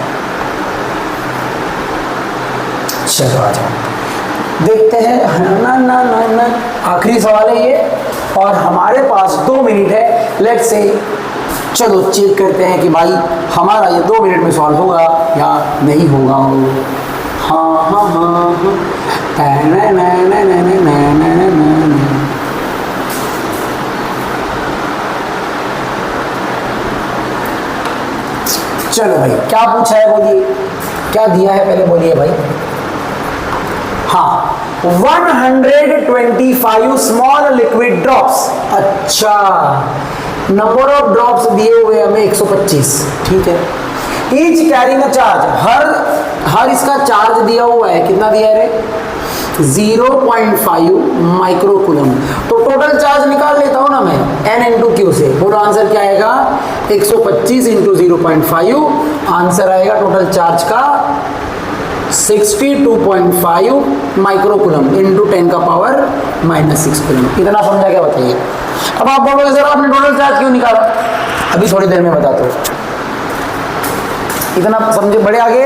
चलो आ जाओ, देखते हैं। ना ना ना ना, आखिरी सवाल है ये और हमारे पास 2 मिनट है। लेट्स से चलो चेक करते हैं कि भाई हमारा ये 2 मिनट में सॉल्व होगा या नहीं होगा। हाँ हाँ हाँ चलो भाई, क्या पूछा है बोलिए, क्या दिया है पहले बोलिए भाई। हाँ 125 स्मॉल लिक्विड ड्रॉप्स। अच्छा, नंबर ऑफ ड्रॉप्स दिए हुए हमें 125। ठीक है। ईच कैरिंग अ चार्ज, हर इसका चार्ज दिया हुआ है। कितना दिया है रे? 0.5 माइक्रोकूलम। तो टोटल चार्ज निकाल लेता हूं ना मैं, N इंटू क्यू से। बोलो आंसर क्या आएगा? 125 इंटू 0.5। आंसर आएगा टोटल चार्ज का 62.5 माइक्रोकूलम इंटू 10 का पावर -6 कूलम। इतना समझा क्या? बताइए। अब आप बोलोगे सर आपने टोटल चार्ज क्यों निकाला? अभी थोड़ी देर में बताता हूँ। इतना समझे? बड़े आगे?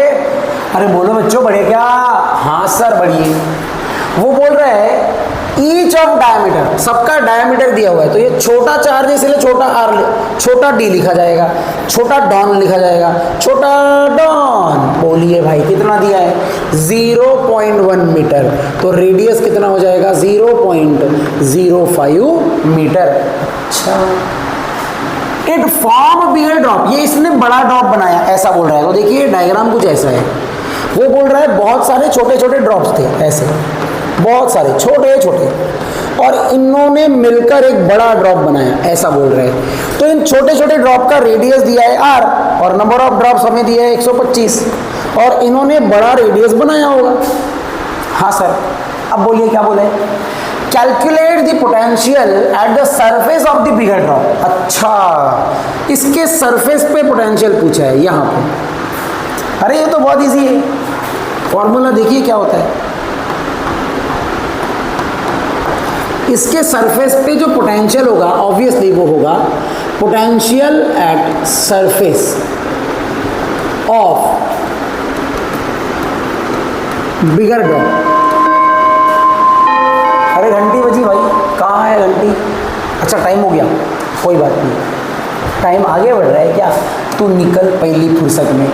अरे बोलो बच्चों, बड़े क्या? हाँ सर बढ़िए। वो बोल रहे हैं ईच ऑफ डायमीटर, सबका डायमीटर दिया हुआ है। तो ये छोटा चार्ज है इसलिए छोटा r, छोटा d लिखा जाएगा, छोटा डॉन लिखा जाएगा, छोटा डॉन। बोलिए भाई कितना दिया है? 0.1 मीटर। तो रेडियस कितना हो जाएगा? 0.05 मीटर। अच्छा, इट फॉर्म बिगर ड्रॉप, ये इसने बड़ा ड्रॉप बनाया, ऐसा बोल रहा है। तो देखिए डायग्राम कुछ ऐसा है। वो बोल रहा है बहुत सारे छोटे छोटे ड्रॉप्स थे, ऐसे बहुत सारे छोटे छोटे, और इन्होंने मिलकर एक बड़ा ड्रॉप बनाया, ऐसा बोल रहे हैं। तो इन छोटे छोटे ड्रॉप का रेडियस दिया है r और नंबर ऑफ ड्रॉप्स हमें दिया है 125, और इन्होंने बड़ा रेडियस बनाया होगा। हाँ सर, अब बोलिए क्या बोले? Calculate the potential at the surface of the bigger drop. अच्छा, इसके सरफेस पे पोटेंशियल पूछा है यहाँ पे। अरे ये तो बहुत इजी है, फॉर्मूला देखिए क्या होता है। इसके सरफेस पे जो पोटेंशियल होगा ऑब्वियसली वो होगा potential at surface of bigger drop. अरे घंटी बजी भाई, कहाँ है घंटी? अच्छा टाइम हो गया, कोई बात नहीं, टाइम आगे बढ़ रहा है क्या? तू निकल पहली फुर्सत में,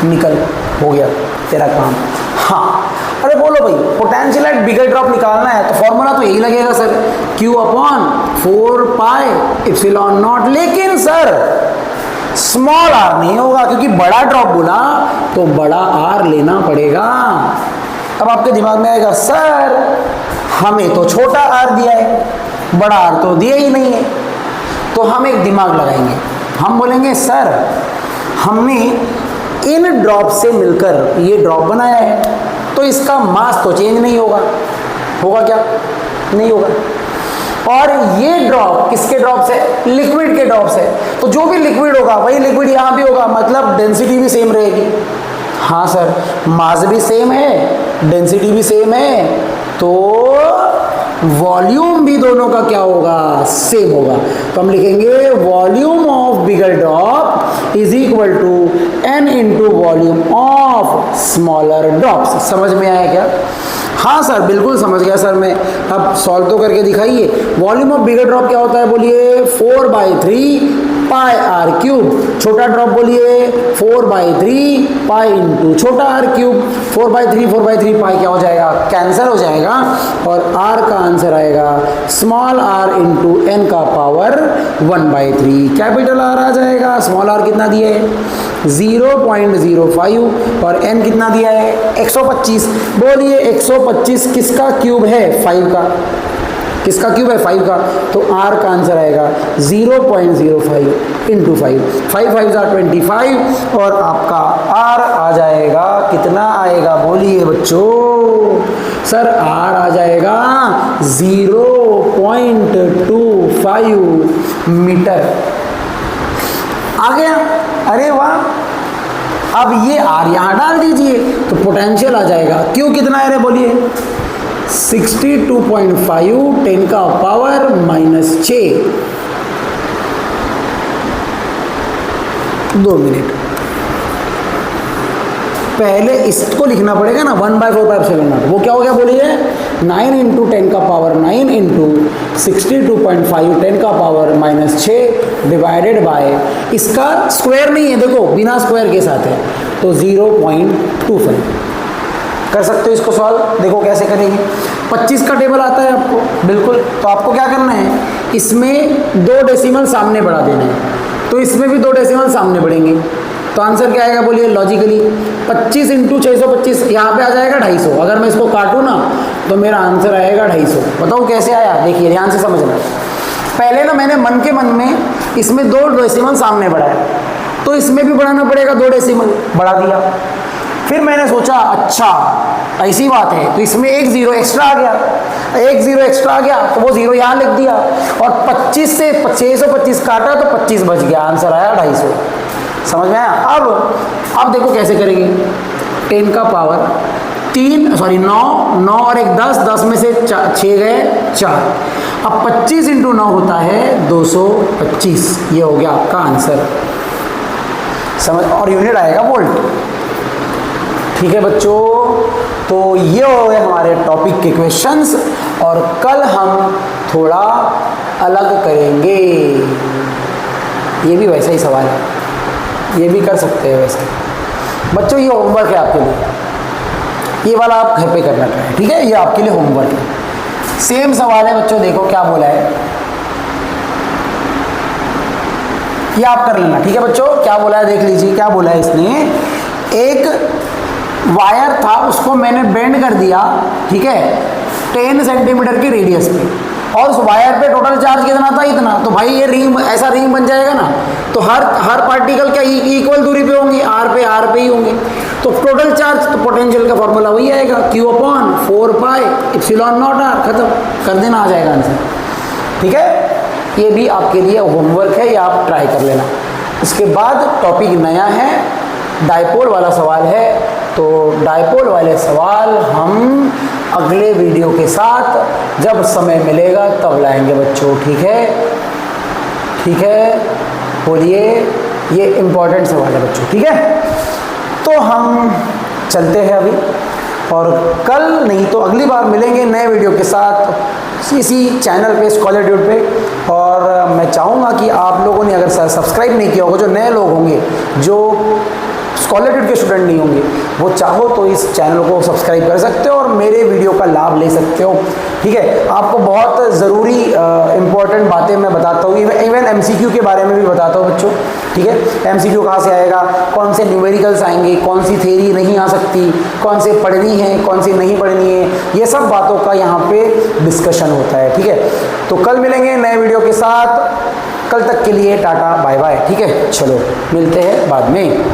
निकल, हो गया तेरा काम। हाँ, अरे बोलो भाई, पोटेंशियल एट बिगर ड्रॉप निकालना है तो फॉर्मूला तो यही लगेगा sir, Q upon 4 pi epsilon naught. लेकिन सर स्मॉल r नहीं होगा क्योंकि बड़ा ड्रॉप बोला तो बड़ा r लेना पड़ेगा। अब आपके दिमाग में आएगा सर हमें तो छोटा r दिया है, बड़ा r तो दिया ही नहीं है। तो हम एक दिमाग लगाएंगे, हम बोलेंगे सर हमने इन ड्रॉप से मिलकर ये ड्रॉप बनाया है तो इसका मास तो चेंज नहीं होगा, होगा क्या? नहीं होगा। और ये ड्रॉप किसके ड्रॉप से? लिक्विड के ड्रॉप से। तो जो भी लिक्विड होगा वही लिक्विड यहाँ भी होगा, मतलब डेंसिटी भी सेम रहेगी। हाँ सर, मास भी सेम है, डेंसिटी भी सेम है, तो वॉल्यूम भी दोनों का क्या होगा, सेम होगा। तो हम लिखेंगे volume of bigger drop is equal to n into volume of smaller drops. समझ में आया क्या? हाँ सर बिल्कुल समझ गया सर मैं। अब सॉल्व तो करके दिखाइए। वॉल्यूम ऑफ बिगर ड्रॉप क्या होता है बोलिए, 4/3 पाई आर क्यूब। छोटा ड्रॉप बोलिए 4/3 पाई इंटू छोटा आर क्यूब। 4/3 पाई क्या हो जाएगा, कैंसिल हो जाएगा और आर का आंसर आएगा स्मॉल आर इंटू एन का पावर 1/3। कैपिटल आर आ जाएगा। स्मॉल आर कितना दिया है 0.05 और एन कितना दिया है 125। बोलिए 125 किसका क्यूब है, 5 का। किसका क्यूब है, 5 का। तो r का आंसर आएगा 0.05 इंटू 5। 5 5 25 और आपका r आ जाएगा, कितना आएगा बोलिए बच्चों। सर r आ जाएगा 0.25 मीटर। आ गया, अरे वाह। अब ये r यहाँ डाल दीजिए तो पोटेंशियल आ जाएगा। क्यों कितना है रे बोलिए, 62.5 10 का पावर -6। 2 मिनट पहले इसको लिखना पड़ेगा ना, 1/4 वो क्या हो गया बोलिए, 9 इंटू 10 का पावर 9 इंटू 62.5 10 का पावर -6 डिवाइडेड बाय, इसका स्क्वायर नहीं है देखो, बिना स्क्वायर के साथ है तो 0.25 कर सकते हो इसको सॉल्व। देखो कैसे करेंगे, 25 का टेबल आता है आपको बिल्कुल। तो आपको क्या करना है, इसमें 2 डेसिमल सामने बढ़ा देना है, तो इसमें भी 2 डेसिमल सामने बढ़ेंगे। तो आंसर क्या आएगा बोलिए लॉजिकली, 25 इंटू 625 यहाँ पे आ जाएगा 250। अगर मैं इसको काटूँ ना तो मेरा आंसर आएगा 250। बताओ कैसे आया, देखिए ध्यान से समझना। पहले ना मैंने मन के मन में इसमें 2 डेसिमल सामने बढ़ाया, तो इसमें भी बढ़ाना पड़ेगा, 2 डेसिमल बढ़ा दिया। फिर मैंने सोचा अच्छा ऐसी बात है, तो इसमें एक 0 एक्स्ट्रा आ गया, एक 0 एक्स्ट्रा आ गया तो वो 0 यहाँ लिख दिया और 25 से 625 काटा तो 25 बच गया, आंसर आया 250। समझ में आया? अब देखो कैसे करेंगे, 10 का पावर 9 और 1 10, 10 में से 6 गए 4। अब 25 इंटू 9 होता है 225, ये हो गया आपका आंसर। समझ, और यूनिट आएगा वोल्ट। ठीक है बच्चों, तो ये हो गए हमारे टॉपिक के क्वेश्चंस और कल हम थोड़ा अलग करेंगे। ये भी वैसा ही सवाल है, ये भी कर सकते हैं वैसे। बच्चों ये होमवर्क है आपके लिए, ये वाला आप घर पे करना चाहिए, ठीक है, ये आपके लिए होमवर्क है। सेम सवाल है बच्चों, देखो क्या बोला है, ये आप कर लेना। ठीक है बच्चों, क्या बोला है देख लीजिए, क्या बोला है इसने, एक वायर था उसको मैंने बेंड कर दिया, ठीक है, 10 सेंटीमीटर की रेडियस पे, और उस वायर पे टोटल चार्ज कितना था, इतना। तो भाई ये रिंग, ऐसा रिंग बन जाएगा ना, तो हर पार्टिकल क्या इक्वल दूरी पे होंगी, आर पे ही होंगे, तो टोटल चार्ज, तो पोटेंशियल का फॉर्मूला वही आएगा, Q/4πε0r, खत्म कर देना, आ जाएगा आंसर। ठीक है, ये भी आपके लिए होमवर्क है, ये आप ट्राई कर लेना। इसके बाद टॉपिक नया है, डायपोल वाला सवाल है, तो डायपोल वाले सवाल हम अगले वीडियो के साथ जब समय मिलेगा तब लाएंगे बच्चों। ठीक है, ठीक है, बोलिए, ये इम्पोर्टेंट सवाल है बच्चों। ठीक है, तो हम चलते हैं अभी, और कल नहीं तो अगली बार मिलेंगे नए वीडियो के साथ इसी चैनल पे, स्कॉलरट्यूब पे। और मैं चाहूँगा कि आप लोगों ने अगर सब्सक्राइब नहीं किया होगा, जो नए लोग होंगे जो स्कॉलरट्यूब के स्टूडेंट नहीं होंगे, वो चाहो तो इस चैनल को सब्सक्राइब कर सकते हो और मेरे वीडियो का लाभ ले सकते हो। ठीक है, आपको बहुत ज़रूरी इंपॉर्टेंट बातें मैं बताता हूँ, इवन MCQ के बारे में भी बताता हूँ बच्चों। ठीक है, MCQ कहाँ से आएगा, कौन से न्यूमेरिकल्स आएंगे, कौन सी थ्योरी नहीं आ सकती, कौन से पढ़नी है, कौन सी नहीं पढ़नी है, ये सब बातों का यहाँ पे डिस्कशन होता है। ठीक है, तो कल मिलेंगे नए वीडियो के साथ, कल तक के लिए टाटा बाय बाय। ठीक है, चलो मिलते हैं बाद में।